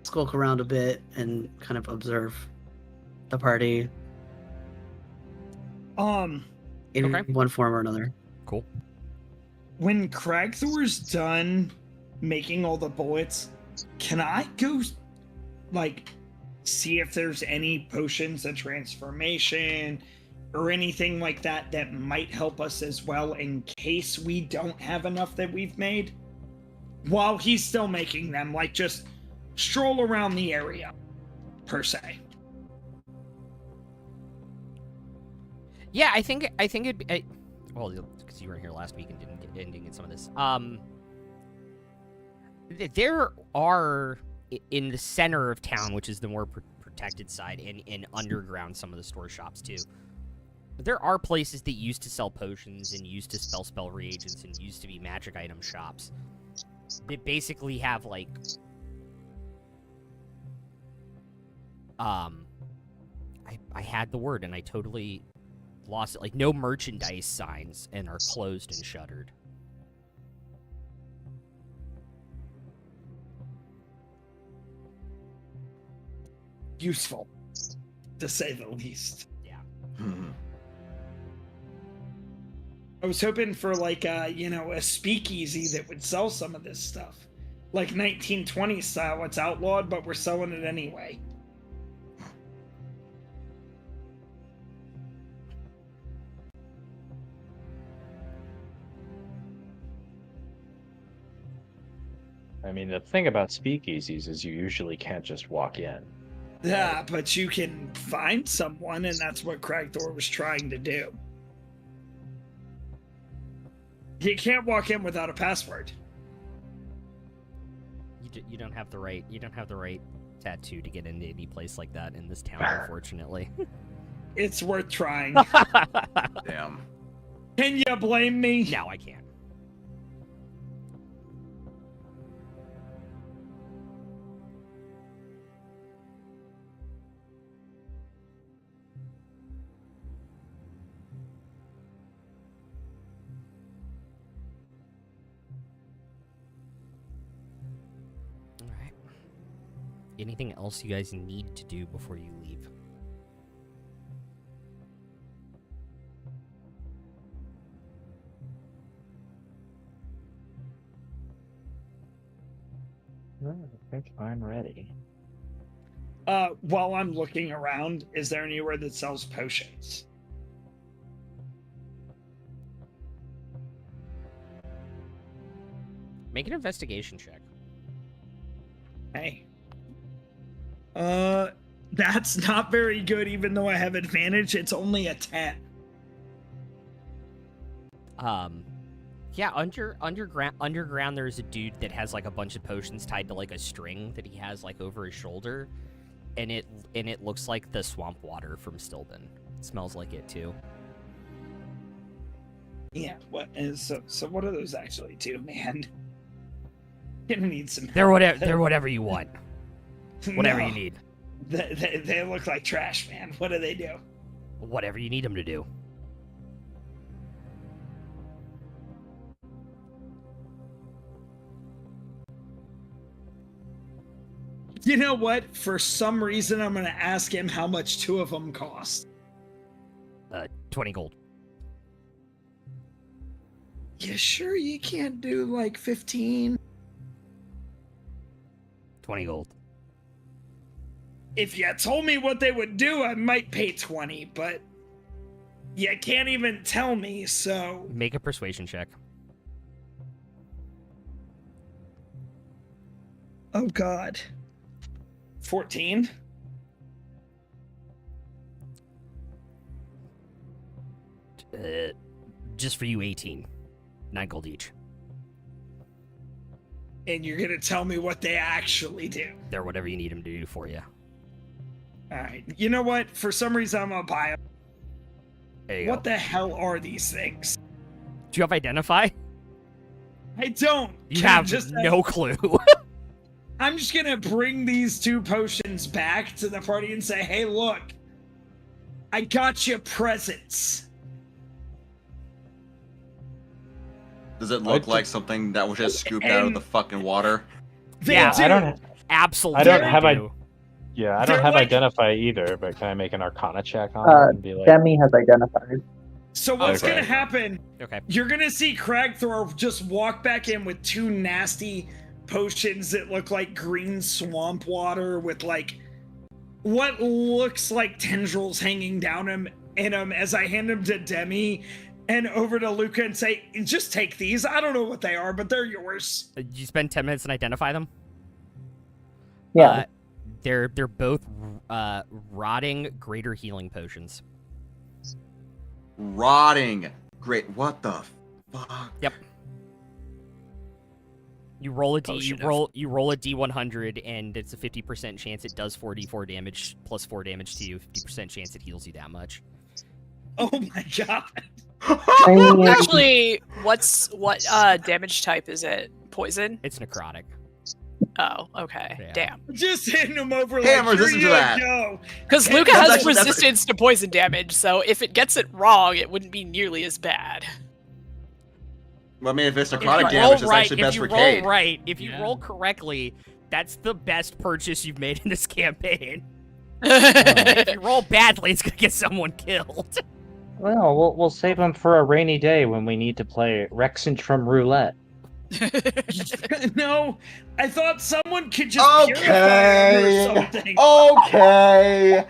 skulk around a bit and kind of observe the party in one form or another. Cool. When Cragthor's done making all the bullets, can I go like see if there's any potions of transformation or anything like that that might help us as well in case we don't have enough that we've made while he's still making them? Like, just stroll around the area, per se. Yeah, I think it'd well, because you weren't here last week and didn't get some of this. There are in the center of town, which is the more protected side, and underground, some of the store shops too. There are places that used to sell potions and used to sell spell reagents and used to be magic item shops. They basically have like I had the word and I totally lost it. Like no merchandise signs and are closed and shuttered. Useful, to say the least. Yeah. I was hoping for like a speakeasy that would sell some of this stuff. Like 1920 style, it's outlawed, but we're selling it anyway. I mean, the thing about speakeasies is you usually can't just walk in. Yeah, but you can find someone, and that's what Cragthor was trying to do. You can't walk in without a password. You don't have the right. You don't have the right tattoo to get into any place like that in this town, unfortunately. It's worth trying. Damn. Can you blame me? No, I can't. All right. Anything else you guys need to do before you leave? I think I'm ready. While I'm looking around, is there anywhere that sells potions? Make an investigation check. Hey. That's not very good, even though I have advantage. It's only a 10. Yeah, underground there's a dude that has like a bunch of potions tied to like a string that he has like over his shoulder, and it looks like the swamp water from Stilben. It smells like it too. Yeah, what is so what do those actually do, man? Gonna need some help. They're whatever you want. Whatever No, you need. They look like trash, man. What do they do? Whatever you need them to do. You know what? For some reason, I'm gonna ask him how much 2 of them cost. 20 gold. You sure you can't do like 15? 20 gold. If you told me what they would do, I might pay 20, but you can't even tell me, so... Make a persuasion check. Oh, God. 14? Just for you, 18. 9 gold each. And you're gonna tell me what they actually do. They're whatever you need them to do for you. Alright, you know what? For some reason, I'm gonna buy them. There you What go. the hell are these things? Do you have Identify? I don't. You Can I have just no clue. I'm just gonna bring these 2 potions back to the party and say, hey, look, I got you presents. Does it look like something that was just scooped out of the fucking water? They Yeah, do. I don't. Absolutely. I don't have do. Yeah, I They're don't have like- Identify either, but can I make an Arcana check on it and be like, Demi has identified. So what's Okay. gonna happen? Okay. You're gonna see Cragthor just walk back in with 2 nasty potions that look like green swamp water with like what looks like tendrils hanging down him in them as I hand them to Demi and over to Luca and say, just take these. I don't know what they are, but they're yours. You spend 10 minutes and identify them? Yeah. They're both rotting greater healing potions. Rotting. Great. What the fuck? Yep. You roll a D. Potion You roll a D100, and it's a 50% chance it does 4d4 damage plus 4 damage to you. 50% chance it heals you that much. Oh my god. I mean, Actually, what damage type is it? Poison? It's necrotic. Oh, okay. Yeah. Damn. Just hitting them over Hey, I'm like, here resistant you to that. go. Because Hey, Luca that's has actually- that's- resistance to poison damage, so if it gets it wrong, it wouldn't be nearly as bad. Well, I mean, if it's If necrotic you damage, roll it's right, actually best if for you roll Cade. right, if you Yeah. roll correctly, that's the best purchase you've made in this campaign. That's If you roll badly, it's gonna get someone killed. well, we'll save them for a rainy day when we need to play Rexentrum Roulette. No, I thought someone could just purify them Okay. or something. Okay.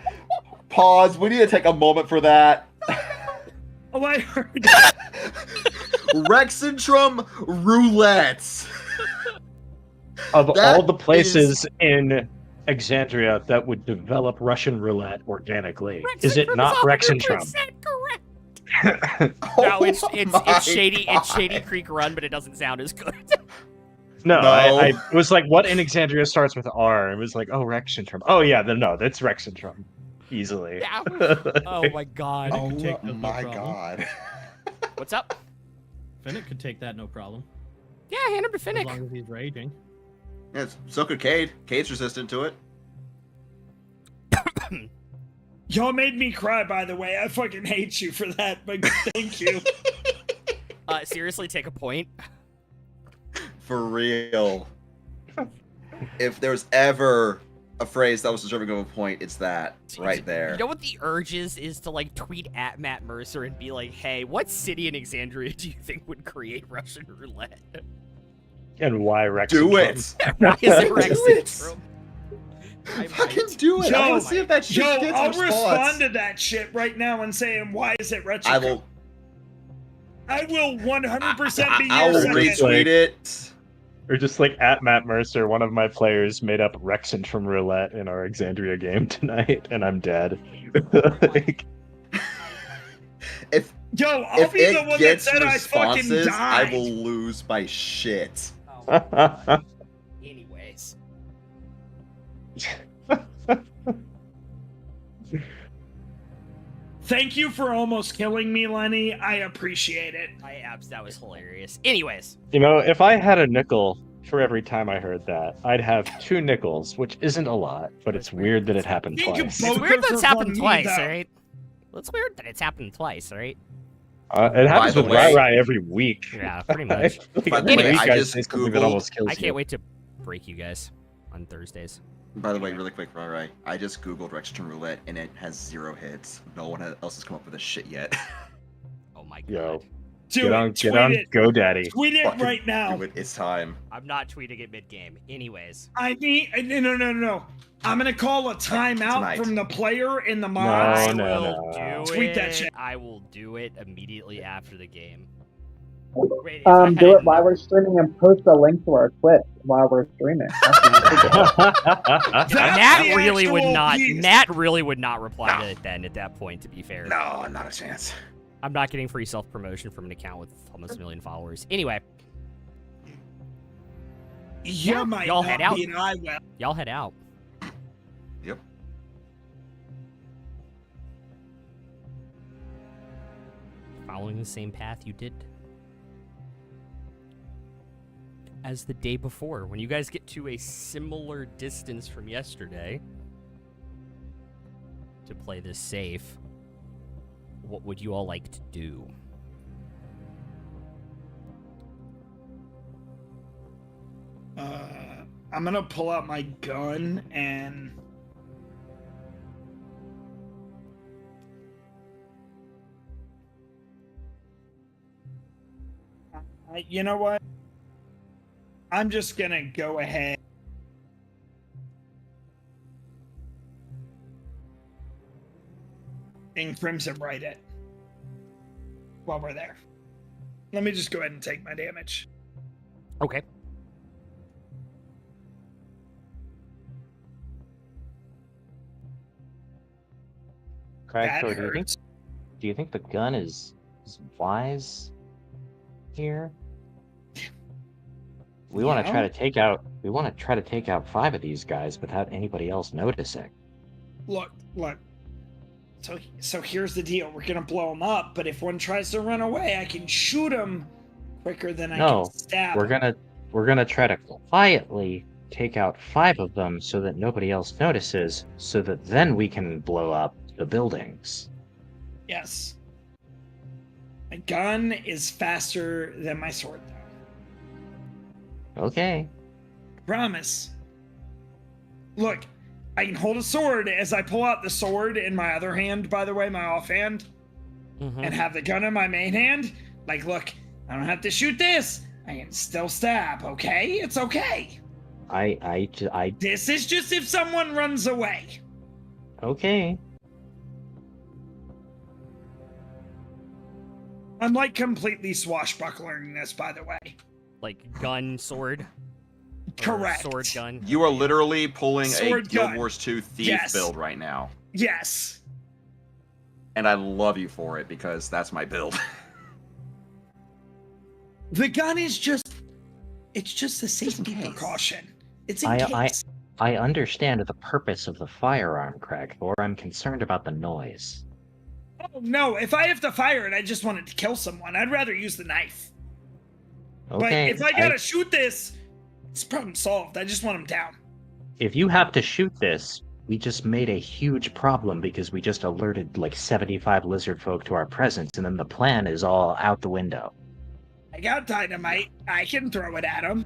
Pause. We need to take a moment for that. Oh, I heard. Rexentrum Roulettes. Of That all the places in Exandria that would develop Russian roulette organically, is it not Rexentrum? Correct. No, it's shady. God. It's Shady Creek Run, but it doesn't sound as good. No, No. I was like, what in Exandria starts with R? It was like, oh, Rexentrum. Oh yeah, no, that's Rexentrum, easily. Yeah. Oh my god. Finnick could take Oh that, no my problem. god. What's up? Finnick could take that, no problem. Yeah, hand him to As Finnick. long as he's raging. Yes, so could Cade. Cade's resistant to it. Y'all made me cry, by the way. I fucking hate you for that, but thank you. Seriously, take a point. For real. If there's ever a phrase that was deserving of a point, it's that right there. You know what the urge is to like tweet at Matt Mercer and be like, hey, what city in Exandria do you think would create Russian roulette? And why Rexentrum? Do it. Why is it Do Rexentrum? Fucking do it. I want to see if that shit gets a I'll response. respond to that shit right now and saying, why is it retro? I will 100% be I your will second. retweet it. Or just like at Matt Mercer, one of my players made up Rexentrum roulette in our Exandria game tonight, and I'm dead. Like, If Yo, I'll be the one that gets said I fucking responses, I died. will lose by shit. Anyways. Thank you for almost killing me, Lenny. I appreciate it. That was hilarious. Anyways. you know, if I had a nickel for every time I heard that, I'd have 2 nickels, which isn't a lot, but it's weird that it happened Think twice. about- It's weird that it's happened for twice, me, though. alright? It's weird that it's happened twice, alright? It happens By with the way- Rai every week. Yeah, pretty much. Like, By the every way, week I I just say something that Googled- almost kills I you. can't wait to break you guys on Thursdays. By the way, really quick, right? I just googled Rexentrum roulette and it has 0 hits. No one else has come up with this shit yet. Oh my god. Yo, Do get it. on Tweet it. GoDaddy. Tweet it Fucking right now. do it. It's time. I'm not tweeting it mid-game. Anyways. I need no. I'm gonna call a timeout Tonight. from the player in the mods. I no, will no. do Tweet it. that shit. I will do it immediately after the game. Wait, if Do it while we're streaming and post a link to our Twitch while we're streaming. That's Matt the really would actual not. piece. Matt really would not reply to it then. At that point, to be fair, No, not a chance. I'm not getting free self-promotion from an account with almost 1 million followers. Anyway, You might y'all not head out. be, and I will. y'all head out. Yep. Following the same path you did as the day before. When you guys get to a similar distance from yesterday to play this safe, what would you all like to do? I'm gonna pull out my gun and you know what? I'm just gonna go ahead. And Crimson Right it while we're there. Let me just go ahead and take my damage. Okay. That Cragthor, hurts. do you think the gun is wise here? We want to Yeah. try to take out. We want to try to take out 5 of these guys without anybody else noticing. Look. So here's the deal. We're gonna blow him up, but if one tries to run away, I can shoot him quicker than I No, can stab We're him. gonna try to quietly take out 5 of them so that nobody else notices, so that then we can blow up the buildings. Yes. My gun is faster than my sword, though. Okay. Promise. Look, I can hold a sword as I pull out the sword in my other hand, by the way, my offhand, and have the gun in my main hand. Like, look, I don't have to shoot this. I can still stab, okay? It's okay. I This is just if someone runs away. okay. I'm like completely swashbuckling this, by the way. Like gun, sword. Correct. Sword gun. You are literally pulling a Sword Guild gun. Wars 2 thief Yes. build right now. Yes. And I love you for it because that's my build. The gun is it's just a in safety case. precaution. It's in I case. I understand the purpose of the firearm, Cragthor. I'm concerned about the noise. Oh no, if I have to fire it, I just want it to kill someone. I'd rather use the knife. Okay. But if I gotta shoot this, it's problem solved. I just want him down. If you have to shoot this, we just made a huge problem because we just alerted like 75 Lizardfolk to our presence, and then the plan is all out the window. I got dynamite. I can throw it at him.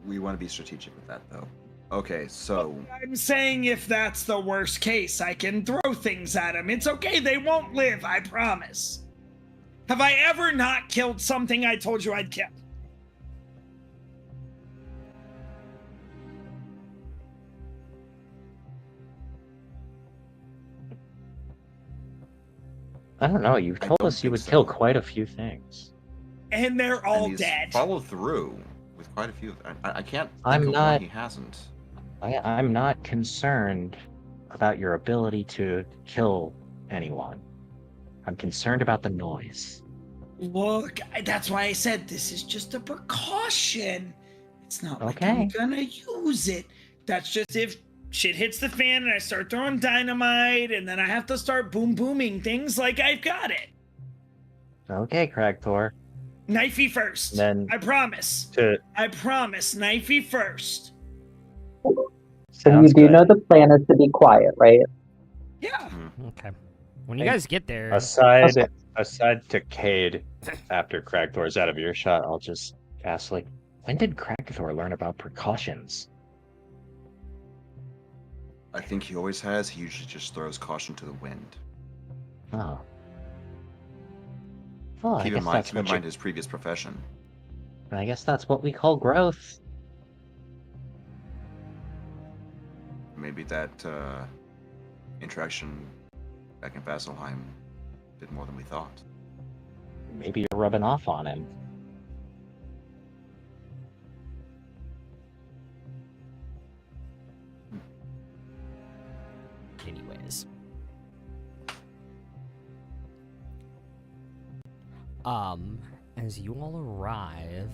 We want to be strategic with that, though. Okay, so I'm saying if that's the worst case, I can throw things at him. It's okay. They won't live. I promise. Have I ever not killed something I told you I'd kill? I don't know, you I told don't us you think would so. kill quite a few things. And they're all and he's dead. followed through with quite a few. I can't think I'm of not- one he hasn't. I'm not concerned about your ability to kill anyone. I'm concerned about the noise. Look, that's why I said this is just a precaution. It's not like Okay. I'm gonna use it. That's just if shit hits the fan and I start throwing dynamite and then I have to start booming things like I've got it. Okay, Cragthor. Knifey first. Then I promise. to I promise. Knifey first. So you Sounds do good. know the plan is to be quiet, right? Yeah. Okay. When you Hey, guys get there, aside to Cade, after Cragthor's out of earshot, I'll just ask, like, when did Cragthor learn about precautions? I think he always has. He usually just throws caution to the wind. Oh. Well, I Keep in guess mind, that's keep in what mind his previous profession. I guess that's what we call growth. Maybe that interaction back in Vasselheim did more than we thought. Maybe you're rubbing off on him. anyways. As you all arrive,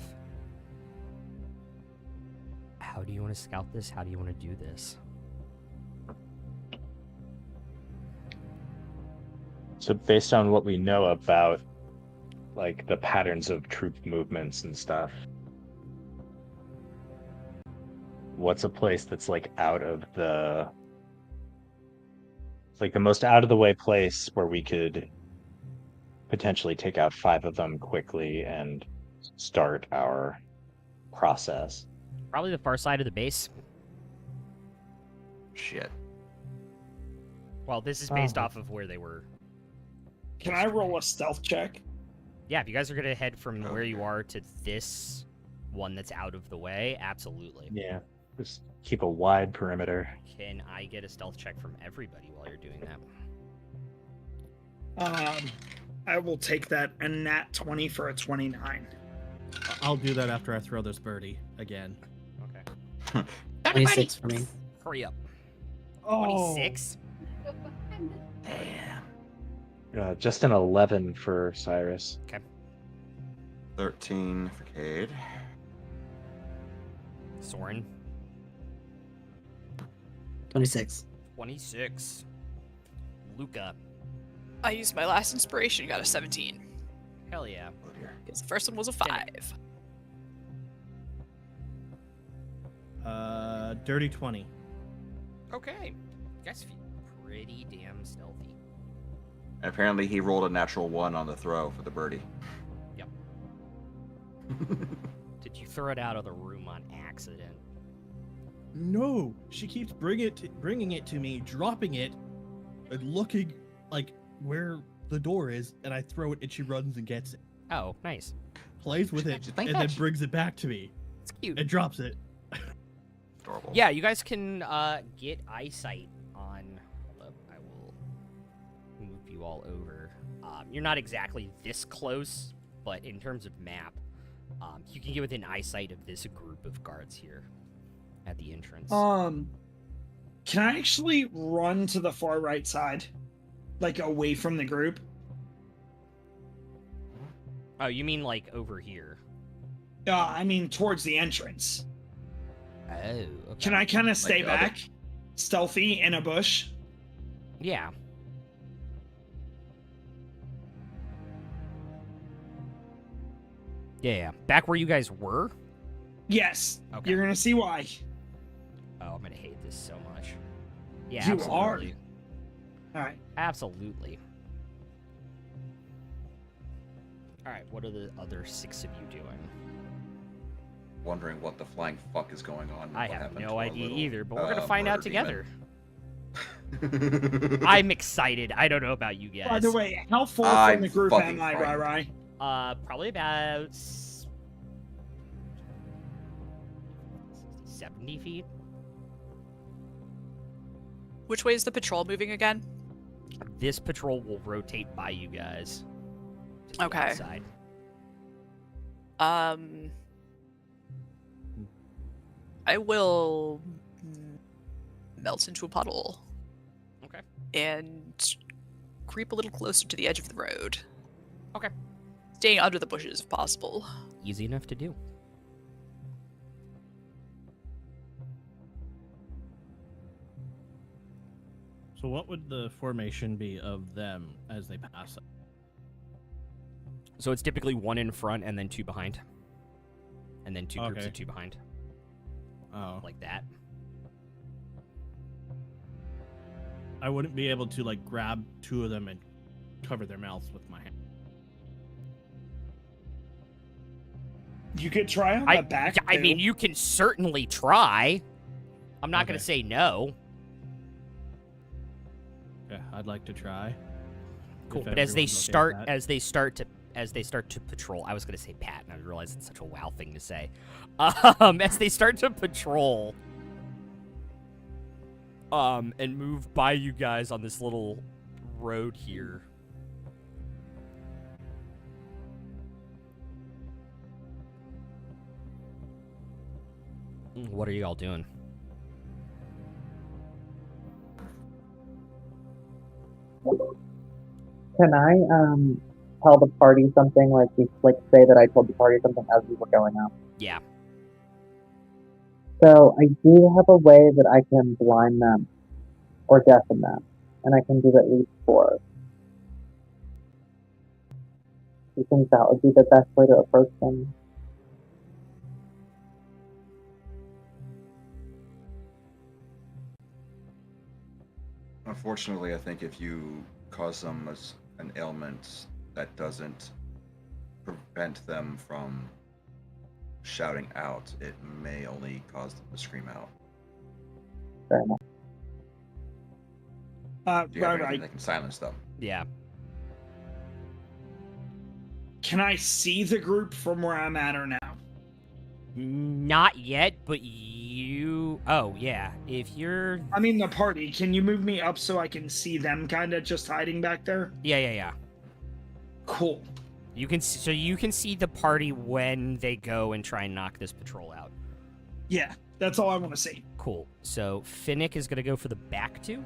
how do you want to scout this? How do you want to do this? So based on what we know about, like, the patterns of troop movements and stuff, what's a place that's, like, out of the... like, the most out-of-the-way place where we could potentially take out 5 of them quickly and start our process? Probably the far side of the base. Shit. Well, this is based off of where they were. Can I roll a stealth check? Yeah, if you guys are gonna head from where you Okay. are to this one that's out of the way, absolutely. Yeah, just keep a wide perimeter. Can I get a stealth check from everybody while you're doing that? I will take that a nat 20 for a 29. I'll do that after I throw this birdie again. Okay. 26 for me. Hurry up. Oh. 26? Damn. Just an 11 for Cyrus. 13 for Cade. Soren? 26. 26. Luca? I used my last inspiration, got a 17. Hell yeah. Oh dear. Because the first one was a 5. Dirty 20. Okay. You guys feel pretty damn stealthy. And apparently he rolled a natural 1 on the throw for the birdie. Yep. Did you throw it out of the room on accident? No, she keeps bringing it to me, dropping it, and looking like where the door is, and I throw it, and she runs and gets it, Oh, nice. plays with it, and then brings it back to me It's cute. and drops it. Adorable. Yeah, you guys can get eyesight on. Hold up, I will move you all over. You're not exactly this close, but in terms of map, You can get within eyesight of this group of guards here at the entrance. Can I actually run to the far right side, like away from the group? Oh, you mean like over here? I mean towards the entrance. Oh, okay. Can I kind of stay the other- back, stealthy in a bush? Yeah. Yeah. Back where you guys were? Yes. Okay. You're gonna see why. Oh, I'm gonna hate this so much. Yeah, You absolutely. All right. Absolutely. All right, what are the other 6 of you doing? Wondering what the flying fuck is going on. I what have happened no to our idea little, either, but we're gonna find out murder together. demon. I'm excited. I don't know about you guys. By the way, how far I'm from the group fucking am I, frightened. Rai? Probably about 70 feet. Which way is the patrol moving again? This patrol will rotate by you guys. To the Okay. outside. I will melt into a puddle. Okay. And creep a little closer to the edge of the road. Okay. Staying under the bushes if possible. Easy enough to do. So what would the formation be of them as they pass it? So it's typically 1 in front and then 2 behind. And then 2 groups Okay. of 2 behind. Oh. Like that. I wouldn't be able to like grab 2 of them and cover their mouths with my hand. You could try on the back. I mean, too. you can certainly try. I'm not going Okay. to say no. Yeah, I'd like to try. Cool. If But as they everyone's okay with start, that. as they start to patrol, I was going to say pat, and I realized it's such a wow thing to say. As they start to patrol, and move by you guys on this little road here. What are you all doing? Can I tell the party something like say that I told the party something as we were going out? Yeah. So I do have a way that I can blind them or deafen them, and I can do at least 4. Do you think that would be the best way to approach them? Unfortunately, I think if you cause them an ailment that doesn't prevent them from shouting out, it may only cause them to scream out. Fair enough. Do you have Right. anything that can silence them? Yeah. Can I see the group from where I'm at or now? Not yet, but you... Oh, yeah. If you're... I mean the party. Can you move me up so I can see them kind of just hiding back there? Yeah. Cool. You can so you can see the party when they go and try and knock this patrol out. Yeah, that's all I want to see. Cool. So Finnick is gonna go for the back 2.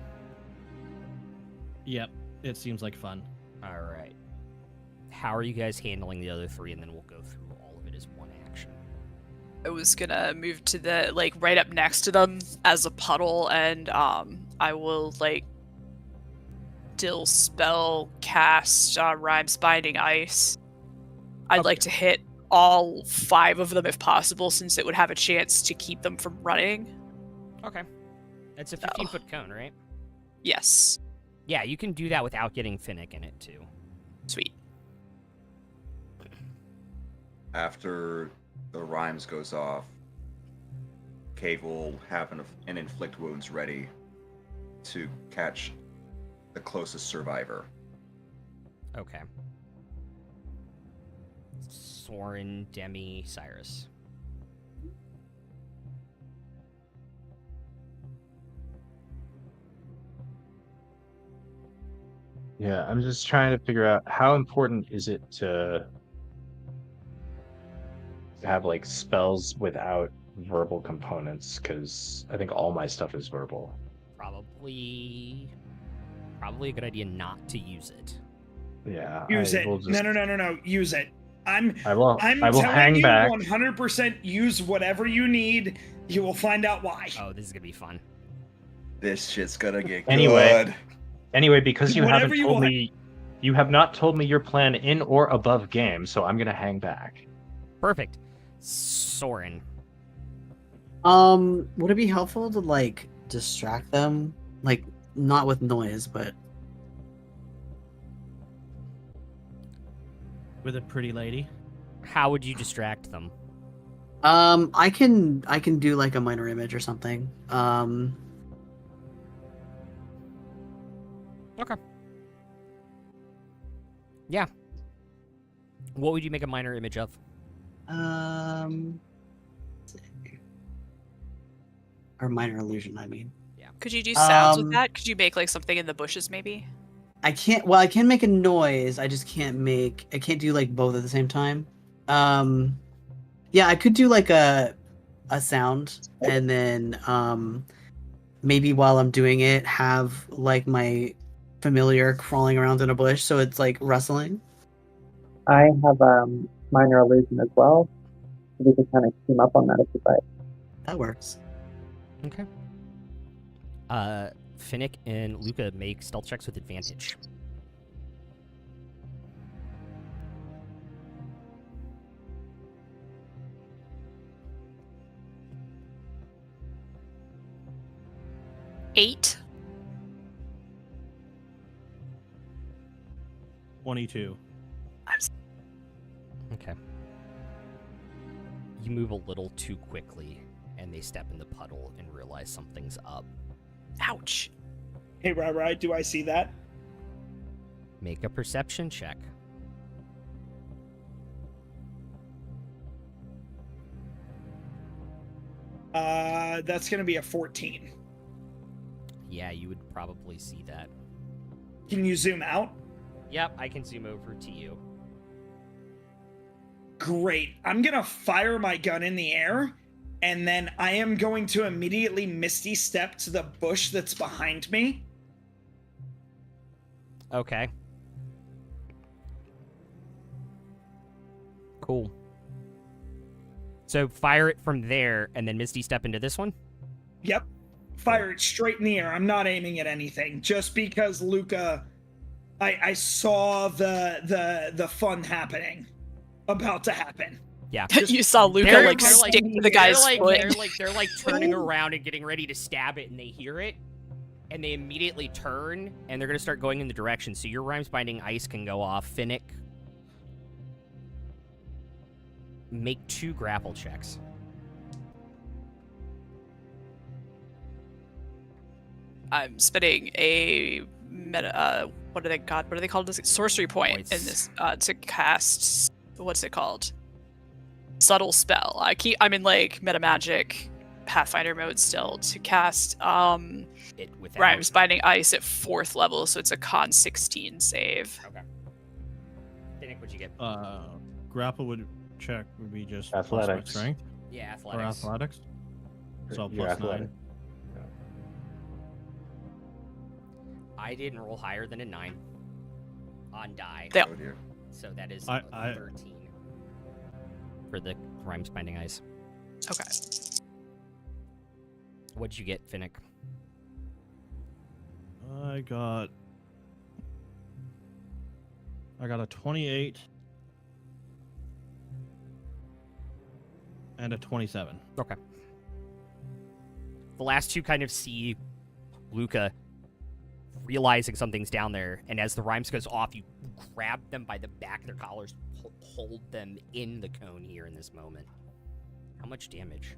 Yep, it seems like fun. All right. How are you guys handling the other 3? And then we'll go through all of it as one action. I was gonna move to the right up next to them as a puddle, and I will still spell cast Rhymes Binding Ice. I'd like to hit all 5 of them if possible, since it would have a chance to keep them from running. Okay. It's a 15-foot cone, right? Yes. Yeah, you can do that without getting Finnick in it too. Sweet. After the rhymes goes off, Cave will have an inflict wounds ready to catch the closest survivor. Okay. Soren, Demi, Cyrus. Yeah, I'm just trying to figure out how important is it to have like spells without verbal components, because I think all my stuff is verbal. Probably a good idea not to use it. Yeah. Use I it. will just- No. Use it. I'm I will telling hang you back. 100% use whatever you need. You will find out why. Oh, this is gonna be fun. This shit's gonna get Anyway. good. Anyway, because you Whatever haven't you told want. me, you have not told me your plan in or above game, so I'm gonna hang back. Perfect. Soren. Would it be helpful to like distract them? Like not with noise, but With a pretty lady. How would you distract them? I can do like a minor image or something. Okay. Yeah. What would you make a minor image of? Or minor illusion, I mean. Could you do sounds with Um, that? Could you make like something in the bushes maybe? I can't. Well, I can make a noise. I just can't make. I can't do like both at the same time. Yeah, I could do like a sound, and then maybe while I'm doing it, have like my familiar crawling around in a bush, so it's like rustling. I have minor illusion as well. We can kind of team up on that if you'd like. That works. Okay. Finnick and Luca make stealth checks with advantage. Eight. 22. Okay. You move a little too quickly, and they step in the puddle and realize something's up. Ouch. Hey, Rai, do I see that? Make a perception check. That's gonna be a 14. Yeah, you would probably see that. Can you zoom out? Yep, I can zoom over to you. Great. I'm gonna fire my gun in the air, and then I am going to immediately Misty step to the bush that's behind me. Okay. Cool. So fire it from there, and then Misty step into this one? Yep. Fire it straight in the air. I'm not aiming at anything. Just because Luca, I saw the fun happening, about to happen. Yeah. You saw Luca They're- like they're stick to the they're guy's like, foot. they're like turning around and getting ready to stab it, and they hear it, and they immediately turn, and they're gonna start going in the direction. So your Rhymes Binding Ice can go off. Finnick, make 2 grapple checks. I'm spending a meta. What do they called this? Sorcery point in this to cast. What's it called? Subtle spell. I'm in like meta magic Pathfinder mode still to cast It without. Rhymes Binding Ice at 4th level, so it's a con 16 save. Okay. Finnick, what'd you get? Grapple check would be just plus my Athletics. strength Yeah, or athletics. athletics. So You're plus 9. athletic. I didn't roll higher than a 9 on die. They- Oh dear. So that is I- a 13 for the Rhymes Binding Ice. Okay. What'd you get, Finnick? I got a 28 and a 27. Okay. The last two kind of see Luca realizing something's down there, and as the rhymes goes off, you grab them by the back of their collars, hold them in the cone here in this moment. How much damage?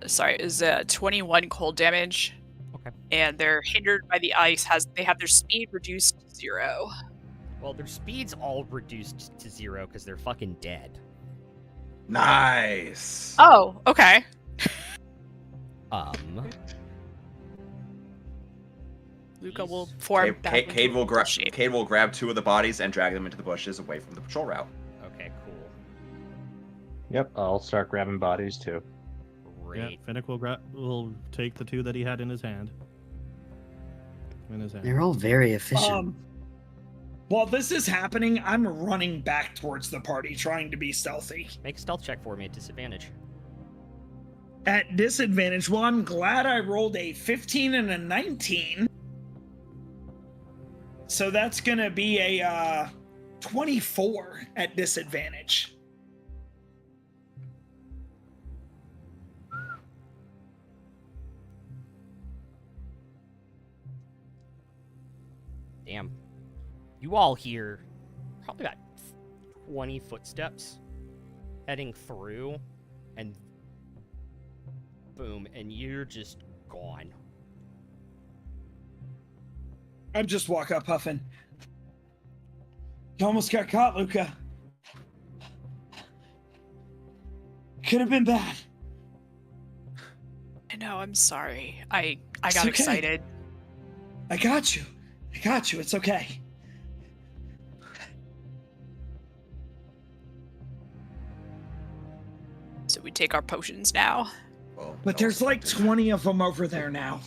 Sorry, is 21 cold damage. Okay. And they're hindered by the ice. They have their speed reduced to 0. Well, their speed's all reduced to 0 because they're fucking dead. Nice. Oh, okay. Luca will form back into Cade will a grab shape. Cade will grab 2 of the bodies and drag them into the bushes away from the patrol route. Okay, cool. Yep, I'll start grabbing bodies too. Yeah, Great. Finnick will take the 2 that he had in his hand. They're all very efficient. While this is happening, I'm running back towards the party, trying to be stealthy. Make a stealth check for me at disadvantage. At disadvantage, well, I'm glad I rolled a 15 and a 19. So that's going to be a 24 at disadvantage. Damn. You all hear probably about 20 footsteps heading through, and boom, and you're just gone. I just walk up huffing. You almost got caught, Luca. Could have been bad. I know, I'm sorry. I It's got okay. excited. I got you. I got you. It's okay. So we take our potions now. Well, But no, there's like expected. 20 of them over there now.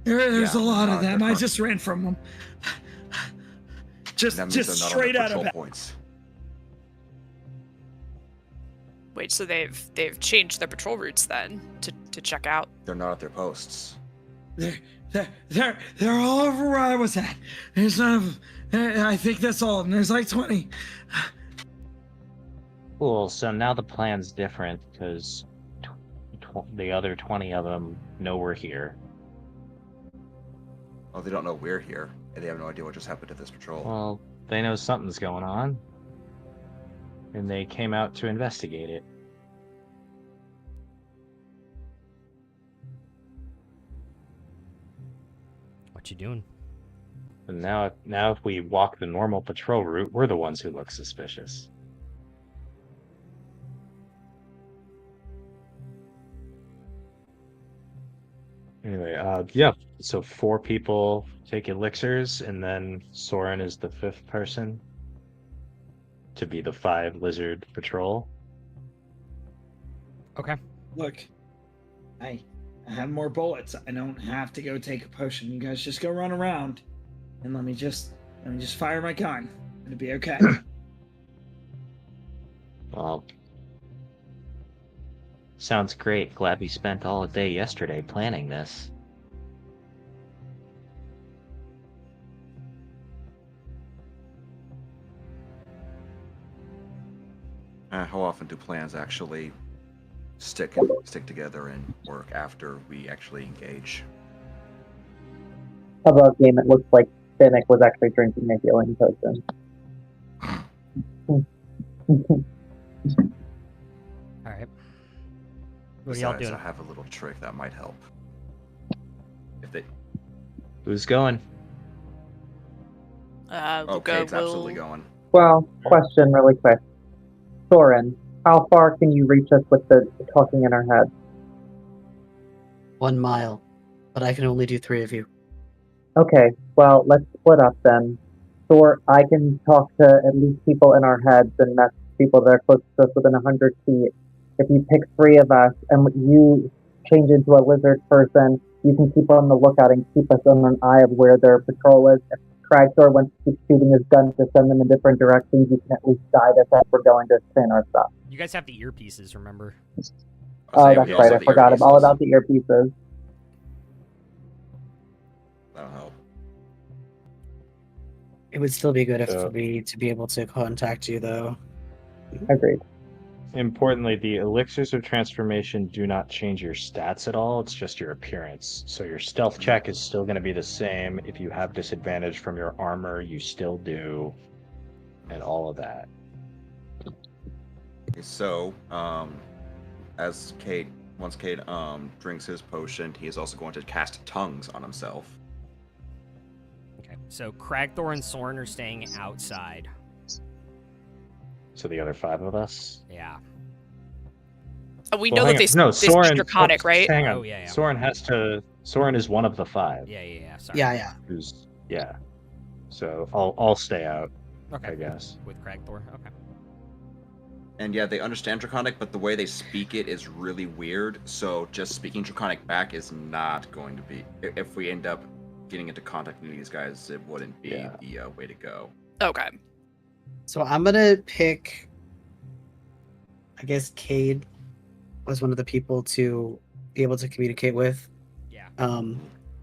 There's a Yeah, lot of they're them. I front. just ran from them. Just That means they're not on the straight out of patrol bed. points. Wait, so they've changed their patrol routes then to check out. They're not at their posts. They're all over where I was at. There's none of them. I think that's all of them. There's like 20. Cool. So now the plan's different because the other 20 of them know we're here. Oh, they don't know we're here, and they have no idea what just happened to this patrol. Well, they know something's going on, and they came out to investigate it. What you doing? And now if we walk the normal patrol route, we're the ones who look suspicious. Anyway, yeah. So 4 people take elixirs, and then Soren is the 5th person to be the 5 lizard patrol. Okay. Look, I have more bullets. I don't have to go take a potion. You guys just go run around, and let me just fire my gun. It'll be okay. Well, sounds great. Glad we spent all day yesterday planning this. How often do plans actually stick together and work after we actually engage? Above game, it looks like Finnick was actually drinking a healing potion. All right. What are y'all Besides, doing? I have a little trick that might help. If they Who's going? Luca Cade's will. absolutely going. Well, question really quick. Soren, how far can you reach us with the talking in our head? 1 mile, but I can only do 3 of you. Okay, well, let's split up then. I can talk to at least people in our heads and message people that are close to us within 100 feet. If you pick 3 of us and you change into a lizard person, you can keep on the lookout and keep us on an eye of where their patrol is. If Cragthor wants to keep shooting his gun to send them in different directions, you can at least guide us as we're going to spin our stuff. You guys have the earpieces, remember? Oh, that's right. I forgot all about the earpieces. That'll help. It would still be good if Yeah. we to be able to contact you, though. Agreed. Importantly, the elixirs of transformation do not change your stats at all. It's just your appearance. So your stealth check is still going to be the same. If you have disadvantage from your armor, you still do, and all of that. Okay, so, once Cade drinks his potion, he is also going to cast tongues on himself. Okay. So Cragthor and Soren are staying outside. So the other 5 of us. Yeah. We Well, know hang that on. No, they Soren. speak Draconic, right? Hang on. Oh, yeah. Soren has to Soren is one of the 5. Yeah. Sorry. Yeah. Who's yeah. So I'll stay out, Okay. I guess. With Cragthor. Okay. And yeah, they understand Draconic, but the way they speak it is really weird. So just speaking Draconic back is not going to be. If we end up getting into contact with these guys, it wouldn't be the way to go. Okay. So I'm gonna pick. I guess Cade was one of the people to be able to communicate with. Yeah.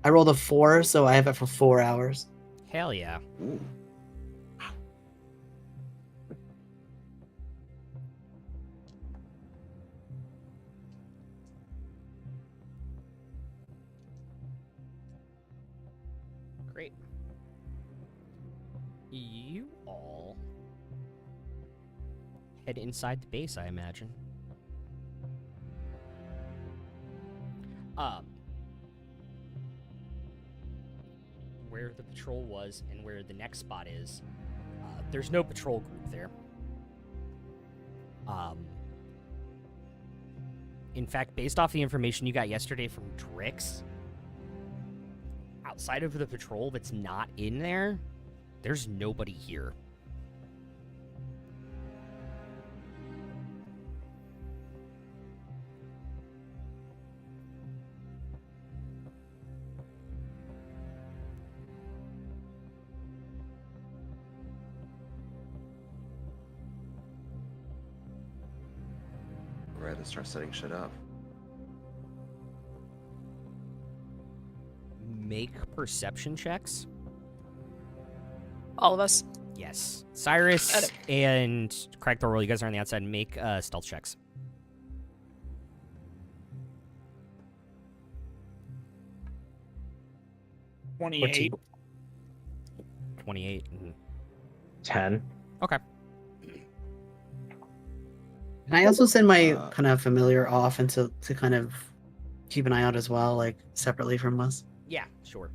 I rolled a 4, so I have it for 4 hours. Hell yeah. Ooh. Great. You all head inside the base, I imagine. Where the patrol was and where the next spot is, there's no patrol group there. In fact, based off the information you got yesterday from Drix, outside of the patrol that's not in there, there's nobody here. We're ready to start setting shit up. Make perception checks. All of us. Yes. Cyrus and Craig Thorwell, you guys are on the outside. Make stealth checks. 28. 28. 10. Okay. Can I also send my kind of familiar off and to kind of keep an eye out as well, like separately from us? Yeah, sure.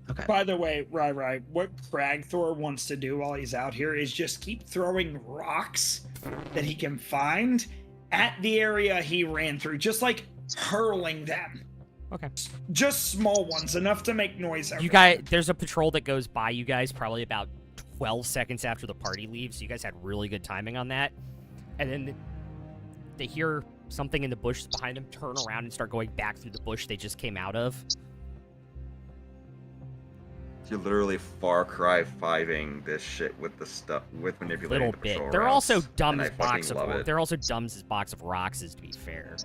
Okay. By the way, right, what Cragthor wants to do while he's out here is just keep throwing rocks that he can find at the area he ran through, just like hurling them. Okay. Just small ones, enough to make noise. You guys, there's a patrol that goes by you guys probably about 12 seconds after the party leaves. So you guys had really good timing on that. And then they hear something in the bush behind them, turn around and start going back through the bush they just came out of. You're literally Far Cry 5ing this shit with the stuff, with manipulating Little the bit. patrol They're routes, also dumb and I as box fucking love of it. they're also dumb as box of rocks is, to be fair.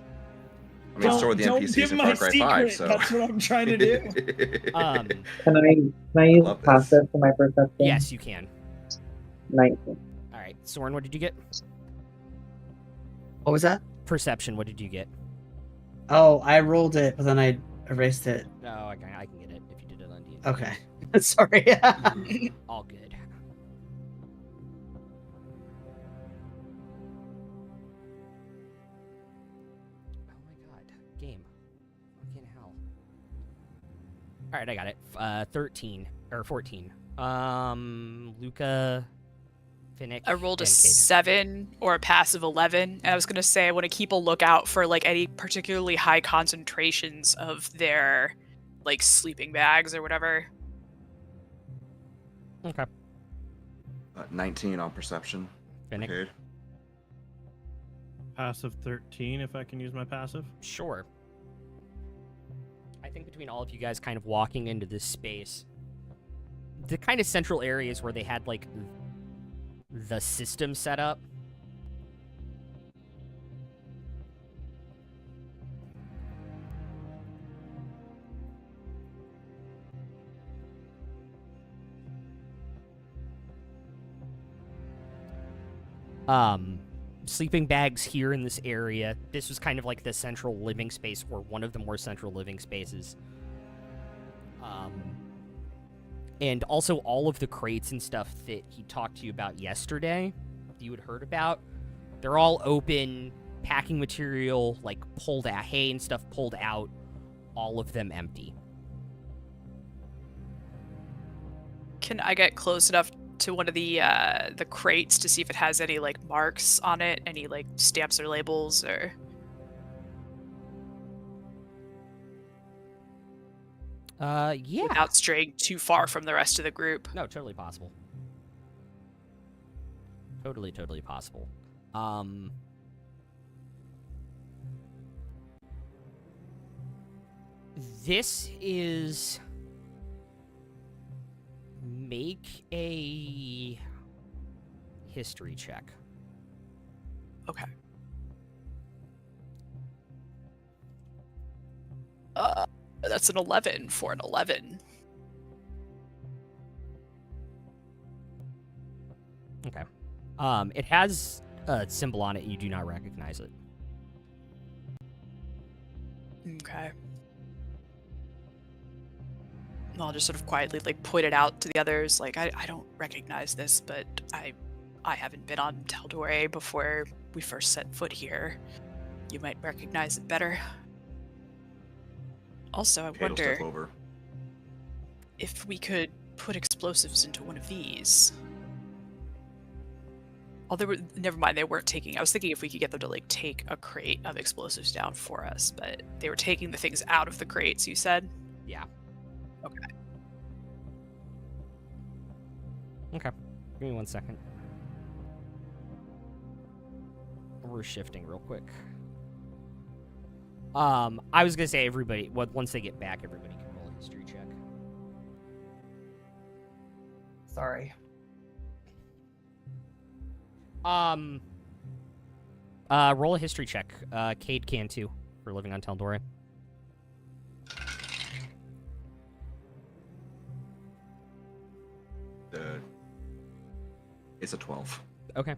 I mean, so are the Don't NPCs give in my Far Cry secret. 5, so... That's what I'm trying to do. Can I use love this. passive for my perception? Yes, you can. 19. All right, Soren, what did you get? What was that? Perception. What did you get? Oh, I rolled it, but then I erased it. No, I can get it if you did it on D&D. Okay. Sorry. All good. Oh my god, game. Fucking hell. All right, I got it. 13 or 14. Luca, Finnick. I rolled a and Cade. 7 or a passive 11, and I was gonna say I want to keep a lookout for like any particularly high concentrations of their like sleeping bags or whatever. Okay. 19 on perception. Finnick. Okay. Passive 13, if I can use my passive. Sure. I think between all of you guys kind of walking into this space, the kind of central areas where they had like the system set up. Sleeping bags here in this area. This was kind of like the central living space, or one of the more central living spaces. And also all of the crates and stuff that he talked to you about yesterday, that you had heard about, they're all open, packing material, like pulled out, hay and stuff pulled out, all of them empty. Can I get close enough to one of the crates to see if it has any like marks on it, any like stamps or labels or? Yeah. without straying too far from the rest of the group. No, totally possible. Totally possible. This is... Make a history check. Okay. That's an 11 for an 11. Okay. It has a symbol on it. You do not recognize it. Okay. I'll just sort of quietly point it out to the others. I don't recognize this, but I haven't been on Taldore before we first set foot here. You might recognize it better. Also, I Kate will wonder step over. if we could put explosives into one of these. Oh, never mind, they weren't taking... I was thinking if we could get them to, take a crate of explosives down for us, but they were taking the things out of the crates, you said? Yeah. Okay. Okay. Give me 1 second. We're shifting real quick. I was gonna say everybody... once they get back, everybody can roll a history check. Sorry. Roll a history check. Cade can too, for living on Taldore. It's a 12. Okay.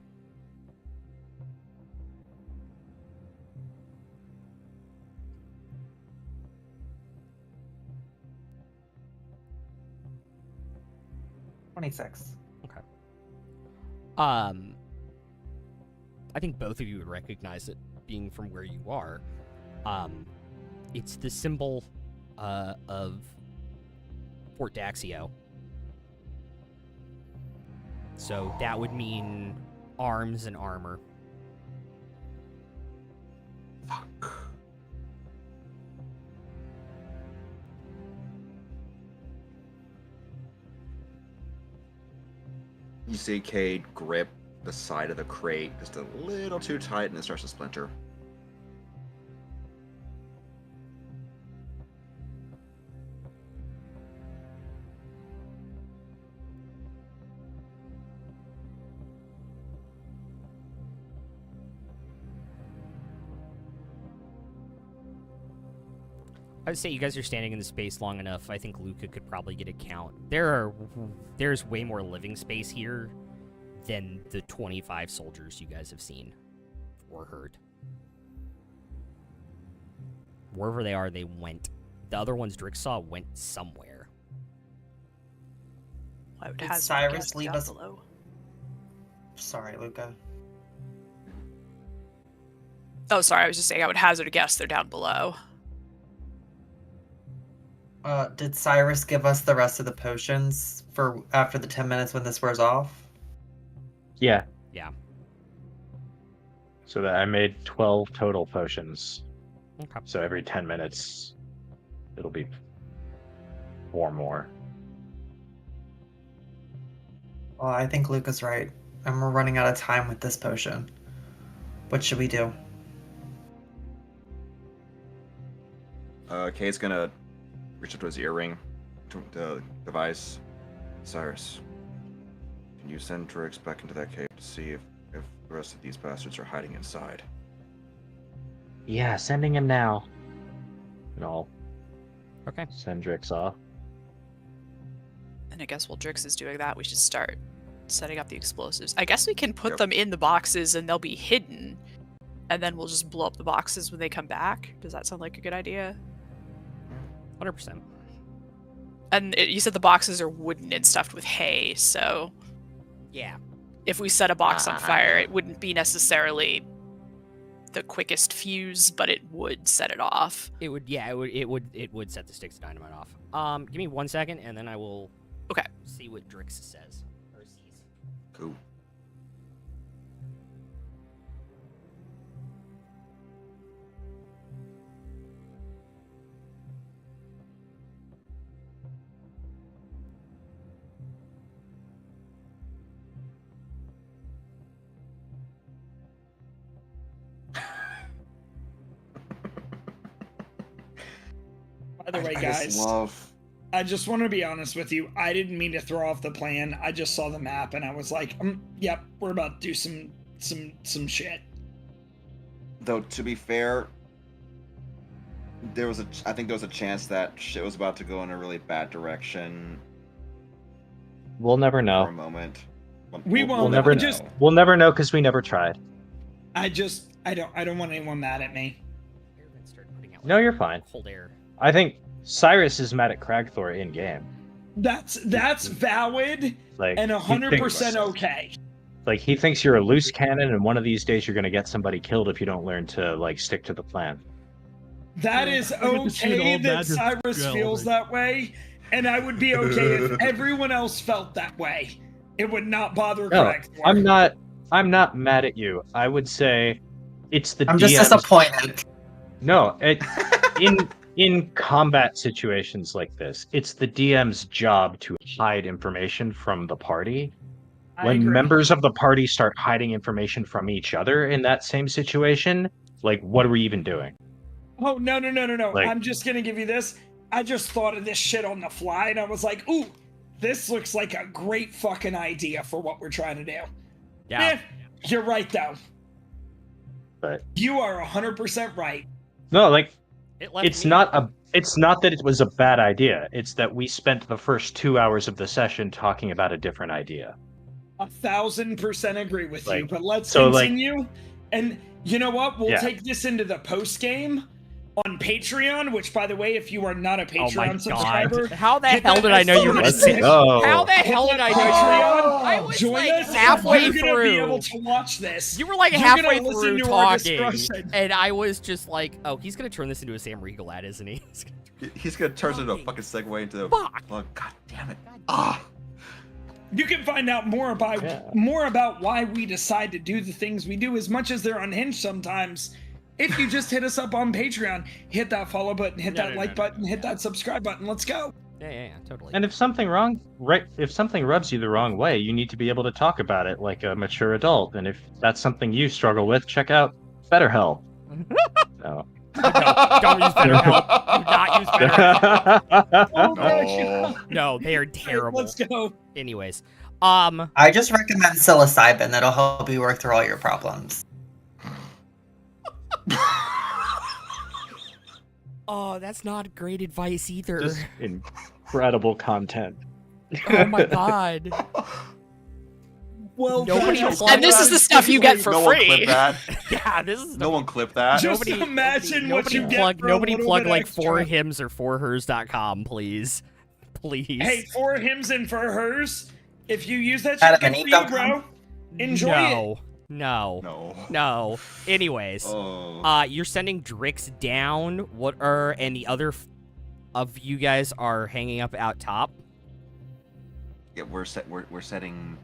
$26. Okay. I think both of you would recognize it, being from where you are. It's the symbol of Fort Daxio. So that would mean arms and armor. Fuck. You see Cade grip the side of the crate just a little too tight and it starts to splinter. I would say you guys are standing in the space long enough. I think Luca could probably get a count. There's way more living space here than the 25 soldiers you guys have seen or heard. Wherever they are, they went. The other ones Drick saw went somewhere. I would Did hazard a Cyrus guess leave down us- below. Sorry, Luca. Oh, sorry, I was just saying I would hazard a guess they're down below. Did Cyrus give us the rest of the potions for after the 10 minutes when this wears off? Yeah. Yeah. So that I made 12 total potions. Okay. So every 10 minutes, it'll be 4 more. Well, I think Luca's right. And we're running out of time with this potion. What should we do? Cade's gonna reach up to his earring, to the device. Cyrus, can you send Drix back into that cave to see if the rest of these bastards are hiding inside? Yeah, sending him now. And I'll Okay. send Drix off. And I guess while Drix is doing that, we should start setting up the explosives. I guess we can put Yep. them in the boxes and they'll be hidden. And then we'll just blow up the boxes when they come back. Does that sound like a good idea? 100%. And you said the boxes are wooden and stuffed with hay, so Yeah. if we set a box on fire, it wouldn't be necessarily the quickest fuse, but it would set it off. It would set the sticks of dynamite off. Give me 1 second and then I will Okay. see what Drix says. Or sees. Cool. the way, I guys, just love. I just want to be honest with you. I didn't mean to throw off the plan. I just saw the map and I was like, yep, we're about to do some shit. Though to be fair, I think there was a chance that shit was about to go in a really bad direction We'll never for a know. moment. We'll never know. We'll never know because we never tried. I don't want anyone mad at me. Air vents started putting out, No, you're fine. cold air. I think Cyrus is mad at Cragthor in game. That's valid Like and he 100% thinks- okay. Like he thinks you're a loose cannon, and one of these days you're gonna get somebody killed if you don't learn to like stick to the plan. That is I get to see it okay all that bad as Cyrus well, feels but- that way, and I would be okay if everyone else felt that way. It would not bother No, Craig. I'm not mad at you. I would say it's the I'm just DM's disappointed. No, in combat situations like this, it's the DM's job to hide information from the party. I When agree. members of the party start hiding information from each other in that same situation, like what are we even doing? Oh no. Like- I'm just gonna give you this. I just thought of this shit on the fly, and I was like, ooh, this looks like a great fucking idea for what we're trying to do. Yeah. Eh, you're right though. But You are 100% right. no, like It left it's me- not that it was a bad idea. It's that we spent the first 2 hours of the session talking about a different idea. 1,000% agree with you. Like, But let's so, like- continue. And you know what? We'll Yeah. take this into the post game on Patreon. Which, by the way, if you are not a Oh my Patreon subscriber, god! How the get hell that did I know you were gonna as say? go. How the Hit hell that did I know Patreon. I was Join like us. halfway You're gonna be able through. to watch this. You were like You're halfway gonna listen through to our talking, discussion. and I was just like, "Oh, he's gonna turn this into a Sam Riegel ad, isn't he?" He's gonna turn it into a fucking segue into. Fuck. Oh, God damn it! Ah. You can find out more about why we decide to do the things we do, as much as they're unhinged sometimes. If you just hit us up on Patreon, hit that follow button, hit that like button, hit that subscribe button. Let's go. Yeah, totally. And if something rubs you the wrong way, you need to be able to talk about it like a mature adult. And if that's something you struggle with, check out BetterHelp. No. Don't use BetterHelp. Do not use BetterHelp. Oh my No. God. No, they are terrible. Let's go. Anyways, I just recommend psilocybin. That'll help you work through all your problems. oh, that's not great advice either. Just incredible content. Oh my god. Well, Nobody guys, plugged And this is the stuff you get for No one free. clip that. Yeah, this is No one clip that. Just imagine what you get for a Nobody little plug bit like extra. 4hims or 4hers.com, please. Please. Hey, for hims and for hers, if you use that Adam shit and for Eve free, dot bro, com? enjoy it. No. No. No. Anyways, Oh. you're sending Drix down. What are and the other of you guys are hanging up out top? Yeah, we're setting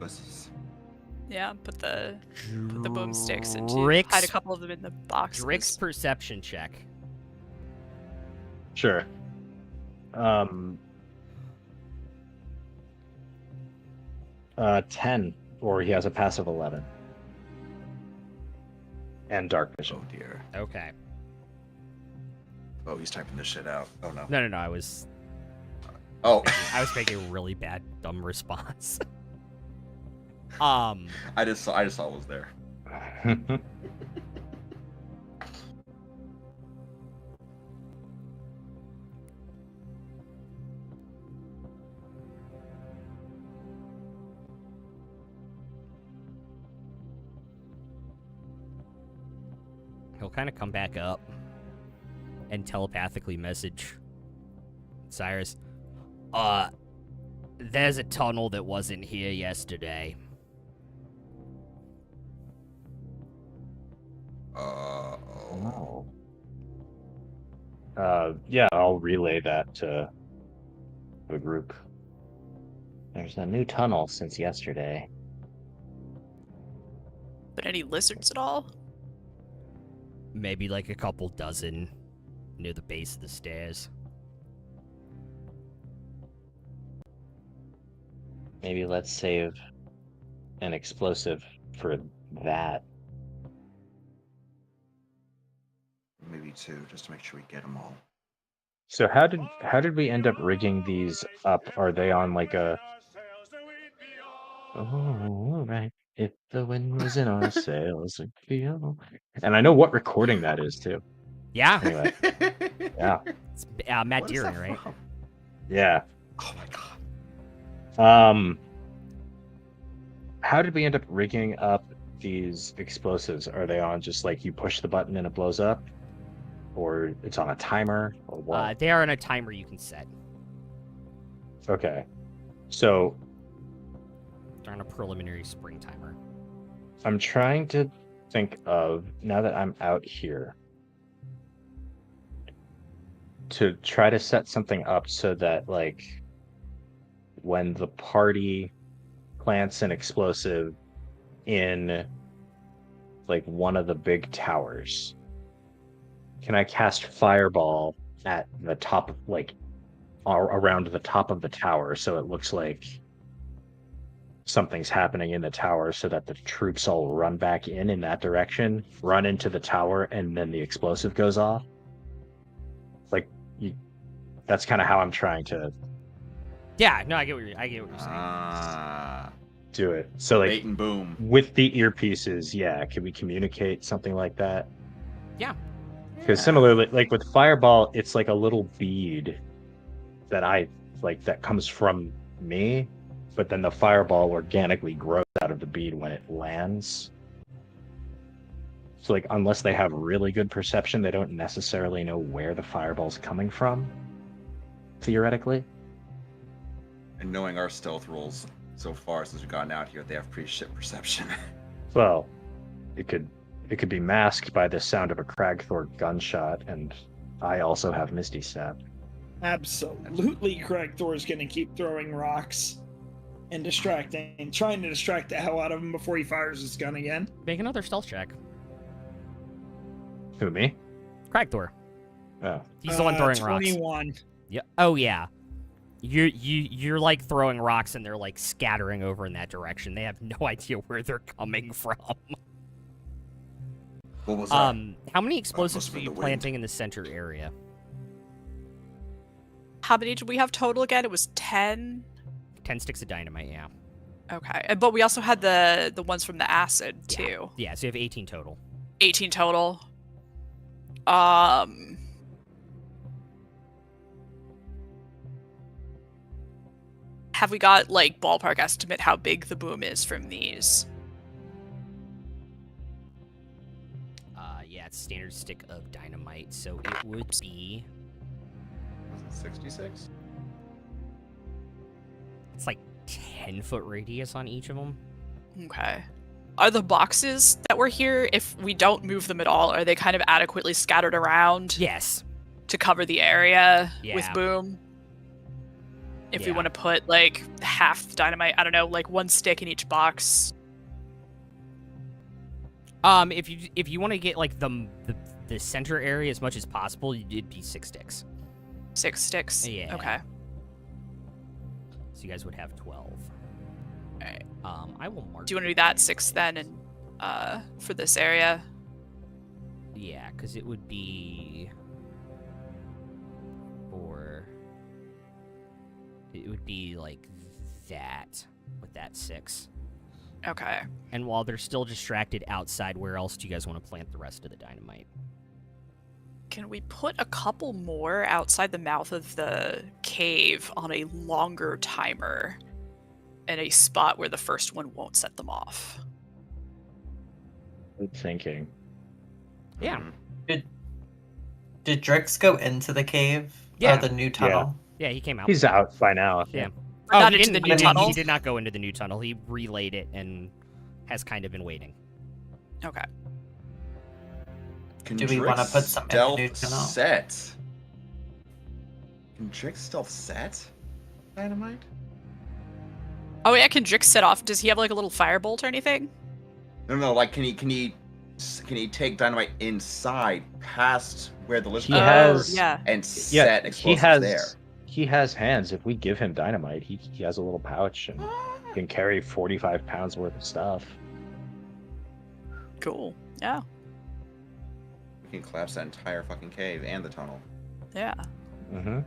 buses. Yeah, put the boomsticks into Drix- hide a couple of them in the boxes. Drix perception check. Sure. 10, or he has a passive 11. And dark vision. Oh dear. Okay. Oh, he's typing this shit out. Oh no. No, I was Oh. I was making a really bad dumb response. I just saw it was there. He'll kind of come back up and telepathically message Cyrus. There's a tunnel that wasn't here yesterday. Oh. Yeah, I'll relay that to the group. There's a new tunnel since yesterday. But any lizards at all? Maybe like a couple dozen near the base of the stairs. Maybe let's save an explosive for that. Maybe two, just to make sure we get them all. So how did we end up rigging these up? Are they on like a? Oh, right. If the wind was in our sails, we'd feel. And I know what recording that is too. Yeah, Anyway, yeah, it's Matt What is Deering, that right? from? yeah. Oh my god. How did we end up rigging up these explosives? Are they on just like you push the button and it blows up, or it's on a timer, or what? They are on a timer you can set. Okay, so They're on a preliminary spring timer. I'm trying to think of, now that I'm out here, to try to set something up so that like when the party plants an explosive in like one of the big towers, can I cast fireball at the top, like around the top of the tower, so it looks like something's happening in the tower, so that the troops all run back in that direction, run into the tower, and then the explosive goes off? Like, that's kind of how I'm trying to Yeah, no, I get what you're saying. Ah. do it. So like Bait and boom. with the earpieces, yeah, can we communicate something like that? Yeah. Because similarly, like with fireball, it's like a little bead that that comes from me, but then the fireball organically grows out of the bead when it lands. So like, unless they have really good perception, they don't necessarily know where the fireball's coming from, theoretically. And knowing our stealth rolls so far since we've gotten out here, they have pretty shit perception. Well, it could be masked by the sound of a Cragthor gunshot, and I also have Misty Step. Absolutely, Craig Thor's gonna keep throwing rocks and trying to distract the hell out of him before he fires his gun again. Make another stealth check. Who, me? Cragthor. Oh. He's the one throwing 21. rocks. Yeah. Oh yeah. You're like throwing rocks and they're like scattering over in that direction. They have no idea where they're coming from. What was that? How many explosives must were have you been the planting in the center area? How many did we have total again? It was 10. 10 sticks of dynamite, yeah. Okay, but we also had the ones from the acid too. Yeah, so you have 18 total. 18 total. Have we got like ballpark estimate how big the boom is from these? Yeah, it's standard stick of dynamite, so it would be 66? it's like 10-foot radius on each of them. Okay. Are the boxes that were here, if we don't move them at all, are they kind of adequately scattered around? Yes. To cover the area with Yeah. boom? If we Yeah. want to put like half the dynamite, I don't know, like one stick in each box. If you want to get like the center area as much as possible, it'd be 6 sticks. 6 sticks? Yeah. Okay. So you guys would have 12. Alright. I will mark. Do you want to do that 6 then, and for this area? Yeah, because it would be 4. It would be like that with that 6. Okay. And while they're still distracted outside, where else do you guys want to plant the rest of the dynamite? Can we put a couple more outside the mouth of the cave on a longer timer in a spot where the first one won't set them off? Good thinking. Yeah. Mhm. Did Drix go into the cave? Yeah. Or the new tunnel? Yeah, he came out. He's out by now. I think. Yeah. Or not he into the didn't- new he- tunnel? He did not go into the new tunnel. He relayed it and has kind of been waiting. Okay. Can Do we wanna Drix put some in the new stealth tunnel? set? Can Drix stealth set dynamite? Oh yeah, can Drix set off? Does he have like a little firebolt or anything? No, like can he take dynamite inside past where the lizard He has- yeah. and Yeah, set he explosives has. there? He has hands. If we give him dynamite, he has a little pouch and can carry 45 pounds worth of stuff. Cool. Yeah. We can collapse that entire fucking cave and the tunnel. Yeah. Mm-hmm.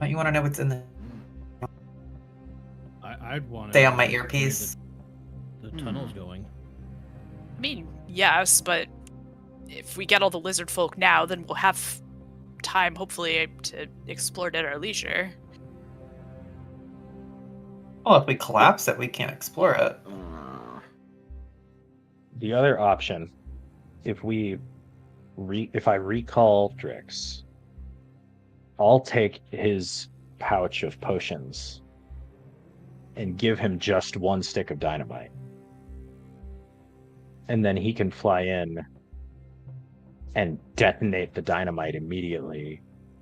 Don't you want to know what's in the? I'd want to Stay on my earpiece. The tunnel's going. I mean, yes, but if we get all the lizard folk now, then we'll have time, hopefully, to explore it at our leisure. Well, if we collapse it, we can't explore it. The other option, if I recall Drix, I'll take his pouch of potions and give him just one stick of dynamite. And then he can fly in and detonate the dynamite immediately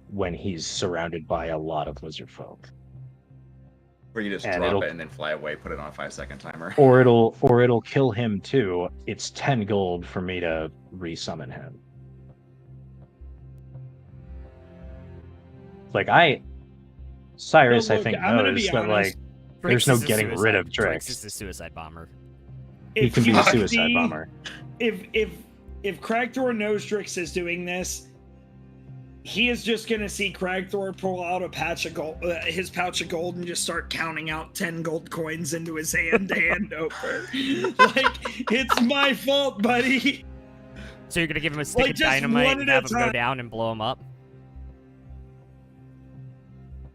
when he's surrounded by a lot of lizard folk. Or you just drop it and then fly away, put it on a 5-second timer. Or it'll kill him too. It's 10 gold for me to resummon him. Like Cyrus, No, I look, think I'm gonna knows be that honest. there's no getting rid of Drix Drix. is the suicide bomber. He can be you the suicide see- bomber. If Cragthor knows Drix is doing this, he is just gonna see Cragthor pull out a patch of gold, his pouch of gold, and just start counting out 10 gold coins into his hand to hand over. Like, it's my fault, buddy. So you're gonna give him a stick Like, of just dynamite one and at a have him go time. down and blow him up?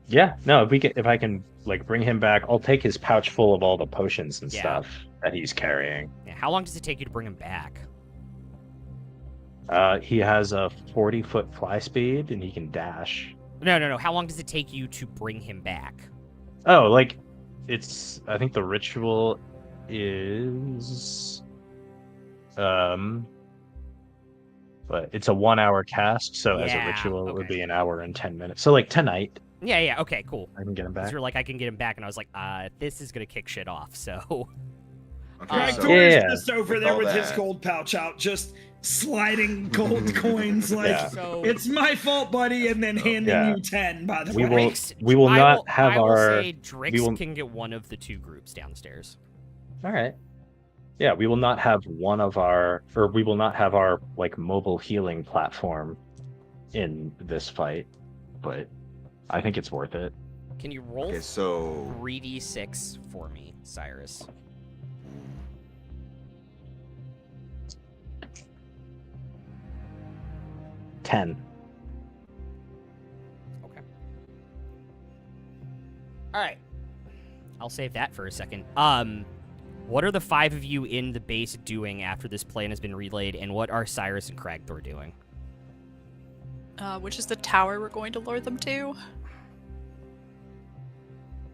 Yeah, no, if I can like bring him back, I'll take his pouch full of all the potions and Yeah. stuff that he's carrying. Yeah, how long does it take you to bring him back? He has a 40-foot fly speed and he can dash. No. How long does it take you to bring him back? Oh, like I think the ritual is but it's a 1-hour cast, so as a Yeah, ritual it would okay. be an hour and 10 minutes. So like tonight Yeah, okay, cool. I can get him 'Cause back. you're like, I can get him back, and I was like, this is gonna kick shit off, so... Okay, Cragthor so is Yeah. just over With there all with his that- gold pouch out, just sliding gold coins like, Yeah. So... it's my fault, buddy, and then handing Yeah. you 10, by the We way. will- Drix, we will I not have I will our- say Drix we will- can get one of the two groups downstairs. All right. Yeah, we will not have we will not have our like mobile healing platform in this fight, but I think it's worth it. Can you roll Okay, so 3d6 for me, Cyrus? Ten. Okay. Alright. I'll save that for a second. What are the 5 of you in the base doing after this plan has been relayed, and what are Cyrus and Cragthor doing? Which is the tower we're going to lure them to?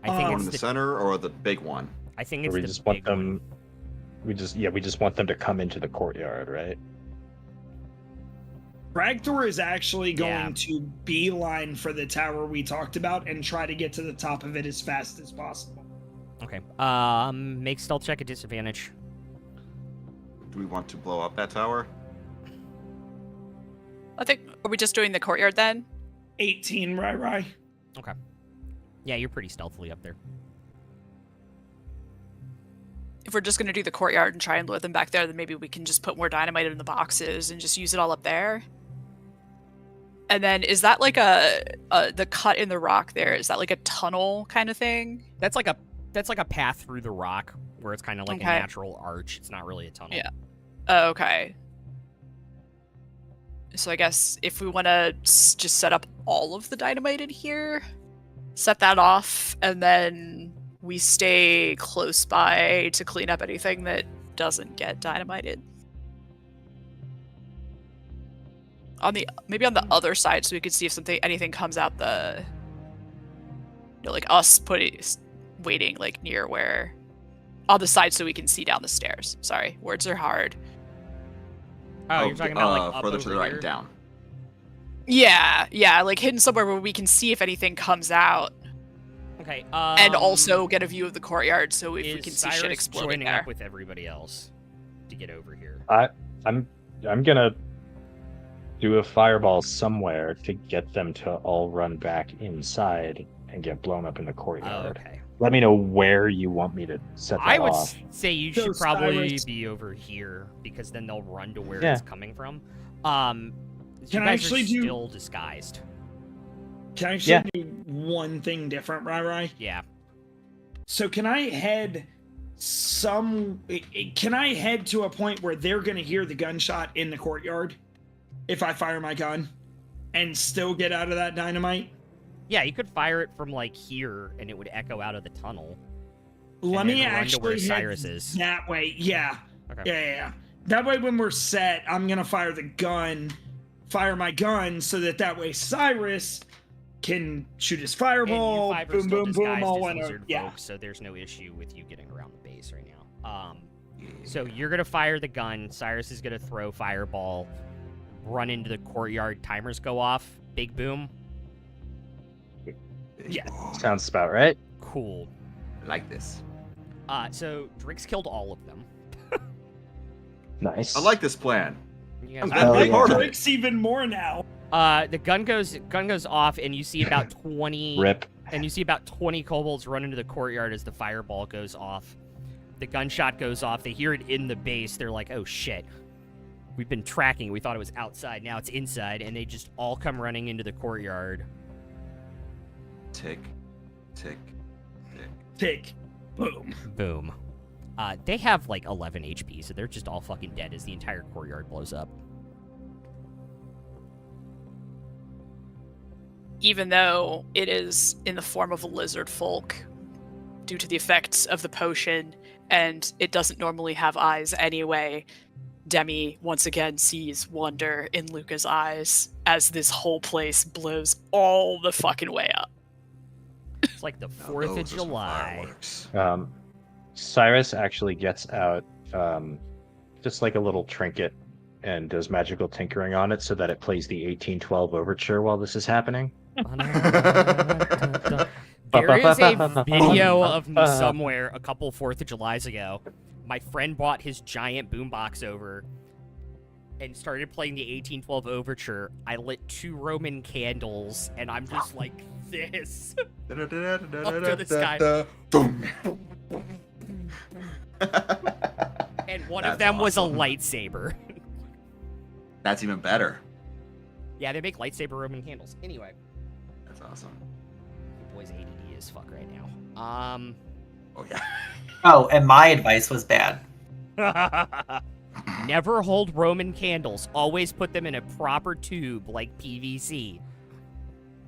I think Um, one it's in the center or the big one? I think Or it's we the just want big one. them. We just want them to come into the courtyard, right? Cragthor is actually going Yeah. to beeline for the tower we talked about and try to get to the top of it as fast as possible. Okay. Make stealth check at disadvantage. Do we want to blow up that tower? I think, are we just doing the courtyard then? 18, right? Okay. Yeah, you're pretty stealthily up there. If we're just going to do the courtyard and try and lure them back there, then maybe we can just put more dynamite in the boxes and just use it all up there. And then is that like the cut in the rock there? Is that like a tunnel kind of thing? That's like a path through the rock where it's kind of like a Okay. natural arch. It's not really a tunnel. Yeah. Oh, okay. So I guess if we want to just set up all of the dynamite in here, set that off, and then we stay close by to clean up anything that doesn't get dynamited. Maybe on the other side, so we could see if anything comes out the, like us waiting like near where, on the side, so we can see down the stairs. Sorry, words are hard. Oh, you're talking about like up further to over the right here? and down. Yeah, like hidden somewhere where we can see if anything comes out, Okay. and also get a view of the courtyard, so if we is can see Cyrus shit exploding joining there. up with everybody else to get over here? I'm gonna do a fireball somewhere to get them to all run back inside and get blown up in the Oh, courtyard. okay. Let me know where you want me to set that I would off. say you So should probably Cyrus- be over here because then they'll run to where Yeah. it's coming from. You Can I guys actually are do- still disguised. Can I actually do one thing different, Rai? Yeah. So can I head to a point where they're going to hear the gunshot in the courtyard if I fire my gun and still get out of that dynamite? Yeah, you could fire it from like here and it would echo out of the tunnel. Let me run to actually where head Cyrus is. that way. Yeah. Okay. Yeah. That way when we're set, I'm going to fire my gun so that way Cyrus can shoot his fireball. And you Boom, still boom, boom, disguised all as in. Lizardfolk, Yeah. so there's no issue with you getting around the base right now. So you're gonna fire the gun. Cyrus is gonna throw fireball, run into the courtyard. Timers go off. Big boom. Yeah. Sounds about right. Cool. I like this. So Drix killed all of them. Nice. I like this plan. You guys I'm are- glad to be part of it. Breaks even more now. The gun goes off, and you see about 20 Rip. and you see about 20 kobolds run into the courtyard as the fireball goes off. The gunshot goes off. They hear it in the base. They're like, "Oh shit! We've been tracking. We thought it was outside. Now it's inside." And they just all come running into the courtyard. Tick, tick, tick. Tick. Boom. Boom. They have like 11 HP, so they're just all fucking dead as the entire courtyard blows up. Even though it is in the form of a lizard folk, due to the effects of the potion, and it doesn't normally have eyes anyway, Demi once again sees wonder in Luca's eyes as this whole place blows all the fucking way up. It's like the 4th of Those are some July. fireworks. Cyrus actually gets out just like a little trinket and does magical tinkering on it so that it plays the 1812 overture while this is happening. There is a video of me somewhere a couple 4th of Julys ago. My friend brought his giant boombox over and started playing the 1812 overture. I lit 2 Roman candles, and I'm just like this. Up to the sky. Boom. And one of That's them was a awesome. lightsaber. That's even better. Yeah, they make lightsaber Roman candles. Anyway, That's awesome. the boy's ADD as fuck right now. Oh yeah. Oh, and my advice was bad. Never hold Roman candles. Always put them in a proper tube like PVC.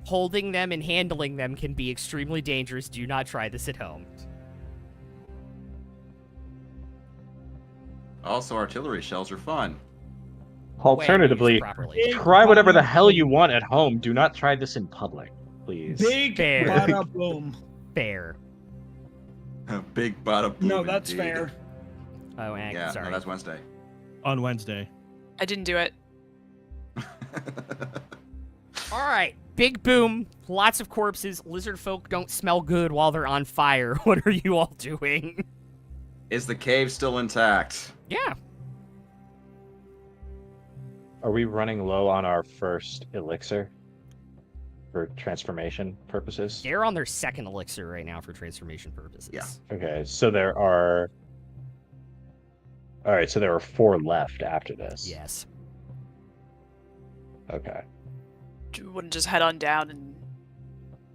Holding them and handling them can be extremely dangerous. Do not try this at home. Also, artillery shells are fun. Alternatively, When used properly. try whatever the hell you want at home. Do not try this in public, please. Big Fair. bada boom. Fair. Big bada boom. No, that's indeed. fair. Oh, and Yeah, sorry. no, that's Wednesday. On Wednesday. I didn't do it. All right. Big boom. Lots of corpses. Lizard folk don't smell good while they're on fire. What are you all doing? Is the cave still intact? Yeah. Are we running low on our first elixir for transformation purposes? They're on their 2nd elixir right now for transformation purposes. Yeah. Okay, so there are. All right, so there are 4 left after this. Yes. Okay. You wouldn't just head on down and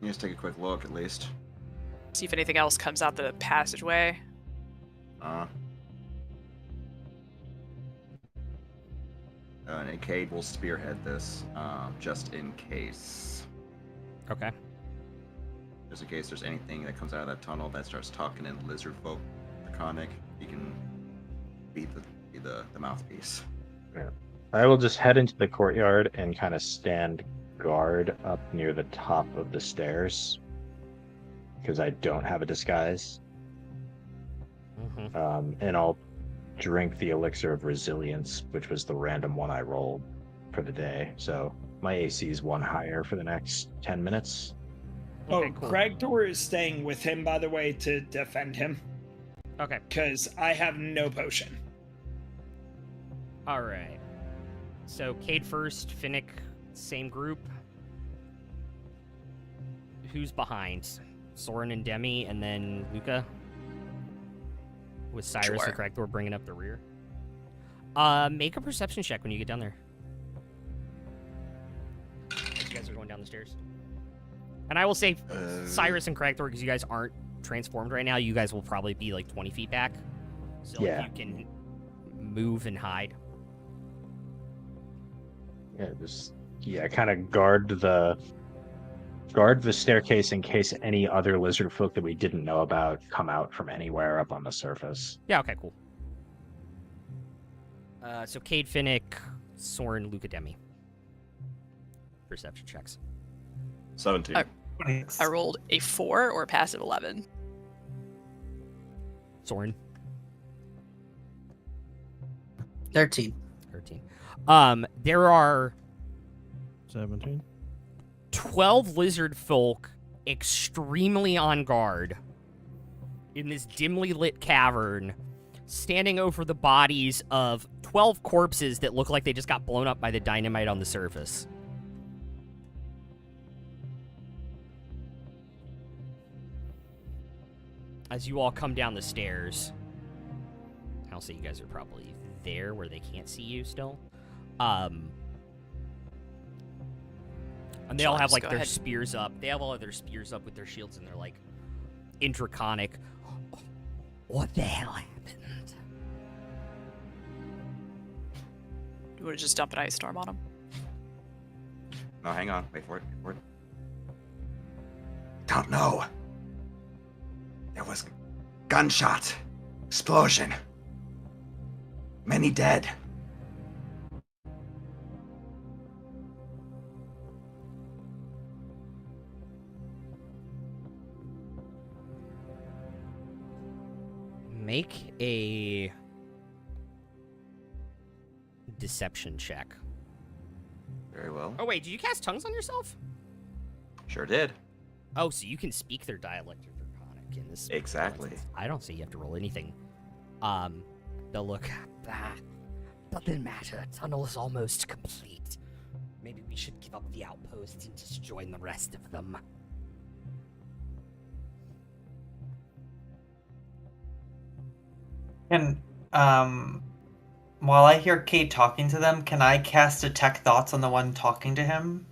Let's take a quick look, at least. see if anything else comes out the passageway. And Cade will spearhead this, just in case. Okay. Just in case there's anything that comes out of that tunnel that starts talking in Lizardfolk Draconic, he can be the mouthpiece. I will just head into the courtyard and kind of stand guard up near the top of the stairs because I don't have a disguise. Mm-hmm. And I'll drink the elixir of resilience, which was the random one I rolled for the day. So my AC is 1 higher for the next 10 minutes. Oh, Okay, cool. Cragtor is staying with him, by the way, to defend him. Okay. Because I have no potion. All right. So Cade first, Finnick, same group. Who's behind? Soren and Demi, and then Luca? With Cyrus and Sure. Cragthor bringing up the rear. Make a perception check when you get down there. As you guys are going down the stairs. And I will say, Cyrus and Cragthor, because you guys aren't transformed right now, you guys will probably be like 20 feet back. So Yeah. like, you can move and hide. Yeah, just kind of guard the staircase in case any other lizard folk that we didn't know about come out from anywhere up on the surface. Yeah, okay, cool. So Cade Finnick, Soren, Luca Demi. Perception checks. 17. I rolled a 4 or a passive 11. Soren. 13. 13. There are 17. 12 lizard folk extremely on guard in this dimly lit cavern, standing over the bodies of 12 corpses that look like they just got blown up by the dynamite on the surface. As you all come down the stairs, I'll say you guys are probably there where they can't see you still. And they all have like their spears up. They have all of their spears up with their shields, and they're like intraconic. What the hell happened? You would have just dumped an ice storm on them. No, hang on. Wait for it. Don't know. There was gunshot, explosion, many dead. Make a deception check. Very well. Oh wait, did you cast tongues on yourself? Sure did. Oh, so you can speak their dialect or draconic in this. Exactly. I don't say you have to roll anything. They'll look. Doesn't matter. Tunnel is almost complete. Maybe we should give up the outposts and just join the rest of them. And while I hear Kate talking to them, can I cast Detect Thoughts on the one talking to him?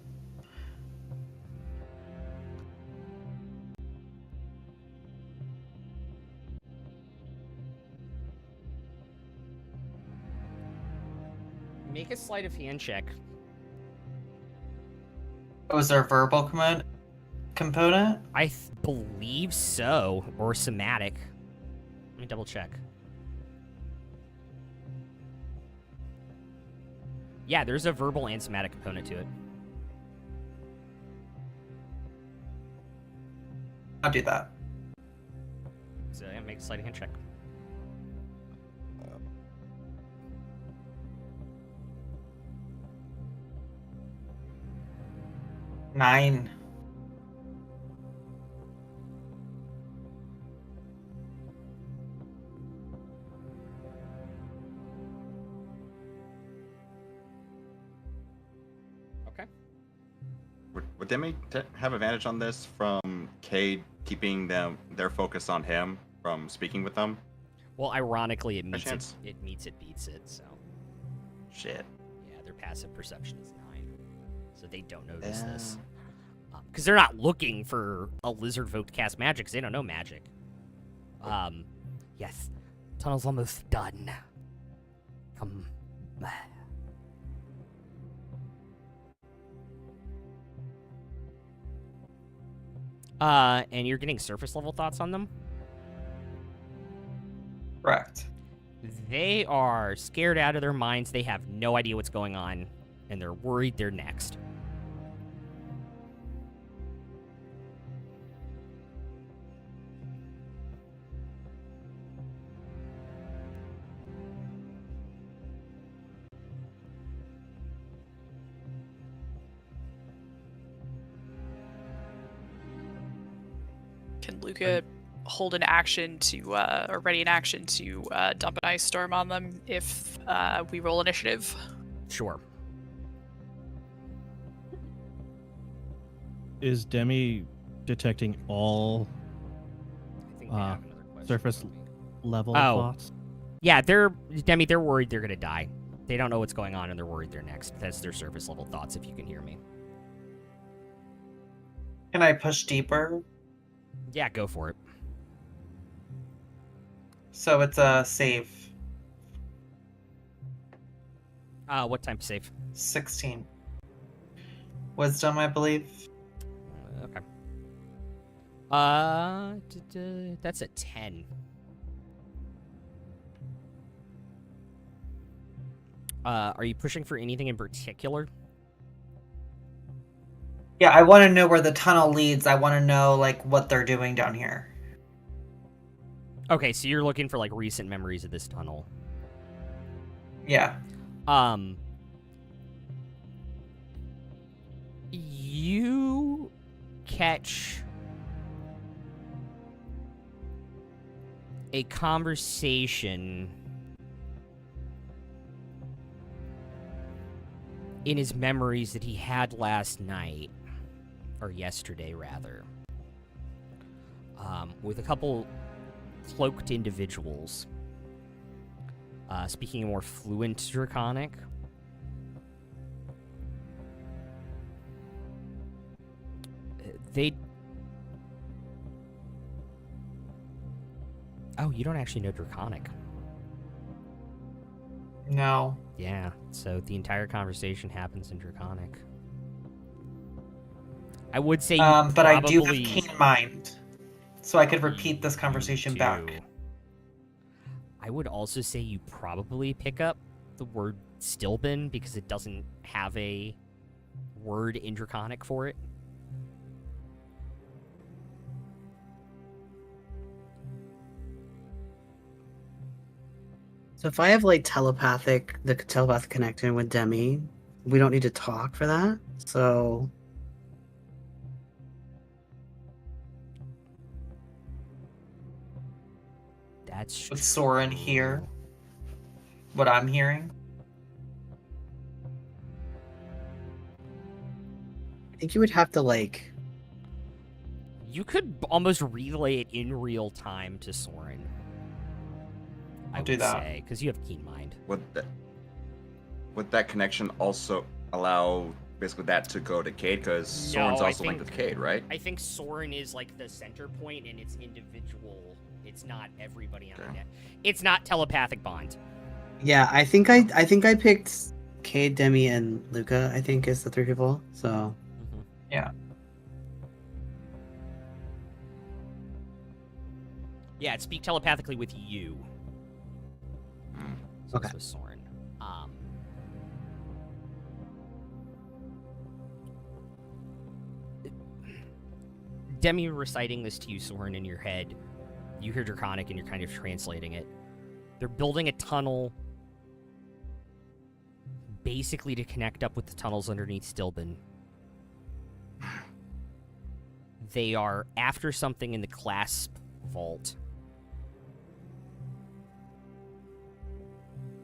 Make a sleight of hand check. Oh, is there a verbal component? I believe so, or somatic. Let me double check. Yeah, there's a verbal and somatic component to it. I'll do that. So yeah, make a sleight of hand check. Nine. Okay. Would Demi have advantage on this from Cade keeping their focus on him from speaking with them? Well, ironically, it meets chance. it beats it. So Shit. yeah, their passive perception is 9, so they don't notice this. Because they're not looking for a Lizardfolk to cast magic, because they don't know magic. Yes, tunnel's almost done. Come. And you're getting surface level thoughts on them? Correct. They are scared out of their minds. They have no idea what's going on, and they're worried they're next. Can Luca hold an action to, or ready an action to dump an ice storm on them if we roll initiative? Sure. Is Demi detecting all I think they have another question surface for me. level Oh. thoughts? Yeah, Demi, they're worried they're gonna die. They don't know what's going on, and they're worried they're next. That's their surface level thoughts, if you can hear me. Can I push deeper? Yeah, go for it. So it's a save. What time save? 16. Wisdom, I believe. Okay. That's a 10. Are you pushing for anything in particular? Yeah, I want to know where the tunnel leads. I want to know like what they're doing down here. Okay, so you're looking for like recent memories of this tunnel. Yeah. You catch a conversation in his memories that he had last night, or yesterday rather, with a couple cloaked individuals speaking a more fluent Draconic. Oh, you don't actually know Draconic. No. Yeah, so the entire conversation happens in Draconic. I would say you but I do have probably keen mind, so I could repeat this conversation back. do. I would also say you probably pick up the word Stilben because it doesn't have a word in Draconic for it. So if I have like the telepathic connection with Demi, we don't need to talk for that. So That's With Soren here, what I'm hearing. I think you would have to like. You could almost relay it in real time to Soren. I'll do that. Because you have keen mind. Would that connection also allow basically that to go to Cade? Because Soren's also linked with Cade, right? I think Soren is like the center point, and it's individual. It's not everybody on the net. It's not telepathic bond. Yeah, I think I picked Cade, Demi, and Luca. I think is the three people. So Yeah. Yeah, it speak telepathically with you. So Okay. it's with Soren. Demi reciting this to you, Soren, in your head. You hear Draconic and you're kind of translating it. They're building a tunnel basically to connect up with the tunnels underneath Stilben. They are after something in the clasp vault.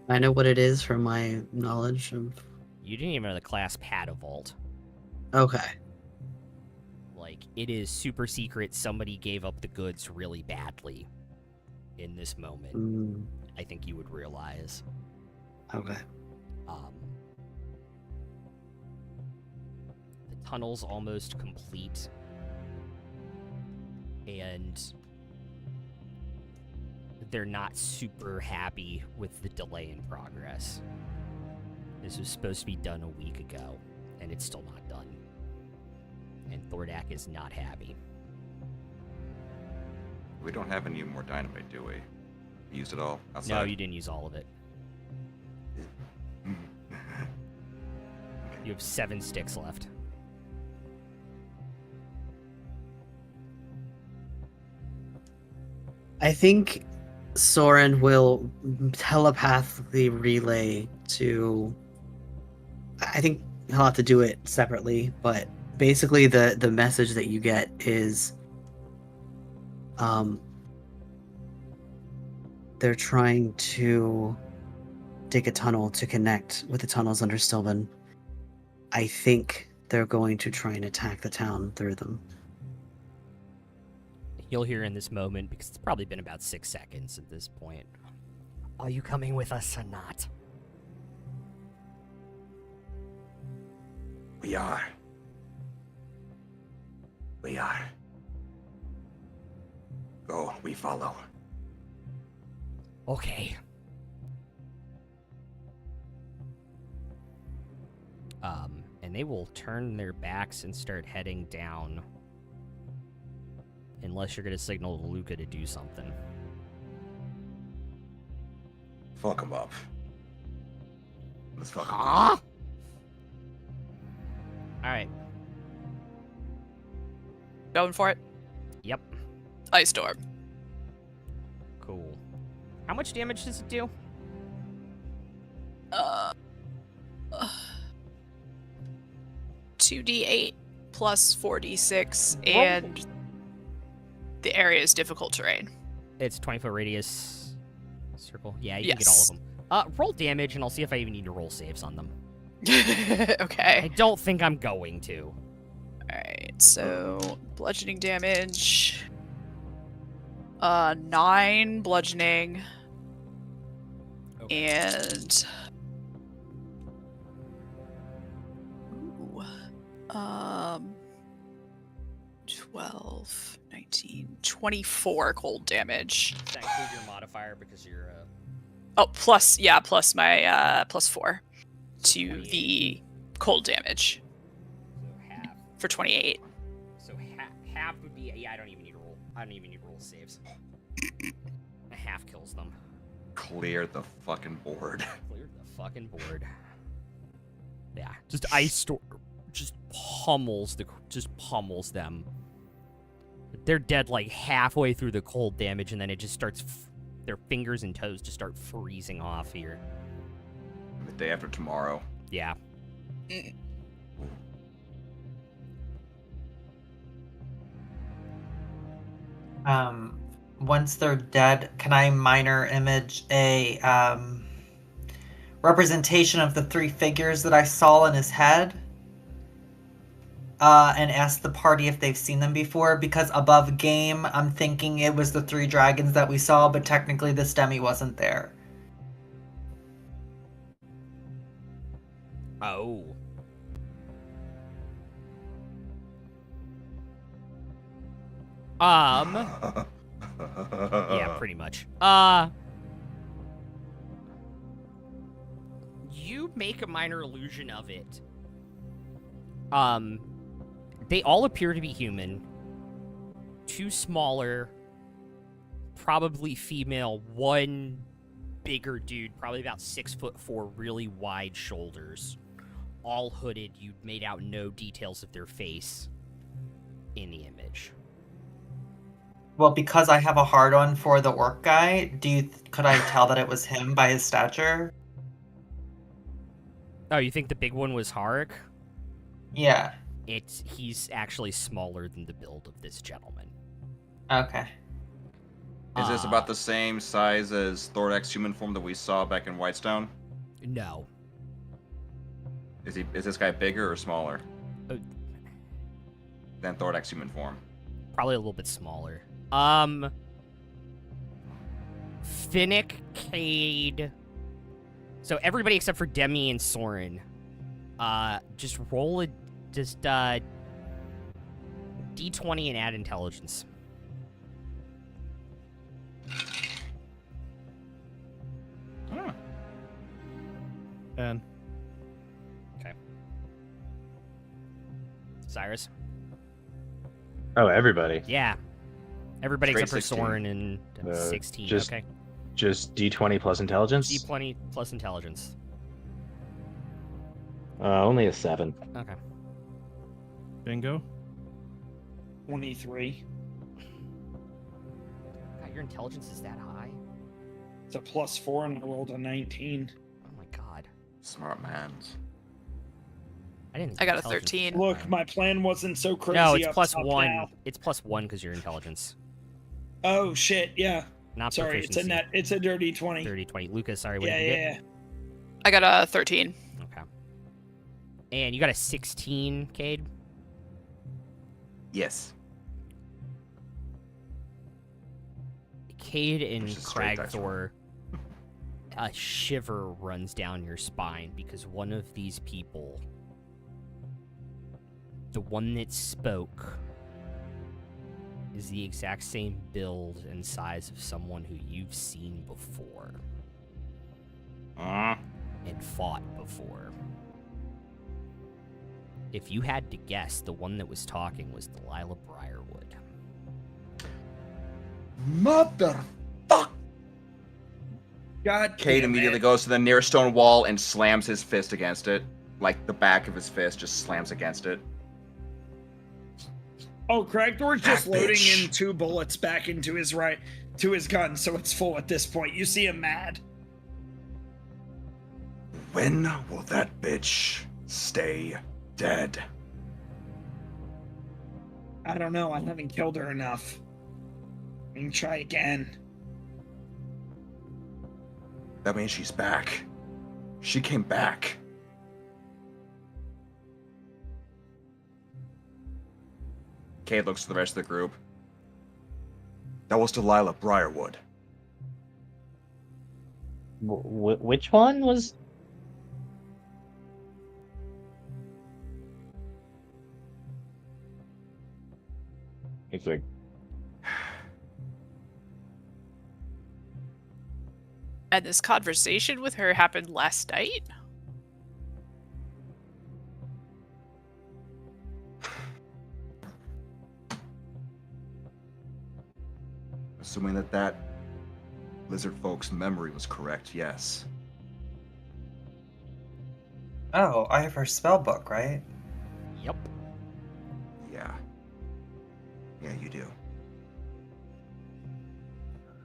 I know what it is from my knowledge of. You didn't even know the clasp had a vault. Okay. Like, it is super secret. Somebody gave up the goods really badly in this moment. I think you would realize. Okay. The tunnel's almost complete. And they're not super happy with the delay in progress. This was supposed to be done a week ago, and it's still not done. And Thordak is not happy. We don't have any more dynamite, do we? We used it all outside? No, you didn't use all of it. You have 7 sticks left. I think Soren will telepathically relay to. I think he'll have to do it separately, but basically the message that you get is they're trying to dig a tunnel to connect with the tunnels under Stilben. I think they're going to try and attack the town through them. You'll hear in this moment, because it's probably been about 6 seconds at this point. Are you coming with us or not? We are. We are. Go, we follow. Okay. And they will turn their backs and start heading down. Unless you're going to signal to Luca to do something. Fuck him up. Let's fuck him Huh? up. Alright. Going for it. Yep. Ice Storm. Cool. How much damage does it do? 2d8 plus 4d6, and the area is difficult terrain. It's 20-foot radius circle. Yeah, you can get all Yes. of them. Roll damage, and I'll see if I even need to roll saves on them. Okay. I don't think I'm going to. Alright, so bludgeoning damage. 9 bludgeoning. Okay. And ooh, 12, 19, 24 cold damage. Does that include your modifier because you're Oh, plus my plus 4 to 28. the cold damage so half. for 28. So half would be I don't even need to roll. I don't even need to roll saves. A half kills them. Clear the fucking board. Cleared the fucking board. Yeah, just ice storm just pummels them. They're dead like halfway through the cold damage, and then it just starts. Their fingers and toes just start freezing off here. The day after tomorrow. Yeah. Once they're dead, can I minor image a representation of the 3 figures that I saw in his head? And ask the party if they've seen them before, because above game, I'm thinking it was the 3 dragons that we saw, but technically this demi wasn't there. Oh. Yeah, pretty much. You make a minor illusion of it. They all appear to be human. 2 smaller, probably female, 1 bigger dude, probably about 6'4", really wide shoulders. All hooded. You made out no details of their face in the image. Well, because I have a hard-on for the orc guy, could I tell that it was him by his stature? Oh, you think the big one was Harik? Yeah. He's actually smaller than the build of this gentleman. Okay. Is this about the same size as Thordax human form that we saw back in Whitestone? No. Is this guy bigger or smaller Uh, than Thordax human form? Probably a little bit smaller. Finnick, Cade. So everybody except for Demi and Soren. Just roll a D20 and add intelligence. Hmm. And Okay. Cyrus? Oh, everybody. Yeah. Everybody Straight except for 16. Soren and Uh, 16. just- Okay. Just D20 plus intelligence? D20 plus intelligence. Only a 7. Okay. bingo. 23. God, your intelligence is that high? It's a +4 and I rolled a 19. Oh my god. Smart mans. I didn't think I got a intelligence was 13. that Look, high. my plan wasn't so crazy. No, it's up plus top 1. now. It's plus 1 because your intelligence. Oh shit, yeah. Not Sorry, it's proficiency. it's a dirty 20. 30, 20. Lucas, sorry, what Yeah, did you yeah, get? yeah. I got a 13. Okay. And you got a 16, Cade? Yes. Cade and Which is straight dice Cragthor, a shiver runs down your spine because one of these people, the one that spoke, is the exact same build and size of someone who you've seen before and fought before. If you had to guess, the one that was talking was Delilah Briarwood. Motherfuck! God Cade damn immediately it. goes to the nearest stone wall and slams his fist against it. Like the back of his fist just slams against it. Oh, Cragthor's just That loading bitch. in 2 bullets back into his gun, so it's full at this point. You see him mad. When will that bitch stay dead? I don't know. I haven't killed her enough. We can try again. That means she's back. She came back. Cade looks to the rest of the group. That was Delilah Briarwood. Which one was? He's like, And this conversation with her happened last night? Assuming that Lizardfolk's memory was correct, yes. Oh, I have her spell book, right? Yep. Yeah. Yeah, you do.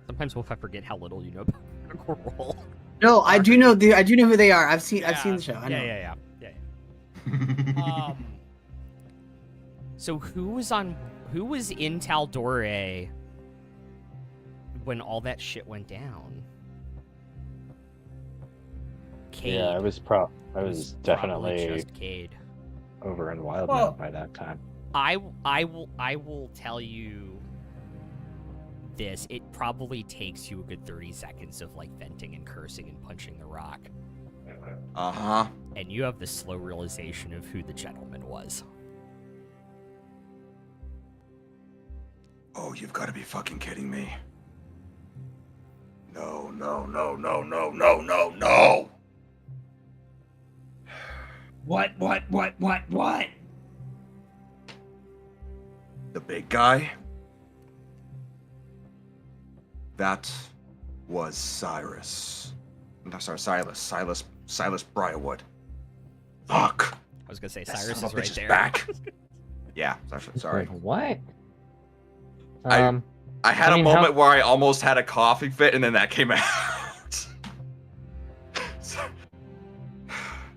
Sometimes Wolf, I forget how little you know about Critical Role. No, I do know who they are. I've seen the show. I know. Yeah. So who was in Taldore when all that shit went down? Cade. yeah, I was Probably definitely just Cade. over in Wildmount Well- by that time. I will tell you this. It probably takes you a good 30 seconds of like venting and cursing and punching the rock, Uh-huh. and you have the slow realization of who the gentleman was. Oh, you've got to be fucking kidding me. No. What? The big guy? That was Cyrus. No, sorry, Silas Briarwood. Fuck! I was gonna say That Cyrus son is of a right bitch is there. back. Yeah, sorry. Wait, what? I had I mean, a how- moment where I almost had a coughing fit, and then that came out.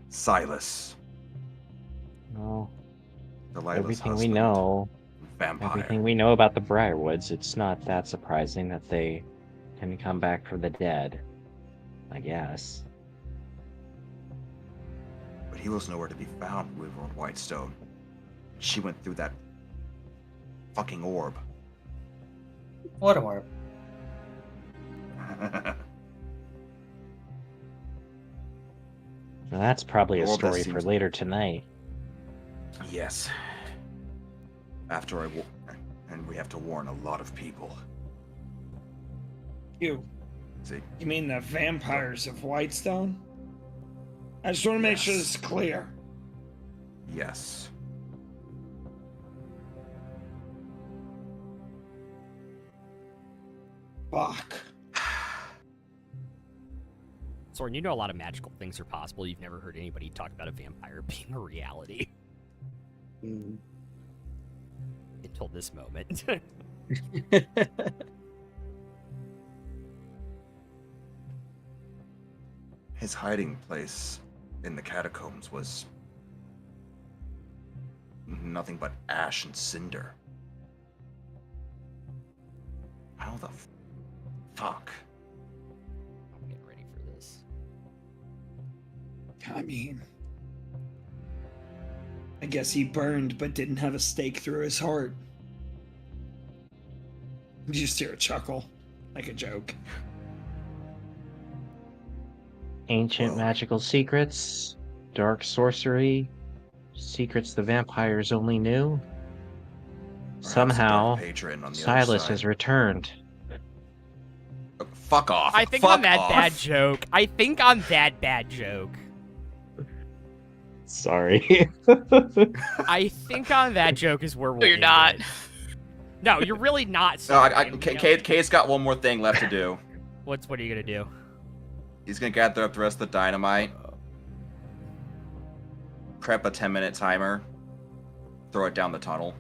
Silas, No. Delilah's Everything we husband, know, vampire. everything we know about the Briarwoods, it's not that surprising that they can come back from the dead. I guess. But he was nowhere to be found with Lord Whitestone. She went through that fucking orb. What orb? Now, that's probably a Well, that story for seems- later tonight. Yes. And we have to warn a lot of people. You See, mean the vampires of Whitestone? I just want to make sure Yes. this is clear. yes. Fuck. Soren, you know a lot of magical things are possible. You've never heard anybody talk about a vampire being a reality Mm. until this moment. His hiding place in the catacombs was nothing but ash and cinder. How the fuck? I'm getting ready for this. I mean, I guess he burned but didn't have a stake through his heart. You just hear a chuckle, like a joke. Ancient Whoa. magical secrets, dark sorcery, secrets the vampires only knew. Somehow, Patron on the other Silas side. has returned. Fuck off. I think Fuck on that off. bad joke. I think on that bad joke. Sorry. I think on that joke is where we'll No, you're end not. it. No, you're really not. No, Sorry. Kay's got one more thing left to do. What are you gonna do? He's gonna gather up the rest of the dynamite, prep a 10-minute timer, throw it down the tunnel.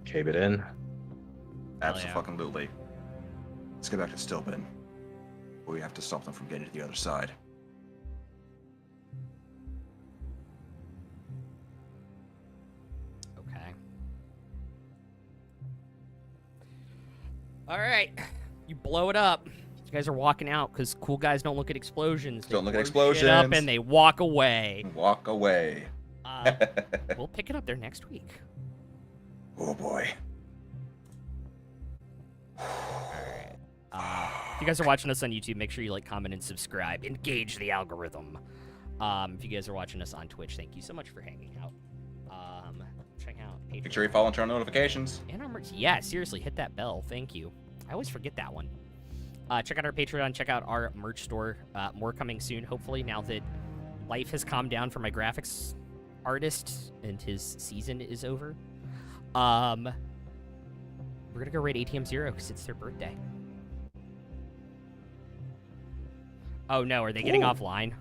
Cave it in. Absolutely. Let's get back to Stilben. We have to stop them from getting to the other side. Okay. All right. You blow it up. You guys are walking out because cool guys don't look at explosions. They Don't look at blow shit up explosions. and they walk away. Walk away. We'll pick it up there next week. Oh boy. If you guys are watching us on YouTube, make sure you like, comment, and subscribe. Engage the algorithm. If you guys are watching us on Twitch, thank you so much for hanging out. Check out Patreon. Make sure you follow and turn on notifications. And our merch. Yeah, seriously, hit that bell. Thank you. I always forget that one. Check out our Patreon. Check out our merch store. More coming soon, hopefully, now that life has calmed down for my graphics artist and his season is over. We're gonna go raid ATM 0 because it's their birthday. Oh no, are they getting offline?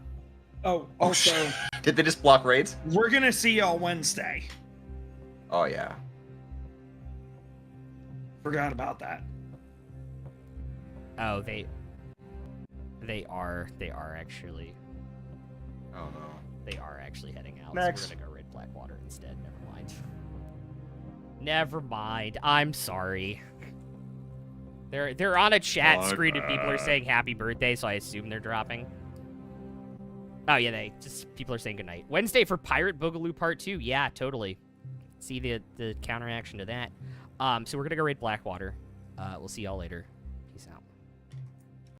Oh, also, Did they just block raids? we're gonna see y'all Wednesday. Oh yeah. Forgot about that. Oh, they are actually. Oh no. They are actually heading out. Next. So we're gonna go raid Blackwater instead. Never mind. Never mind. I'm sorry. They're on a chat screen and people are saying happy birthday, so I assume they're dropping. Oh yeah, people are saying goodnight. Wednesday for Pirate Boogaloo Part 2. Yeah, totally. See the counteraction to that. So we're gonna go raid Blackwater. We'll see y'all later.